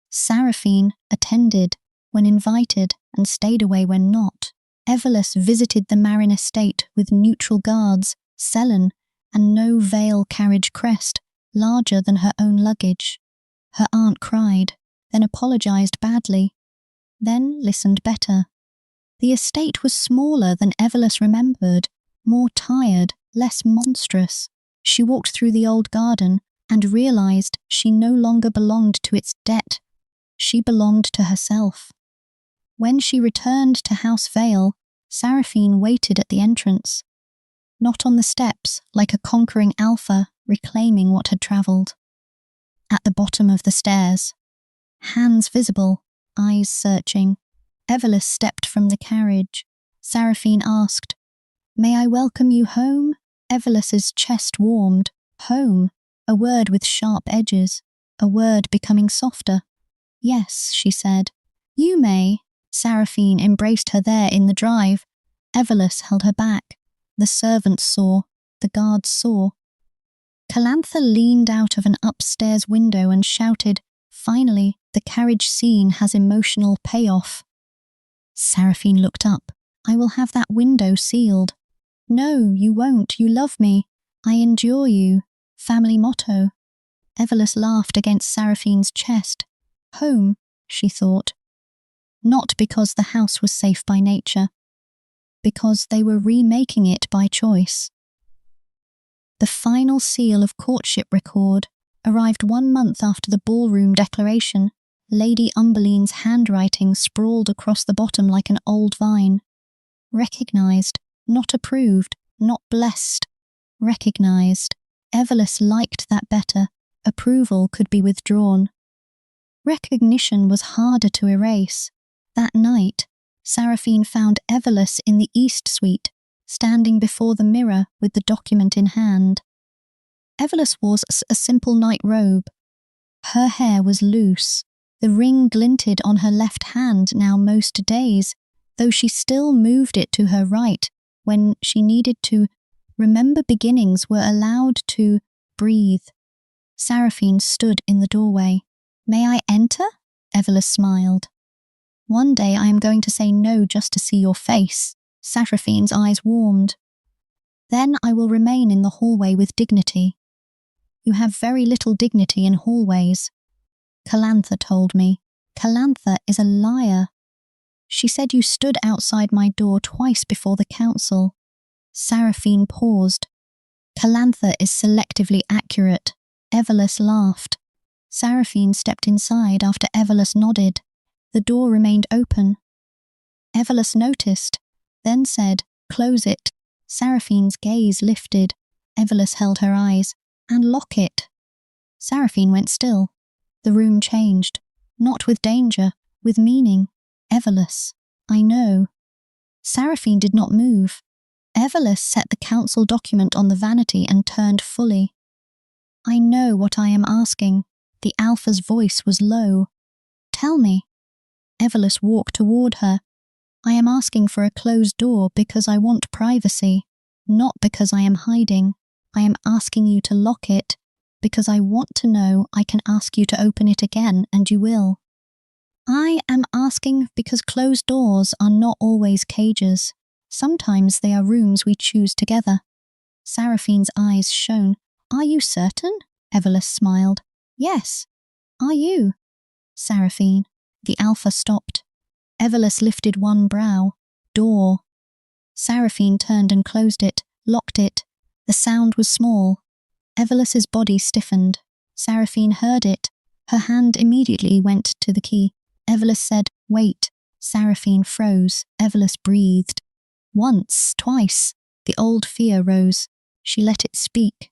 Seraphine attended when invited and stayed away when not. Evelisse visited the Marin estate with neutral guards, Selene, and no Vale carriage crest larger than her own luggage. Her aunt cried, then apologised badly, then listened better. The estate was smaller than Evelisse remembered, more tired, less monstrous. She walked through the old garden and realised she no longer belonged to its debt. She belonged to herself. When she returned to House Vale, Seraphine waited at the entrance, not on the steps like a conquering alpha reclaiming what had travelled. At the bottom of the stairs, hands visible, eyes searching, Evelisse stepped from the carriage. Seraphine asked, May I welcome you home? Evelisse's chest warmed. Home, a word with sharp edges, a word becoming softer. Yes, she said. You may. Seraphine embraced her there in the drive. Evelisse held her back. The servants saw. The guards saw. Calantha leaned out of an upstairs window and shouted, Finally, the carriage scene has emotional payoff. Seraphine looked up. I will have that window sealed. No, you won't. You love me. I endure you. Family motto. Evelisse laughed against Seraphine's chest. Home, she thought. Not because the house was safe by nature. Because they were remaking it by choice. The final seal of courtship record arrived 1 month after the ballroom declaration. Lady Umbeline's handwriting sprawled across the bottom like an old vine. Recognised, not approved, not blessed. Recognised. Evelisse liked that better. Approval could be withdrawn. Recognition was harder to erase. That night, Seraphine found Evelisse in the East Suite, standing before the mirror with the document in hand. Evelisse wore a simple night robe. Her hair was loose. The ring glinted on her left hand now most days, though she still moved it to her right when she needed to. Remember, beginnings were allowed to breathe. Seraphine stood in the doorway. "May I enter?" Evelisse smiled. "One day I am going to say no just to see your face." Seraphine's eyes warmed. "Then I will remain in the hallway with dignity." "You have very little dignity in hallways." "Calantha told me." "Calantha is a liar. She said you stood outside my door twice before the council." Seraphine paused. "Calantha is selectively accurate." Evelisse laughed. Seraphine stepped inside after Evelisse nodded. The door remained open. Evelisse noticed, then said, "Close it." Seraphine's gaze lifted. Evelisse held her eyes. "And lock it." Seraphine went still. The room changed. Not with danger, with meaning. "Evelisse, I know." Seraphine did not move. Evelisse set the council document on the vanity and turned fully. "I know what I am asking." The Alpha's voice was low. "Tell me." Evelisse walked toward her. "I am asking for a closed door because I want privacy, not because I am hiding. I am asking you to lock it because I want to know I can ask you to open it again and you will. I am asking because closed doors are not always cages. Sometimes they are rooms we choose together." Seraphine's eyes shone. "Are you certain?" Evelisse smiled. "Yes." "Are you?" "Seraphine." The Alpha stopped. Evelisse lifted one brow. "Door." Seraphine turned and closed it, locked it. The sound was small. Evelisse's body stiffened. Seraphine heard it. Her hand immediately went to the key. Evelisse said, "Wait." Seraphine froze. Evelisse breathed. Once, twice, the old fear rose. She let it speak.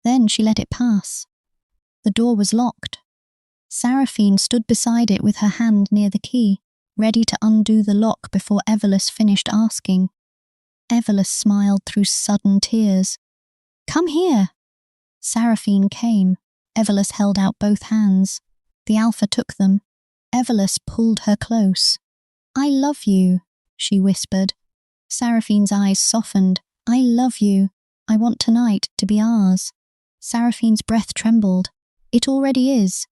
Then she let it pass. The door was locked. Seraphine stood beside it with her hand near the key, ready to undo the lock before Evelisse finished asking. Evelisse smiled through sudden tears. "Come here." Seraphine came. Evelisse held out both hands. The Alpha took them. Evelisse pulled her close. "I love you," she whispered. Seraphine's eyes softened. "I love you. I want tonight to be ours." Seraphine's breath trembled. "It already is."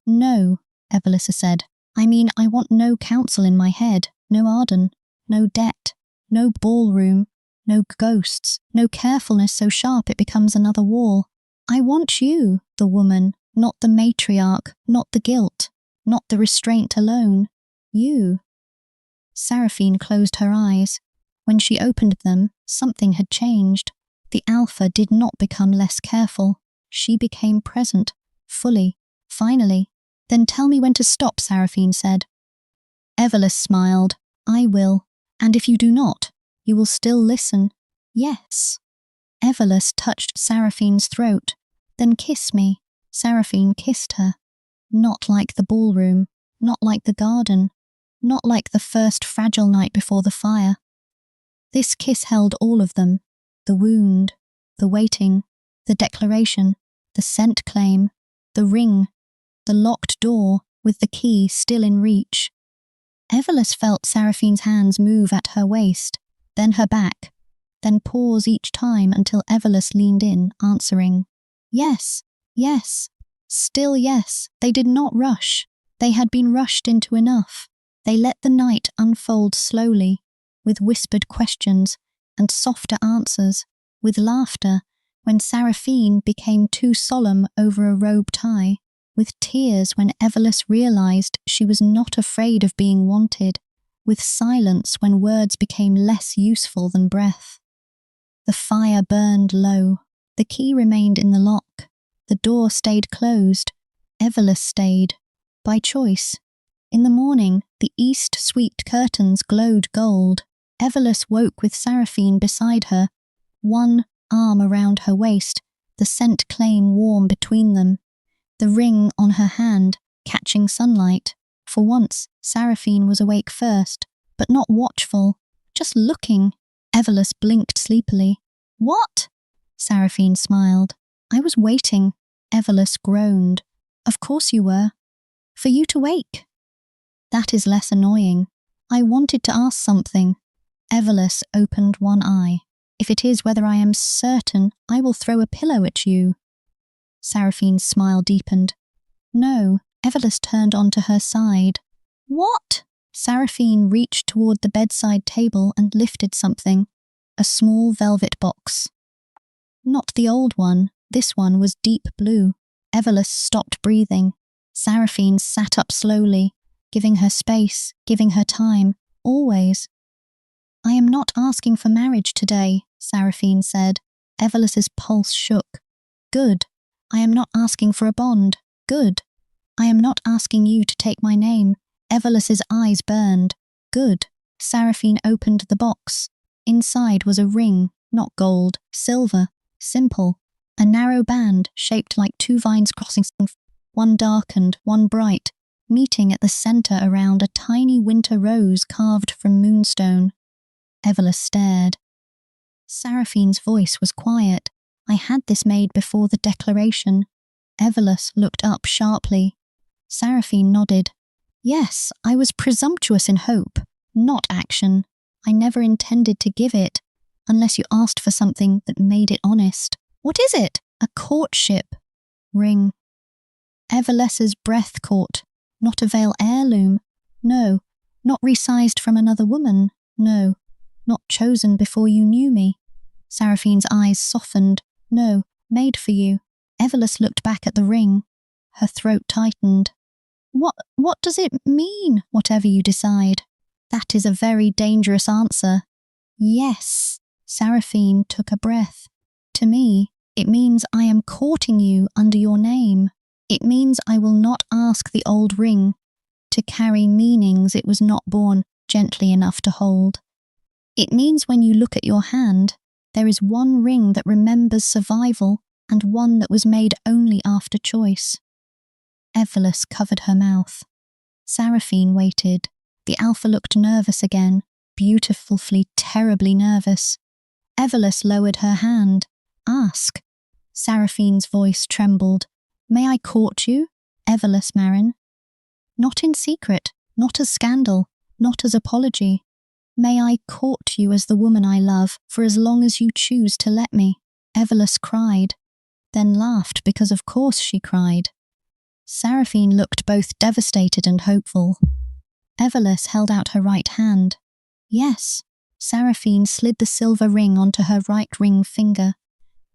"No," Evelisse said. "I mean, I want no council in my head, no Arden, no debt, no ballroom, no ghosts, no carefulness so sharp it becomes another wall. I want you, the woman, not the matriarch, not the guilt, not the restraint alone. You." Seraphine closed her eyes. When she opened them, something had changed. The Alpha did not become less careful. She became present, fully, finally. "Then tell me when to stop," Seraphine said. Evelisse smiled. "I will. And if you do not, you will still listen." "Yes." Evelisse touched Seraphine's throat. "Then kiss me." Seraphine kissed her. Not like the ballroom, not like the garden, not like the first fragile night before the fire. This kiss held all of them. The wound, the waiting, the declaration, the scent claim, the ring, the locked door with the key still in reach. Evelisse felt Seraphine's hands move at her waist, then her back, then pause each time until Evelisse leaned in, answering. Yes, yes, still yes. They did not rush. They had been rushed into enough. They let the night unfold slowly, with whispered questions and softer answers, with laughter when Seraphine became too solemn over a robe tie, with tears when Evelisse realized she was not afraid of being wanted, with silence when words became less useful than breath. The fire burned low. The key remained in the lock. The door stayed closed. Evelisse stayed, by choice. In the morning, the East Suite curtains glowed gold. Evelisse woke with Seraphine beside her, one arm around her waist, the scent claim warm between them, the ring on her hand, catching sunlight. For once, Seraphine was awake first, but not watchful, just looking. Evelisse blinked sleepily. What? Seraphine smiled. I was waiting. Evelisse groaned. Of course you were. For you to wake. That is less annoying. I wanted to ask something. Evelisse opened one eye. If it is whether I am certain, I will throw a pillow at you. Seraphine's smile deepened. No, Evelisse turned onto her side. What? Seraphine reached toward the bedside table and lifted something. A small velvet box. Not the old one. This one was deep blue. Evelisse stopped breathing. Seraphine sat up slowly, giving her space, giving her time, always. I am not asking for marriage today, Seraphine said. Evelisse's pulse shook. Good. I am not asking for a bond. Good. I am not asking you to take my name. Evelisse's eyes burned. Good. Seraphine opened the box. Inside was a ring, not gold, silver, simple. A narrow band shaped like two vines crossing, one darkened, one bright, meeting at the center around a tiny winter rose carved from moonstone. Evelisse stared. Seraphine's voice was quiet. I had this made before the declaration. Evelisse looked up sharply. Seraphine nodded. Yes, I was presumptuous in hope, not action. I never intended to give it, unless you asked for something that made it honest. What is it? A courtship ring. Evelisse's breath caught. Not a Vale heirloom. No. Not resized from another woman. No. Not chosen before you knew me. Seraphine's eyes softened. No. Made for you. Evelisse looked back at the ring. Her throat tightened. What does it mean, whatever you decide? That is a very dangerous answer. Yes. Seraphine took a breath. To me, it means I am courting you under your name. It means I will not ask the old ring to carry meanings it was not born gently enough to hold. It means when you look at your hand, there is one ring that remembers survival and one that was made only after choice. Evelisse covered her mouth. Seraphine waited. The alpha looked nervous again, beautifully, terribly nervous. Evelisse lowered her hand. Ask. Seraphine's voice trembled. May I court you, Evelisse Marin? Not in secret, not as scandal, not as apology. May I court you as the woman I love for as long as you choose to let me? Evelisse cried, then laughed because of course she cried. Seraphine looked both devastated and hopeful. Evelisse held out her right hand. Yes. Seraphine slid the silver ring onto her right ring finger.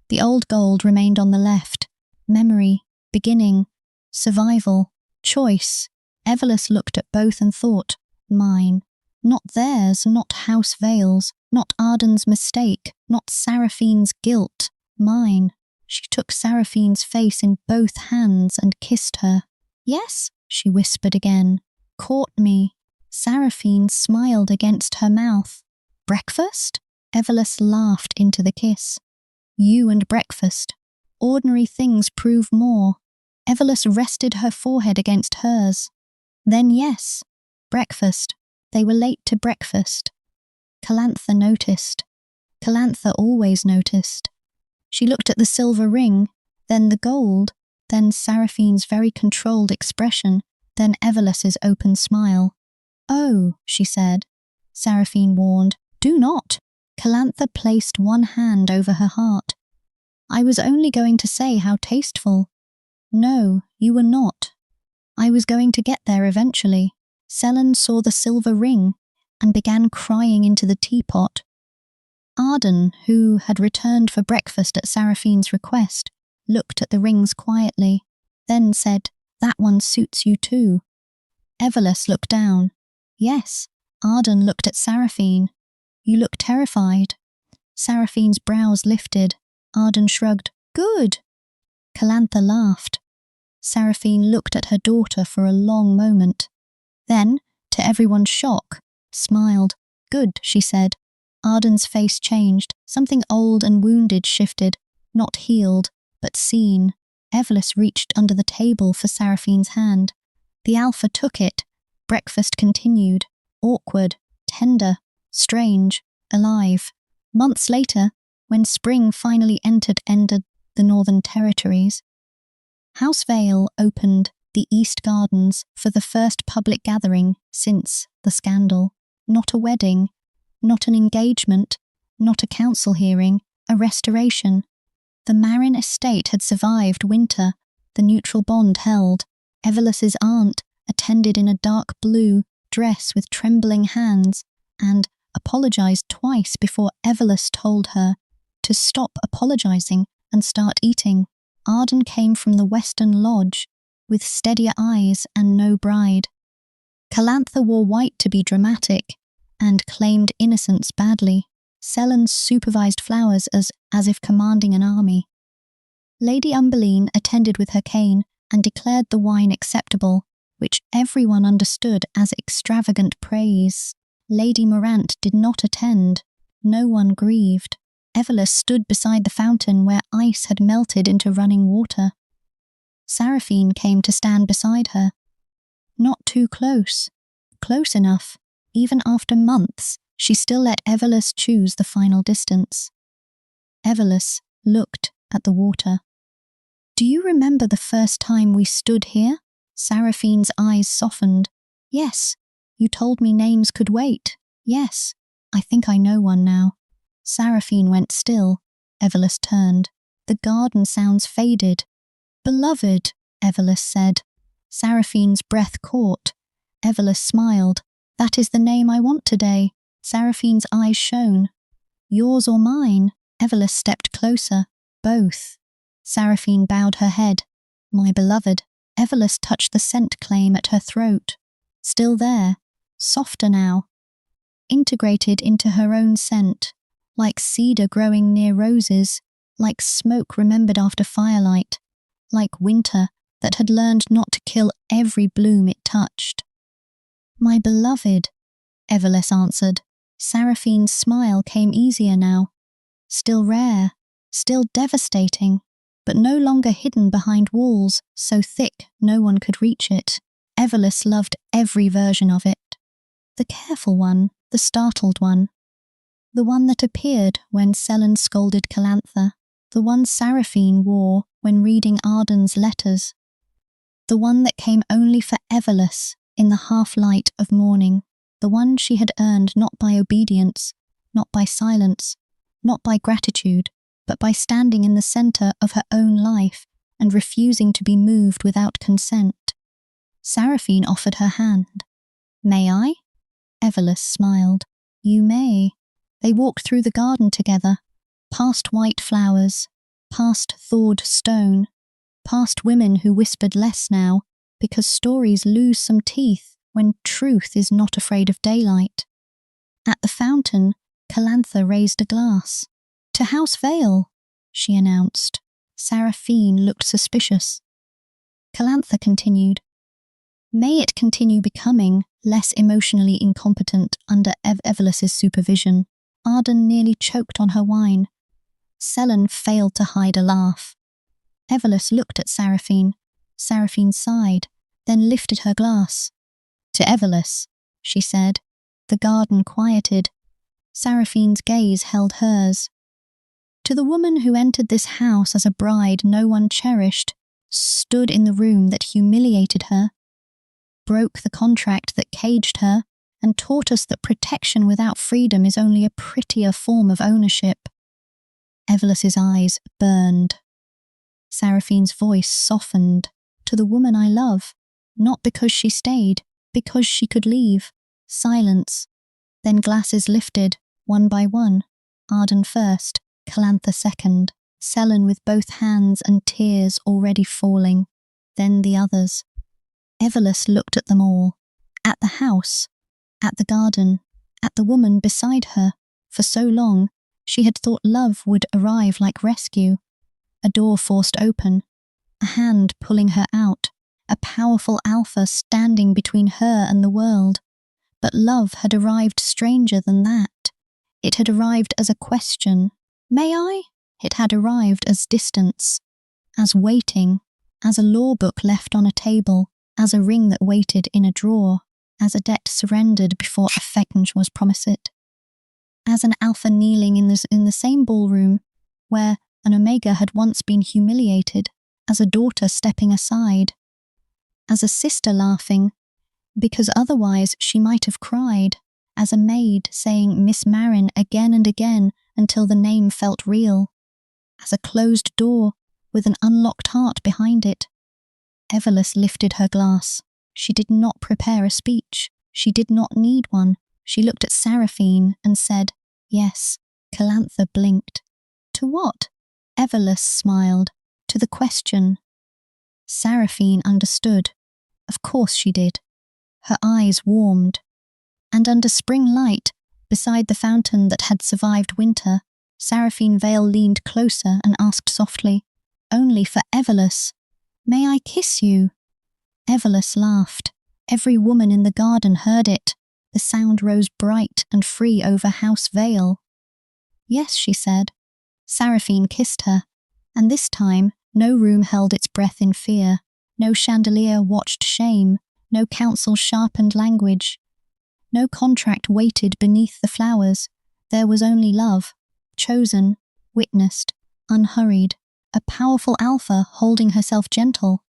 The old gold remained on the left. Memory, beginning, survival, choice. Evelisse looked at both and thought, mine. Not theirs, not House Vale's, not Arden's mistake, not Seraphine's guilt. Mine. She took Seraphine's face in both hands and kissed her. Yes, she whispered again. Court me. Seraphine smiled against her mouth. Breakfast? Evelisse laughed into the kiss. You and breakfast. Ordinary things prove more. Evelisse rested her forehead against hers. Then yes, breakfast. They were late to breakfast. Calantha noticed. Calantha always noticed. She looked at the silver ring, then the gold, then Seraphine's very controlled expression, then Evelisse's open smile. Oh, she said. Seraphine warned. Do not. Calantha placed one hand over her heart. I was only going to say how tasteful. No, you were not. I was going to get there eventually. Selene saw the silver ring and began crying into the teapot. Arden, who had returned for breakfast at Seraphine's request, looked at the rings quietly, then said, That one suits you too. Evelisse looked down. Yes. Arden looked at Seraphine. You look terrified. Seraphine's brows lifted. Arden shrugged. Good. Calantha laughed. Seraphine looked at her daughter for a long moment. Then, to everyone's shock, smiled. Good, she said. Arden's face changed. Something old and wounded shifted, not healed, but seen. Evelisse reached under the table for Seraphine's hand. The alpha took it, breakfast continued, awkward, tender, strange, alive. Months later, when spring finally entered the Northern Territories, House Vale opened the East Gardens for the first public gathering since the scandal. Not a wedding, not an engagement, not a council hearing, a restoration. The Marin estate had survived winter, the neutral bond held. Evelisse's aunt attended in a dark blue dress with trembling hands and apologized twice before Evelisse told her to stop apologizing and start eating. Arden came from the Western Lodge with steadier eyes and no bride. Calantha wore white to be dramatic and claimed innocence badly. Selene supervised flowers as if commanding an army. Lady Umberline attended with her cane and declared the wine acceptable, which everyone understood as extravagant praise. Lady Morant did not attend. No one grieved. Evelisse stood beside the fountain where ice had melted into running water. Seraphine came to stand beside her. Not too close. Close enough. Even after months, she still let Evelisse choose the final distance. Evelisse looked at the water. "Do you remember the first time we stood here?" Seraphine's eyes softened. "Yes. You told me names could wait. Yes. I think I know one now." Seraphine went still. Evelisse turned. The garden sounds faded. "Beloved," Evelisse said. Seraphine's breath caught. Evelisse smiled. "That is the name I want today." Seraphine's eyes shone. "Yours or mine?" Evelisse stepped closer. "Both." Seraphine bowed her head. "My beloved." Evelisse touched the scent claim at her throat. Still there, softer now, integrated into her own scent, like cedar growing near roses, like smoke remembered after firelight, like winter that had learned not to kill every bloom it touched. "My beloved," Evelisse answered. Seraphine's smile came easier now. Still rare, still devastating, but no longer hidden behind walls so thick no one could reach it. Evelisse loved every version of it. The careful one, the startled one. The one that appeared when Selene scolded Calantha. The one Seraphine wore when reading Arden's letters. The one that came only for Evelisse in the half-light of morning. The one she had earned not by obedience, not by silence, not by gratitude, but by standing in the centre of her own life and refusing to be moved without consent. Seraphine offered her hand. "May I?" Evelisse smiled. "You may." They walked through the garden together, past white flowers, past thawed stone, past women who whispered less now, because stories lose some teeth when truth is not afraid of daylight. At the fountain, Calantha raised a glass. "To House Vale," she announced. Seraphine looked suspicious. Calantha continued. "May it continue becoming less emotionally incompetent under Evelisse's supervision." Arden nearly choked on her wine. Selene failed to hide a laugh. Evelisse looked at Seraphine. Seraphine sighed, then lifted her glass. "To Evelisse," she said. The garden quieted. Seraphine's gaze held hers. "To the woman who entered this house as a bride no one cherished, stood in the room that humiliated her, broke the contract that caged her, and taught us that protection without freedom is only a prettier form of ownership." Evelisse's eyes burned. Seraphine's voice softened. "To the woman I love, not because she stayed, because she could leave." Silence. Then glasses lifted, one by one. Arden first, Calantha second, Selene with both hands and tears already falling. Then the others. Evelisse looked at them all. At the house, at the garden, at the woman beside her. For so long, she had thought love would arrive like rescue. A door forced open, a hand pulling her out, a powerful alpha standing between her and the world. But love had arrived stranger than that. It had arrived as a question. "May I?" It had arrived as distance, as waiting, as a law book left on a table, as a ring that waited in a drawer, as a debt surrendered before affection was promised, as an alpha kneeling in the same ballroom where an omega had once been humiliated, as a daughter stepping aside, as a sister laughing, because otherwise she might have cried, as a maid saying Miss Marin again and again until the name felt real, as a closed door with an unlocked heart behind it. Evelisse lifted her glass. She did not prepare a speech. She did not need one. She looked at Seraphine and said, "Yes." Calantha blinked. "To what?" Evelisse smiled. "To the question." Seraphine understood. Of course she did. Her eyes warmed. And under spring light, beside the fountain that had survived winter, Seraphine Vale leaned closer and asked softly, only for Evelisse, "May I kiss you?" Evelisse laughed. Every woman in the garden heard it. The sound rose bright and free over House Vale. "Yes," she said. Seraphine kissed her, and this time no room held its breath in fear, no chandelier watched shame, no counsel sharpened language, no contract waited beneath the flowers. There was only love, chosen, witnessed, unhurried, a powerful alpha holding herself gentle,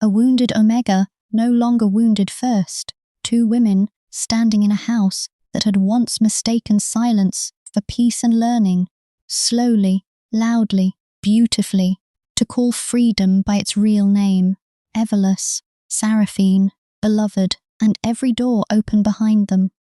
a wounded omega no longer wounded first, two women standing in a house that had once mistaken silence for peace and learning, slowly, loudly, beautifully, to call freedom by its real name, Evelisse, Seraphine, beloved, and every door open behind them.